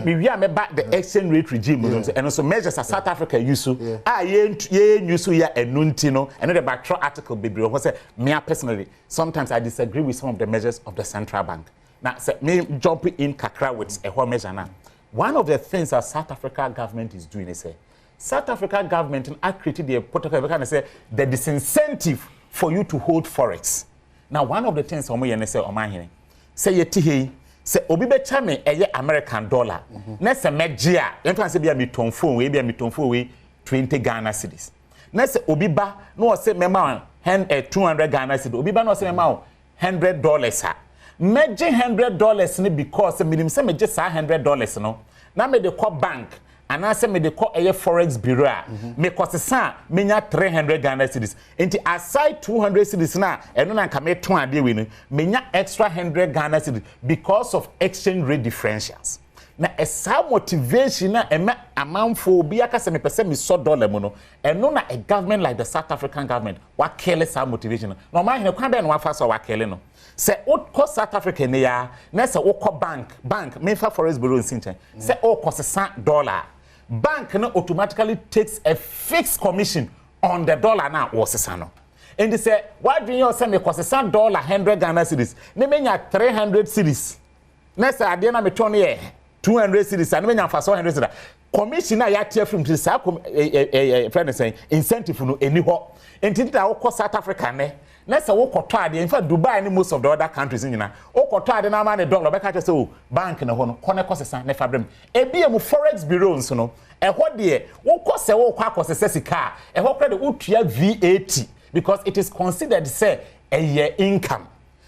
we are back the exchange rate regime, and also measures that South Africa use. Use here and Nuntino, and the back article, baby. Me personally, sometimes I disagree with some of the measures of the central bank. Now, me jumping in Kakra with a whole measure now. one of the things that South Africa government is doing is South Africa government created the protocol and say the disincentive for you to hold forex. Now one of the things say yeti say obi be chame American dollar. Na say megia, ento say bia mitonfo we bia mitonfo we 20 Ghana cedis. Na say obi ba no say mema 200 Ghana cedis. Obi ba no say mema $100 ha. Meje $100 ni because minimum say meje sa $100 no. Na me de call bank and I say me de call forex bureau. Me cost sa menya 300 Ghana cedis. Enti aside 200 cedis na eno na nka me ton ade we no menya extra 100 Ghana cedis because of exchange rate differentials. Na esa motivation na ema amanfo obi aka se me pese me so dollar mu no eno na a government like the South African government wa kill esa motivation no ma hene kwa be no wa fa so wa kill no se o ko South Africa ne ya na se o ko bank me fa forex bureau in Sinchen se o ko $60 bank no automatically takes a fixed commission on the dollar na wo sesa no and they say why do you say me ko $100 Ghana cedis me menya 300 cedis na se ade na me ton ye 200 cedis and menya fa 100 cedis commission na ya tie from to say friend say incentive no eni ho enti wo ko South Africa ne na say wo koto ade in fact Dubai and most of the other countries nyina wo koto ade na ma ne dollar be ka say o bank na ho no kone kosesa ne fabrem ebia mu forex bureau nso no eho de wo kose wo kwa kosesa sika eho kra de utua VAT because it is considered say a year income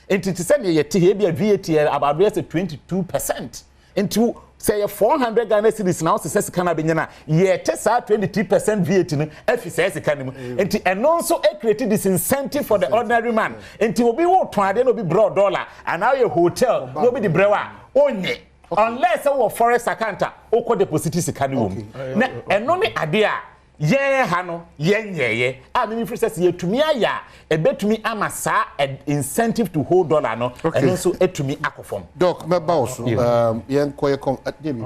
enti to say ye te ebia VAT about 22% into say 400 Ghana cedis now say sika na benyana ye te sa 23% VAT no afi say sika no enti eno nso create this incentive for the ordinary man enti obi wo ton ade no bi broad dollar and now your hotel no be the brewa onye unless our forex account o ko deposit sika no na eno ne ade a ye ha no ye nyeye a me free say yetumi aya ebetumi amasa incentive to hold dollar no eno nso etumi akofom doc meba oso yen koye kom debi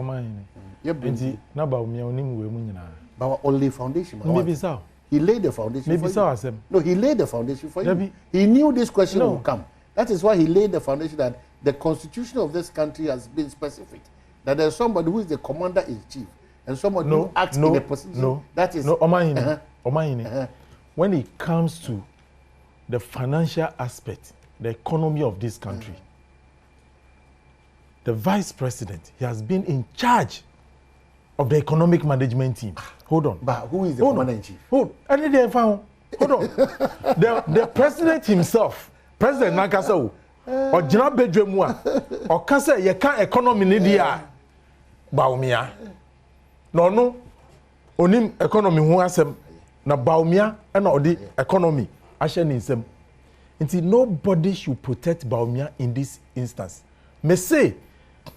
ye benti na ba omi onim we mu nyina ba only foundation maybe so he laid the foundation maybe so asem no he laid the foundation for you he knew this question would come that is why he laid the foundation that the constitution of this country has been specific that there's somebody who is the commander in chief and somebody who acts in a position that is Omahini. When it comes to the financial aspect, the economy of this country, the vice president, he has been in charge of the economic management team. Hold on. But who is the commander in chief? Hold on. The president himself, President Nankasa, or General Bedremua, or Kasa, you can't economy Nidia Baumia. No, onim economy ho asem na Baumia and all the economy ashen in sem. Until nobody should protect Baumia in this instance. Me say,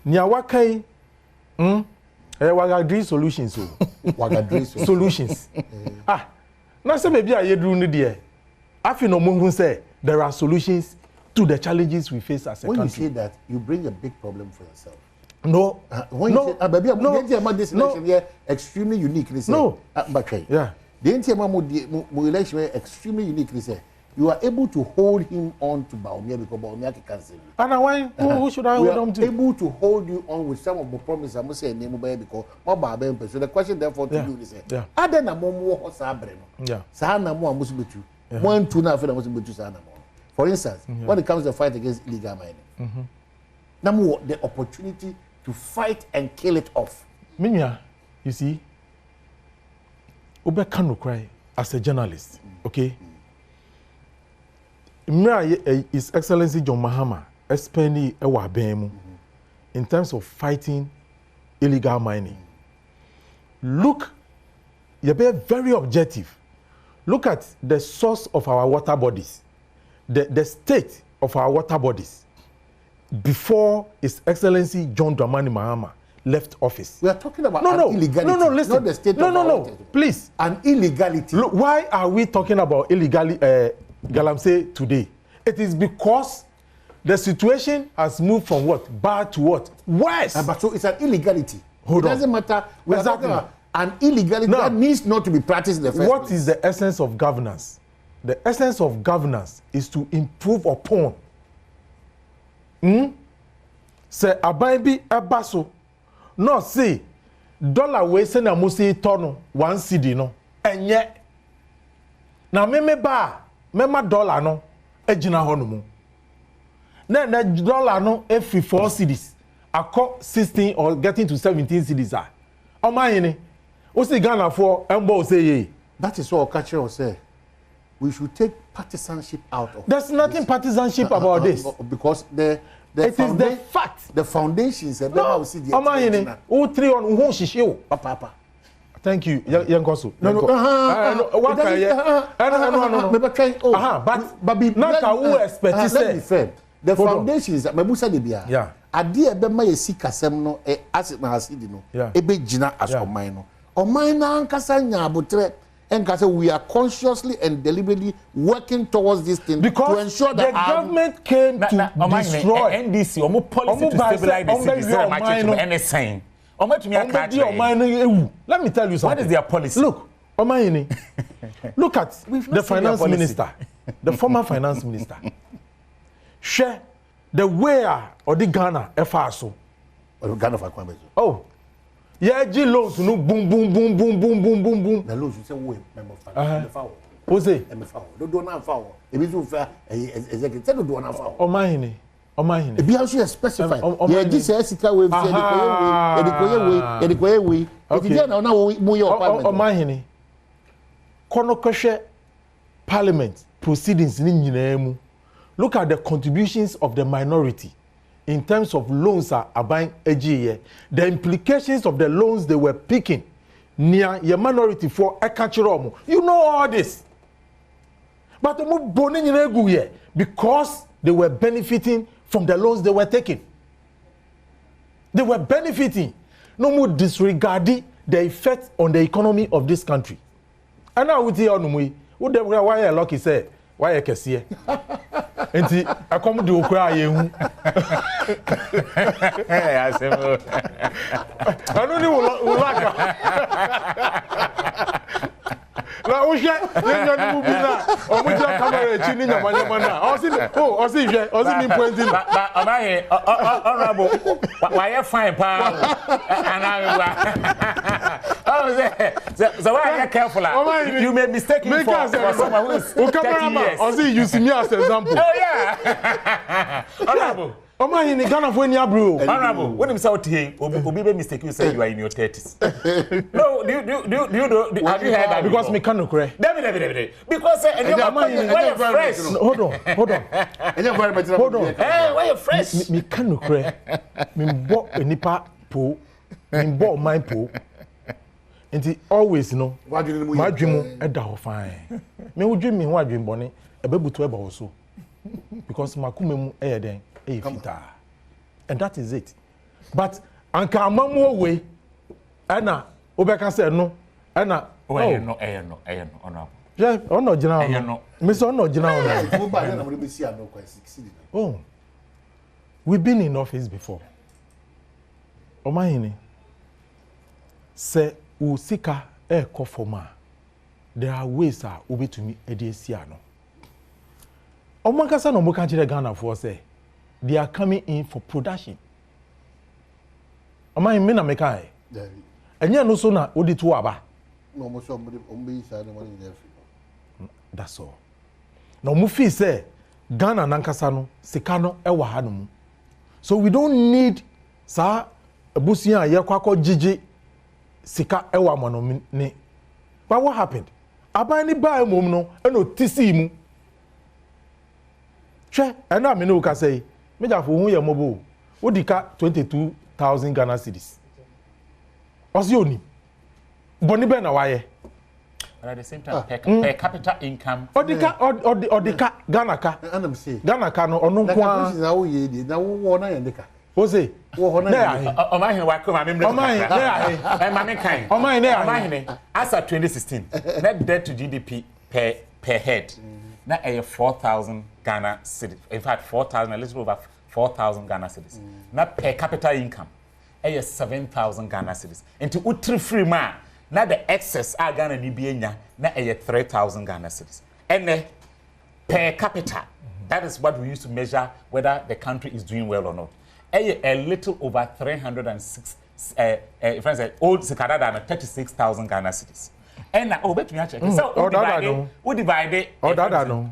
Niawakai, Wagadri solutions. Wagadri solutions. Now say maybe I do need there. I feel no more say there are solutions to the challenges we face as a country. When you say that, you bring a big problem for yourself. No, when you say, baby, this election here extremely unique. No, yeah. The NTM election extremely unique. You are able to hold him on to Baumia because Baumia can cancel. And why? Who should I hold on to? Able to hold you on with some of the promises. I must say, name because so the question therefore to you is, other than more sabre, Sana more must be true. One two now for Sana. For instance, when it comes to the fight against illegal mining, now the opportunity to fight and kill it off. Minya, you see, Obe Kanu cry as a journalist, okay? His Excellency John Mahama explained in terms of fighting illegal mining. Look, you're very objective. Look at the source of our water bodies, the state of our water bodies before His Excellency John Dramani Mahama left office. We are talking about illegality. No, listen. Not the state please. An illegality. Look, why are we talking about illegality, Galamsey, today? It is because the situation has moved from what? Bad to what? Worse. But so it's an illegality. Hold on. It doesn't matter. We are talking about an illegality that needs not to be practiced in the first place. What is the essence of governance? The essence of governance is to improve upon. Say aban bi ebaso no see dollar we say na mo say ton 1 cedi no enye na me ba me dollar no agina ho no mu na dollar no every 4 cedis akọ 16 or getting to 17 cedis ah omayini o see Ghana for embo say ye. That is what culture will say. We should take partisanship out of. There's nothing partisanship about this because it is the fact. The foundations. No, omayini o 3 on who shishiwo papa. Thank you yankoso. No but naka who expect say the foundations mabusa de bia. Yeah. Ade ebe ma yesi kasem no asset na asidi no ebe gina as oman no. Oman na ankasa nya abotre enkasa we are consciously and deliberately working towards this thing because to ensure that the government came to destroy NDC omo policy to stabilize the city so much to anything. Let me tell you something. What is their policy? Look, Omayini, look at the finance minister, the former finance minister. Share the way or the Ghana FRSO. Ghana for Kwame. Oh, yeah, G loans no boom. The loans you say we member what's it? Don't do not foul. If you fair, executive don't do not foul. Omayini. Omayini. Be also specified. Yeah, this is Sika way. Edikoye way. If you now move your apartment. Omayini. Kono koshe parliament proceedings ni nyinemu. Look at the contributions of the minority in terms of loans are buying AGE. The implications of the loans they were picking near your minority for a catch-all. You know all this. But because they were benefiting from the loans they were taking. They were benefiting. No more disregarding the effect on the economy of this country. And now with the only why a lucky say why I can see enti akomu de okura yehu asemo anu ni ulaka la o je yenyo ni mu bi na o mu je camera echi ni nyamanyama na o si ni pointing ba amahe honorable why fine pa anawa so why are careful you may mistake me for someone who is 30 years o si use me as example. Oh yeah. Honorable. Omayini Ghana for any bro. Honorable, when him say out here, obi be mistake you say you are in your 30s. No, do you have you heard that? Because me can't cry. David. Because why you fresh? Hold on. Hold on. Hey, why you fresh? Me can't cry. Me bo enipa po. Me bo mind po. Nti always no. My dream e da ho fine. Me wo dream me ho adwem bone e bebuto e ba wo so. Because makumemu e den e fita. And that is it. But anka amamu we ana obeka say no ana no honorable. Yeah, ono gina no. Me say ono gina no. Oh. We've been in office before. Omayini say usika e kofoma. There are ways ubetumi ediesia no. Omankasa no mo kan kire Ghana for say they are coming in for production. Omayini me na me kai. Enya no so na odi to aba. No mo so ombe inside the money there. That's all. No mo feel say Ghana nankasa no sika no e wa ha no mu. So we don't need sa abusia ye kwakọ jiji sika e wa mono ni. But what happened? Abani ba mom no e no tisi mu. Hwe e na me no ka say me ja fo hu ye mobo. Odika 22,000 Ghana cedis. Osi oni. Boni be na waye. But at the same time per capita income odika Ghana ka. Anam say Ghana ka no onu kwa. Na wo ye di na wo na ye ndika. Ose wo ho na ye. Omayini wa ko ma me mle. Omayini na ahe. E ma me kan. Omayini as at 2016 net debt to GDP per head na 4,000 Ghana cedis. In fact 4,000 a little over 4,000 Ghana cedis. Na per capita income 7,000 Ghana cedis. Into utri free ma na the excess Ghana ni bi enya na 3,000 Ghana cedis. And per capita, that is what we use to measure whether the country is doing well or not. A little over friends, old Sikadada and 36,000 Ghana cedis. And bet me check. So we divide it. Oh, that no.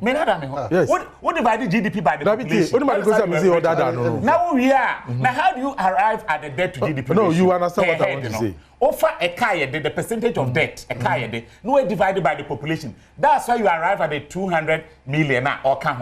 Yes. What divide the GDP by the population? Now we are. Now how do you arrive at the debt to GDP? No, you understand what I want to say. Offer a kaya the percentage of debt a kaya no divided by the population. That's why you arrive at the 200 million or can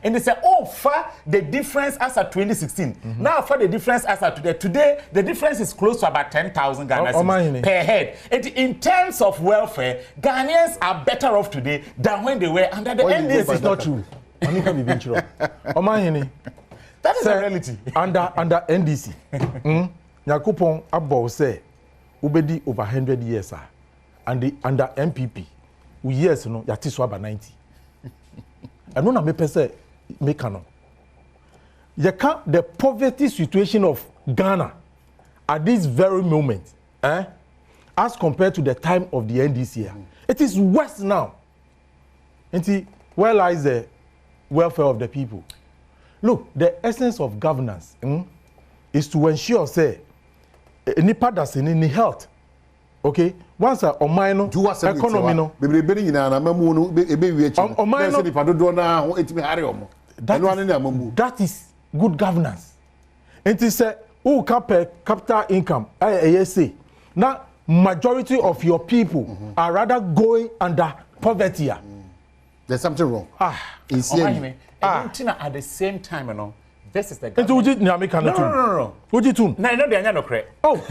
and they say offer the difference as at 2016. Now for the difference as at today the difference is close to about 10,000 Ghana cedis per head. And in terms of welfare, Ghanaians are better off today than when they were under the NDC. It's not true. That is a reality. Under NDC, Nyakupon Abbo say Ubedi over 100 years, and under MPP, we years no yati so about 90. I don't know me say make no. You can't the poverty situation of Ghana at this very moment, as compared to the time of the NDC, it is worse now. And see, where lies the welfare of the people? Look, the essence of governance is to ensure say nipa that's in health. Okay, once a omino economy no bebre nyina na mamu no ebe wi echi omino nipa dodo na ho etimi hare omo that is good governance. It is who capital income say now majority of your people are rather going under poverty. There's something wrong. At the same time, you know, this is the government. No. Oh,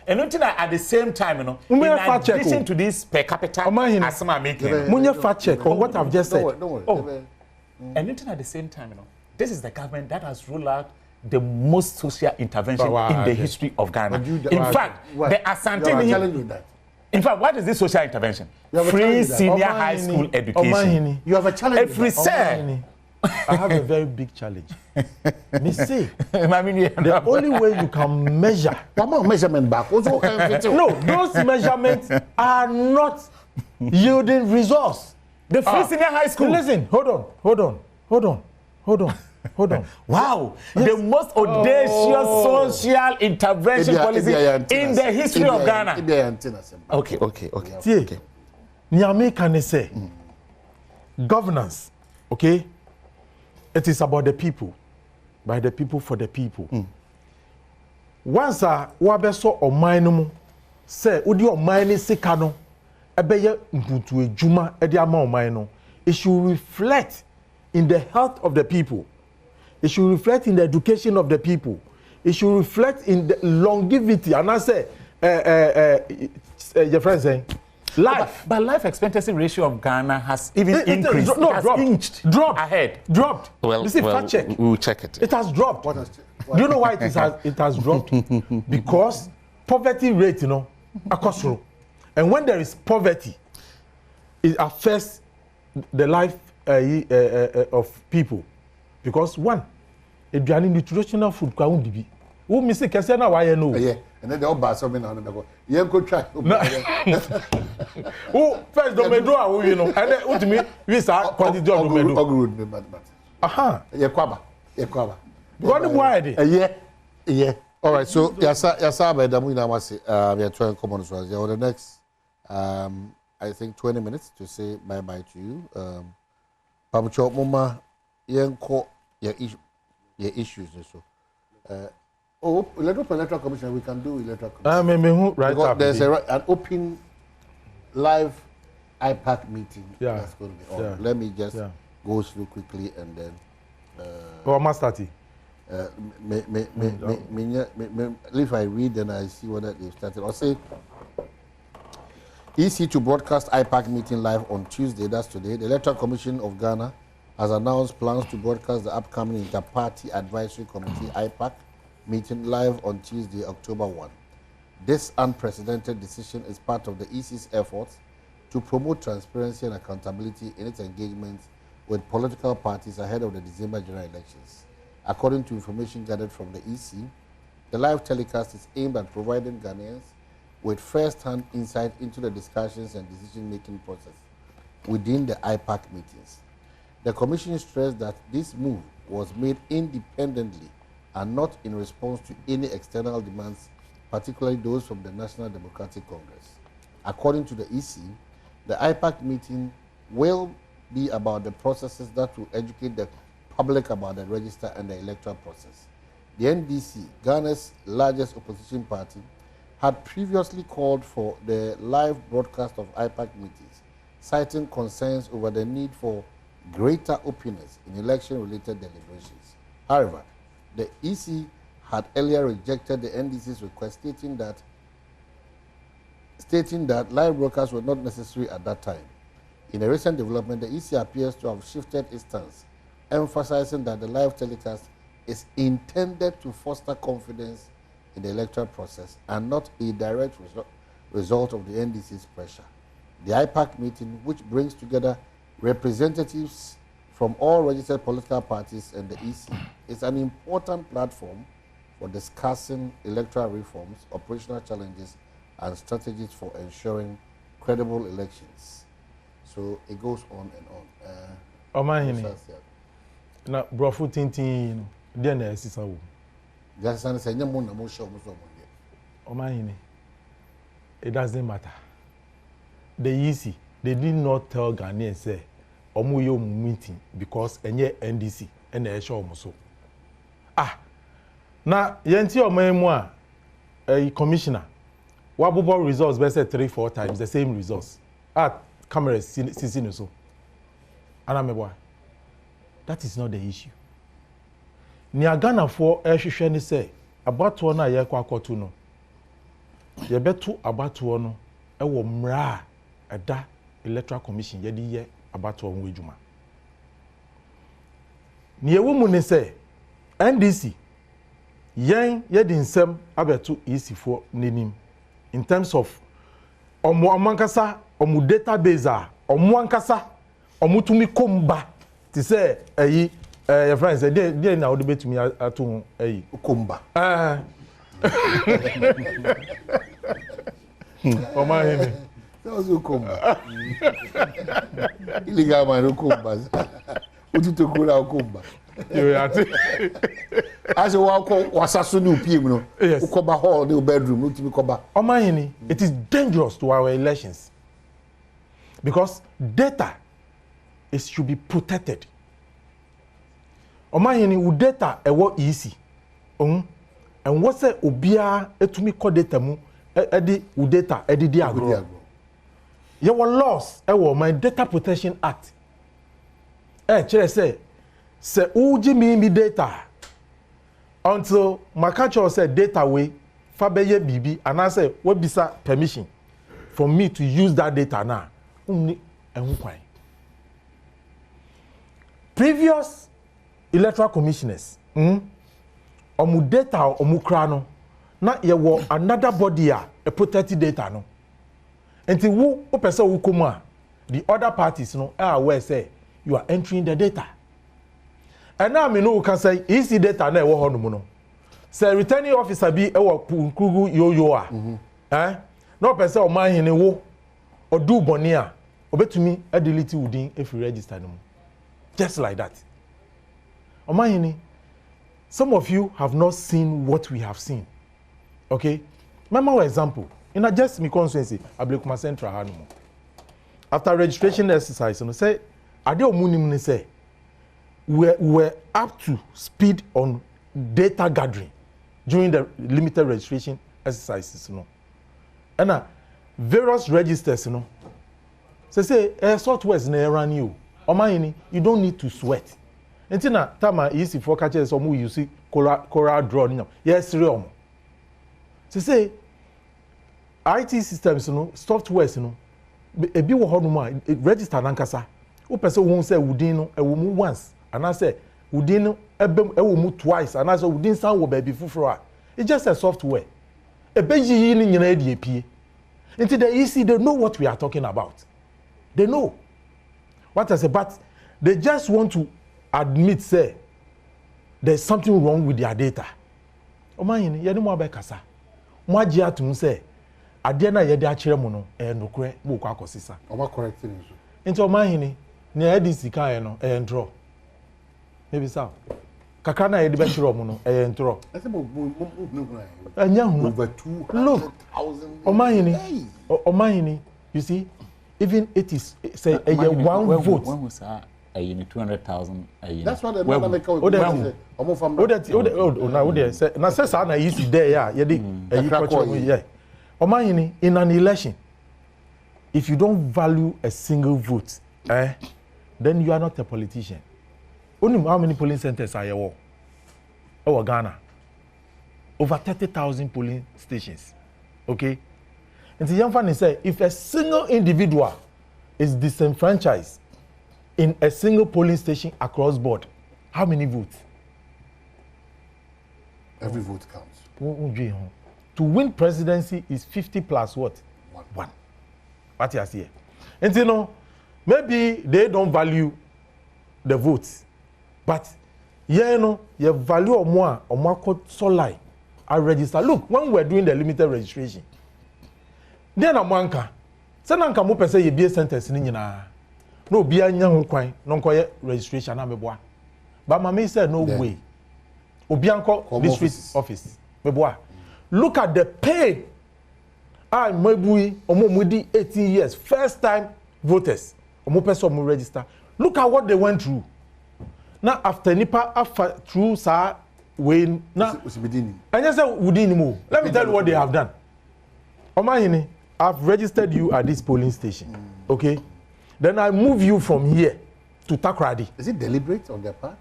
and at the same time, you know, in addition to this per capita, as I'm making, fact check on what I've just said. And at the same time, you know, this is the government that has ruled out the most social intervention in the history of Ghana. In fact, the Asante. In fact, what is this social intervention? Free senior high school education. You have a challenge. Every say. I have a very big challenge. Me say, the only way you can measure. Measurement back. No, those measurements are not yielding results. The free senior high school. Listen, hold on. Wow, yes. The most audacious social intervention policy in the history of Ghana. Okay. Nyame can say governance, okay? It is about the people, by the people, for the people. Once wabeso o mainum say udi o maini sikano ebeye mputu ejuma edi ama o maino, it should reflect in the health of the people. It should reflect in the education of the people. It should reflect in the longevity. And I say, your friend saying, life. But life expectancy ratio of Ghana has even increased. Dropped ahead. Dropped. Well, fact check. We will check it. It has dropped. Do you know why it has dropped? Because poverty rate, across through. And when there is poverty, it affects the life of people. Because one, eduane nutritional food kwa undibi. Who miss kese na wa ye no. Yeah, and then the oba so me na no go. Yen ko try. Who first do medro a wo you know. And then ultimate we sa quantity of medro. Ogroad me bad. Aha. Ye kwaba. What the boy dey? Yeah. All right, so yasa ba da mu na wase we are trying common so the next I think 20 minutes to say bye bye to you. Pamucho mama yenko your issues so electoral commission we can do electoral commission right up there's an open live IPAC meeting that's going to be on. Let me just go through quickly and then if I read then I see whether they've started. I'll say EC to broadcast IPAC meeting live on Tuesday, that's today. The Electoral Commission of Ghana has announced plans to broadcast the upcoming Inter-Party Advisory Committee IPAC meeting live on Tuesday, October 1. This unprecedented decision is part of the EC's efforts to promote transparency and accountability in its engagements with political parties ahead of the December general elections. According to information gathered from the EC, the live telecast is aimed at providing Ghanaians with first-hand insight into the discussions and decision-making process within the IPAC meetings. The Commission stressed that this move was made independently and not in response to any external demands particularly those from the National Democratic Congress. According to the EC, the IPAC meeting will be about the processes that will educate the public about the register and the electoral process. The NDC, Ghana's largest opposition party, had previously called for the live broadcast of IPAC meetings, citing concerns over the need for greater openness in election-related deliberations. However, the EC had earlier rejected the NDC's request, stating that live broadcasts were not necessary at that time. In a recent development, the EC appears to have shifted its stance, emphasizing that the live telecast is intended to foster confidence in the electoral process and not a direct result of the NDC's pressure. The IPAC meeting, which brings together representatives from all registered political parties and the EC, is an important platform for discussing electoral reforms, operational challenges, and strategies for ensuring credible elections. So it goes on and on. Omahini. Na brofu tintin dia na esisa wo. Gasan say nyamo na mo show mo so mo. Omahini. It doesn't matter. The easy. They did not tell Ghanaians say omo yo meeting because enye NDC and e show mo so. Na yenti omo a commissioner wabobo results be say 3-4 times the same results. Cameras see so. Anameboa. That is not the issue. Nia Ghana for ehwehwe ni say abatoɔ na ye kwa akoto no. Ye beto abatoɔ no ewo mra eda electoral commission ye di ye abatoɔ ho adwuma. Ni ewo mu ni say NDC yen ye di nsem abeto EC for nenim in terms of omo amankasa omu database omu ankasa omu tumi komba ti say eyi your friends dey na odebe tumi atu eyi komba Oma hini so komba iliga ma komba ututo kura komba yo ati as you walk wasaso ni opie mu no ukoba hall ni bedroom no tumi koba Oma hini it is dangerous to our elections because data should be protected. Omahini u data ewo easy. And what say obia etumi ko data mu edi u data edi di agro. Ye were laws ewo my Data Protection Act. Chere say uji mi data until makacho say data we fa beye bibi and I say we bisa permission for me to use that data now. Previous electoral commissioners, omu data omu kra no na ye wo another body a protected data no. Enti wo opese wo komu the other parties no are aware say you are entering the data. And now me no can say easy data na e wo ho no mu no. Say returning officer bi e wo kugu yoyo a. No opese o man hene wo odu boni a obetumi delete within if you register no. Just like that. Omahini, some of you have not seen what we have seen. Okay? Remember example. In a just me constituency, Ablekuma Central Hanumo. After registration exercise, you say, Ade Omunim say, we're up to speed on data gathering during the limited registration exercises. You know. And various registers, you know. So say, software is near you. Omahini, you don't need to sweat. Entina tama easy for catches or you see Cora draw. Yes, real. So say IT systems, you know, software, you know, a bit of register nankasa. O person won't say Udino, a woman once, and I say Udino, a woman twice, and I say Udin sound baby for. It's just a software. A baby in your ADP. Into the EC, they know what we are talking about. They know. What I say, but they just want to admit, say, there's something wrong with their data. Omahini, yeni mo abekasa. Mo aji atum say, adena yedi achire mo no, nokure mo kwa akosisa. Oma correct ni so. Into Omahini, ni ADC kan no, draw. Maybe so. kakra na yɛde bɛkyerɛ ɔmo no ɛyɛ ntoro ɛnyɛ hu over 200,000 ɔmahini you see even it is say ɛyɛ one vote when was that ɛyɛ 200,000 ɛyɛ that's what the America was ɔmo fam na sɛ saa na yi si there ya yɛde ɛyi kɔkyerɛ mo yɛ ɔmahini in an election if you don't value a single vote then you are not a politician. Only how many polling centers are there? Oh, Ghana. Over 30,000 polling stations. Okay? And the young fan say, if a single individual is disenfranchised in a single polling station across board, how many votes? Every vote counts. To win presidency is 50 plus what? One. What you see? And you know, maybe they don't value the votes. But yeah, you know, you value or more so lie. I register. Look, when we're doing the limited registration, then a manka. Send anka mo pese ye be sentence ni nyina. No be anya ho kwan, no nkoye registration na meboa. But mama said no way. Obi anko district office. Meboa. Look at the pain. I mabui omomudi 18 years first time voters. Omo pese omo register. Look at what they went through. Now after nipa after through sa when na and you say within mo. Let me tell you what they have done. Omahini, I've registered you at this polling station. Okay? Then I move you from here to Takrady. Is it deliberate on their part?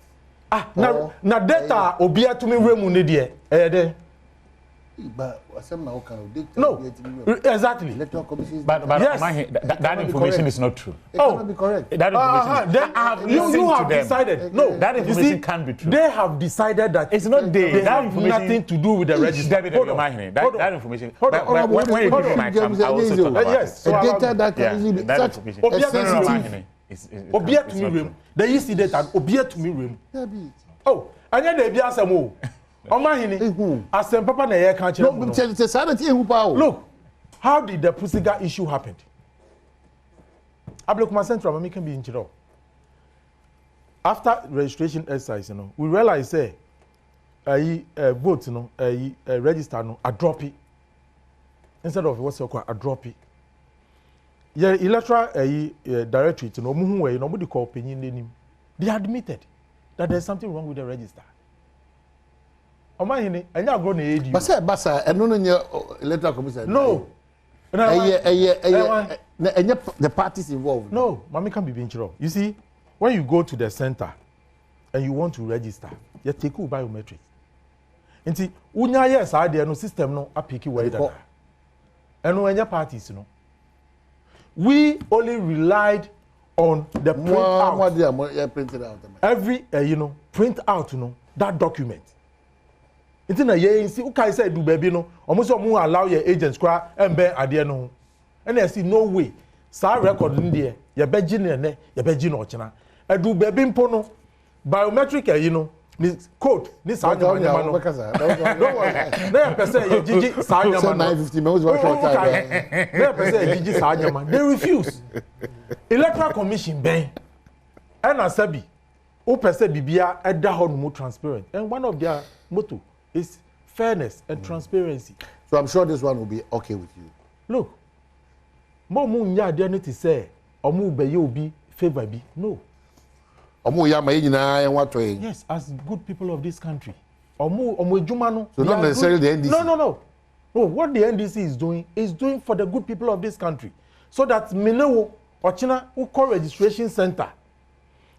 Na data obia to me remu ne de there. But no, exactly. But yes. that information is not true. It cannot be correct. That information then you have decided. No, that information can be true. They have decided that it's not they. They have nothing to do with the register. That information. When you give my camp, I also talk about yes. So data that can be that information. Obia to me room. The easy data. Obia to me room. Oh, and then they be asamo. Omahini, asem papa na ye kan kire no. Look, how did the Pusiga issue happen? Ablekuma Central mama can be in Chiro. After registration exercise, you know, we realize say vote, you know, register no, a drop it. Instead of what's called a drop it. Yeah, electoral directorate, you know, muhu we nobody call opinion name. They admitted that there's something wrong with the register. Omahini, anya agro na edu. Basa, eno no nye electoral commission. No. The parties involved. No, mami can be binchiro. You see, when you go to the center and you want to register, you take biometric. Nti unya yes ade no system no apiki we dada. Eno anya parties no. We only relied on the print out. Every you know, print out, you know, that document. It's in a year, see, okay, say do baby no, almost allow your agents cry and bear idea no. And I see no way. Star record in there, your bedgin and your bedgin or china. I do baby pono biometric, you know, this code, this I don't know. Don't worry. They percent Gigi Sanyama 950 minutes was short time. They percent Gigi Sanyama. They refuse. Electoral Commission ben. And Asabi, who percent Bibia at the whole transparent. And one of their motto is fairness and transparency. So I'm sure this one will be okay with you. Look, Momu nya there need to say, Omu be you be favor be. No. Omu ya ma nyina en wato yin. Yes, as good people of this country. Omu ejuma no. So not necessarily the NDC. No. No, what the NDC is doing for the good people of this country. So that Minewo Ochina who call registration center.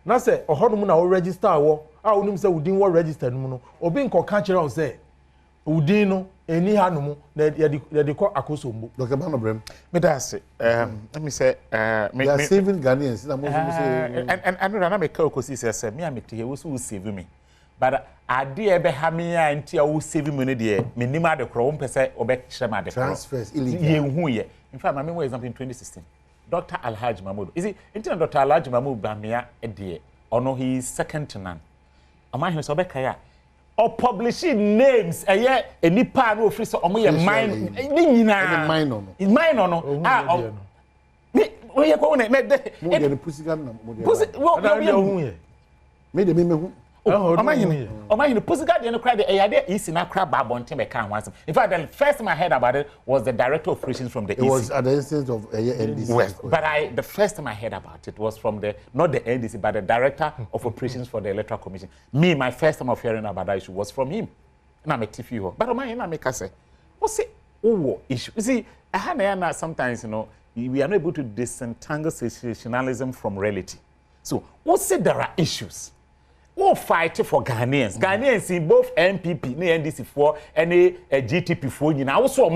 Na say ohodum na register wo. Unim say udin wo registered mu no obi nko ka kire o say udin no eni hanom na de ko akosombo. Dr. Banobrem, me da say let me say me are saving Ghanaians na mo say and na me ka okosi say me am te he wo so save me but ade e be ha me ya nti a wo save me no de me nim ade kro wo mpese obe kire ma de kro transfers illegal ye hu ye in fact my one example in 2016 Dr. Alhaji Mahmoud is it into Dr. Alhaji Mahmoud Bamia ede ono he is second to none. Amahini so bekaya or publishing names enipa no ofri so omo ye mine ni nyina mine no me we ko na me de mo de Pusiga na mo de Pusi wo me de me hu Omahini Pussycat the cry the idea is in a crab babonte me can once. In fact, the first time I heard about it was the director of operations from the EC. It was at the instance of NDC. West. But the first time I heard about it was from the not the NDC but the director of operations for the Electoral Commission. Me, my first time of hearing about that issue was from him. And I'm a TV. But Omahini make us say, what's it? Oh, issue. You see, sometimes we are not able to disentangle sensationalism from reality. So, what say there are issues? We'll fight for Ghanaians. Ghanaians in both MPP, NDC4, and GTP4, also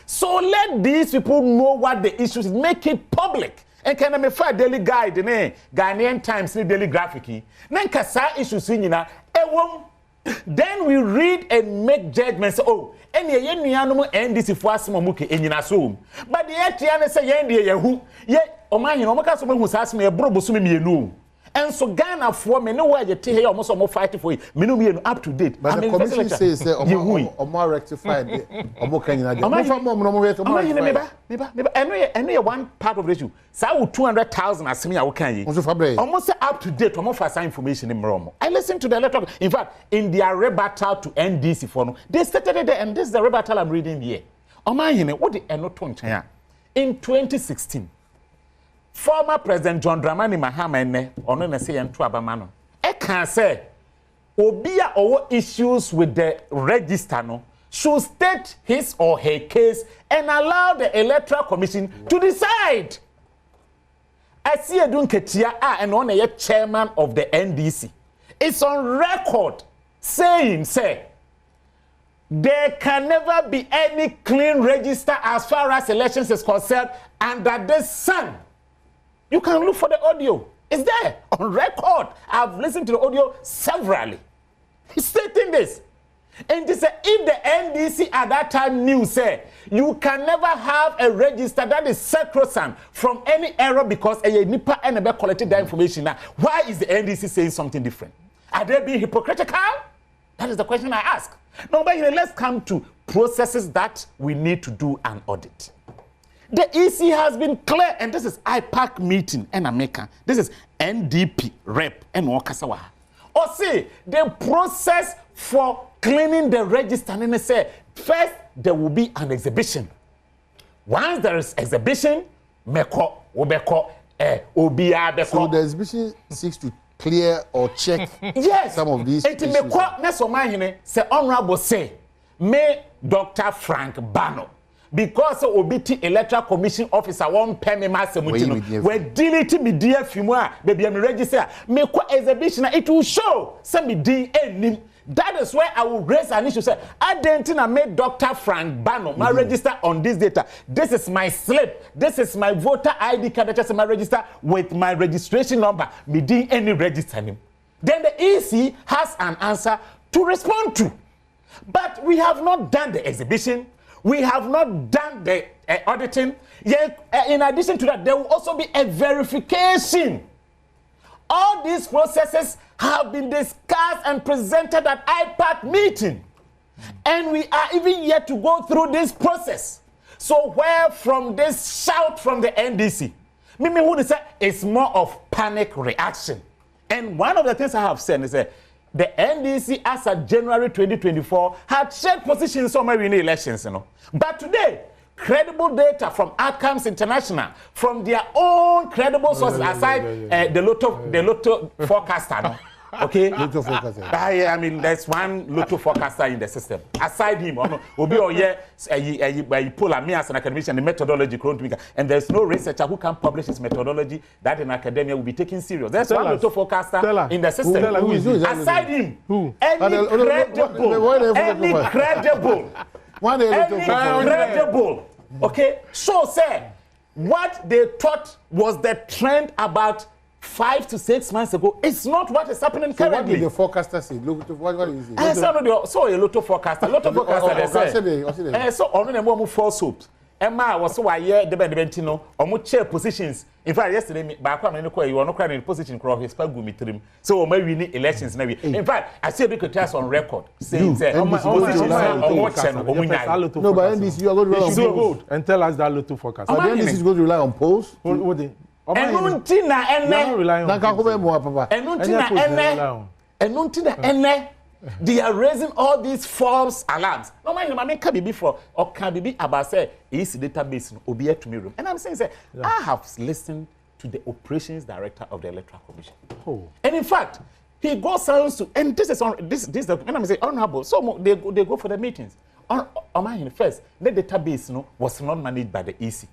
So let these people know what the issues is. Make it public. And can I make a daily guide, Ghanaian Times, daily graphic. Then kasa issues in then we read and make judgments. Oh, and ye NDC4 asmomuke enyina so. But the etiane say ye yehu. Ye oman no maka so mehu sasme e brobo so mienu. And so Ghana for me no why you tell here almost fighting for you. Me no be up to date. But the commission says omo rectified omo kanyina dey. Omo one part of the issue. Say 200,000 asemi a wo kan yi. Almost say up to date omo for information in Mromo. I listened to the electoral. In fact, in their rebuttal to NDC for no, they stated it there, and this is the rebuttal I'm reading here. Omo what the enoto nchen in 2016. Former President John Dramani Mahama ono na say ento abamano. E can say obia owo issues with the register no should state his or her case and allow the Electoral Commission to decide. I see Edun Ketia and on a chairman of the NDC. It's on record saying say there can never be any clean register as far as elections is concerned under the sun. You can look for the audio. It's there on record. I've listened to the audio severally. He's stating this. And they say if the NDC at that time knew, say, you can never have a register that is sacrosanct from any error because a NIPA and a collected that information. Now, why is the NDC saying something different? Are they being hypocritical? That is the question I ask. No, but let's come to processes that we need to do an audit. The EC has been clear, and this is IPAC meeting in America. This is NDP rep and Wakasawa. Or say the process for cleaning the register, and they say first there will be an exhibition. Once there is exhibition, meko obeko obia beko. So the exhibition seeks to clear or check some of these issues. Meko nesomahine say honorable say me Dr. Frank Bano. Because Obiti Electoral Commission officer one penny master mutino we delete me dear fimwa baby am register me ko exhibition it will show some me nim. That is why I will raise an issue say Adentina made Dr. Frank Bano my register on this data. This is my slip, this is my voter ID card, that's my register with my registration number me any register him. Then the EC has an answer to respond to. But we have not done the exhibition. We have not done the auditing. Yet, in addition to that, there will also be a verification. All these processes have been discussed and presented at IPAC meeting. And we are even yet to go through this process. So where from this shout from the NDC? Mimi who say it's more of panic reaction. And one of the things I have said is that the NDC as of January 2024 had shared positions on my elections, But today, credible data from Outcomes International, from their own credible sources, aside the Lotto forecaster, okay? Lotto forecaster. I mean, there's one Lotto forecaster in the system. Aside him, you pull me as an academician, the methodology, and there's no researcher who can publish his methodology that in academia will be taken serious. There's one Lotto forecaster in the system. Aside him, any credible, okay? So say, what they thought was the trend about 5 to 6 months ago, it's not what is happening currently. What did the forecaster say? Look, what is it? So a Lotto forecaster. They say, so on the more false hopes. Emma was so I hear the Bentino, or chair positions. In fact, yesterday, back when you were not crying in position, cross his pagumi. So maybe we need elections. In fact, I see a big test on record saying, no, but NDC, you are going to rely on and tell us that Lotto forecast. But NDC is going to rely on polls. And until the end, they are raising all these false alarms. No mind, I can be before or can be about say is database no obi to me room. And I'm saying say I have listened to the operations director of the Electoral Commission. Oh. And in fact, he goes on to, and this is on this when I'm saying honorable. So they go for the meetings. On my first, the database was not managed by the EC,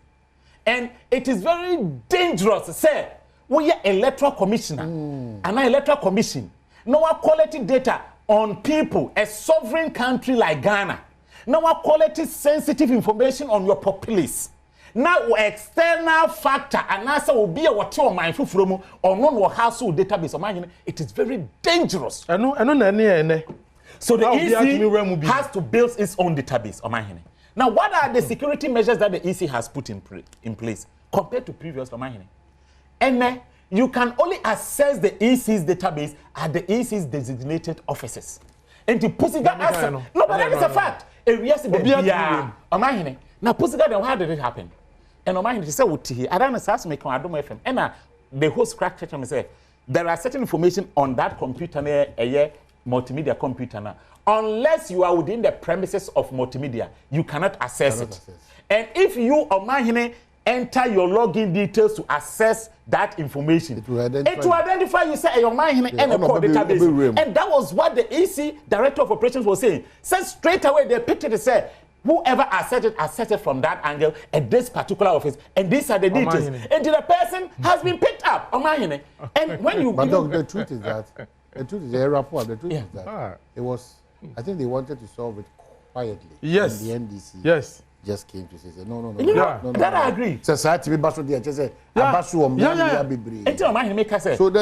and it is very dangerous to say we are electoral commissioner and an electoral commission. No quality data on people, a sovereign country like Ghana. No quality sensitive information on your populace. Now external factor and answer will be a what your mind from or non household database of mine. It is very dangerous. I know. So the EC has to build its own database of mine. Now, what are the security measures that the EC has put in place compared to previous of mine? And you can only access the EC's database at the EC's designated offices. And to put that answer, no, but that is a fact. Now, put that, how did it happen? And on he said, I don't know, Adom FM. And the host cracked it and said, there are certain information on that computer, a multimedia computer now. Unless you are within the premises of multimedia, you cannot access it. And if you, on enter your login details to access that information, it will identify you, say, your mind and a core database. And that was what the EC Director of Operations was saying. So straight away, they picked it and said, whoever accessed it from that angle at this particular office, and these are the details. And the person has been picked up. And when you... But the truth is that, the truth is that it was, I think they wanted to solve it quietly. Yes. And the NDC. Yes. Just came to say, no. That I agree. So there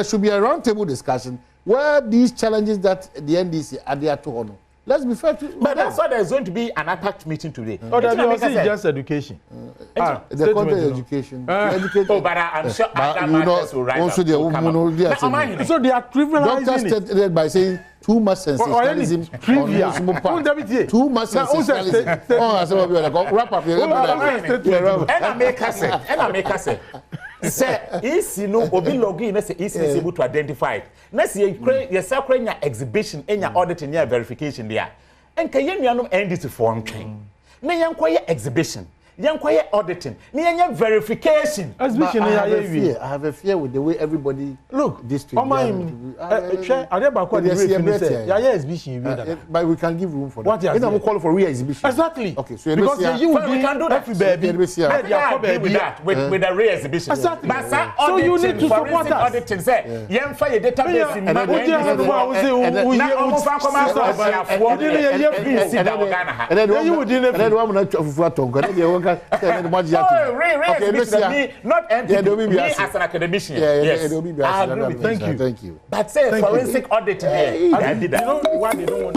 should be a roundtable discussion where these challenges that the NDC are there to honor. Let's be fair to. But that's why there's going to be an attack meeting today. Just education. The content education. Oh, but I'm sure Adam will write also the woman. So they are trivializing doctors started by saying too much sensationalism. Too much sensationalism. Wrap up your and I make us say. Say, easy no obi login say easy is able to identify it. Next you create yourself create your exhibition and your audit and your verification there. And can you know NDC form train. Na yan kwaye exhibition. Yan kwaye auditing. Na yan verification. Exhibition I have a fear with the way everybody look this to. But we can give room for that. What we call for re-exhibition. Exactly. Okay, so because we can do that with that with the re-exhibition. Exactly. But so you need to support us. Auditing say yan fire database in not me as an academician. Yes. Thank you. But say forensic audit there. I did that. You know why they don't want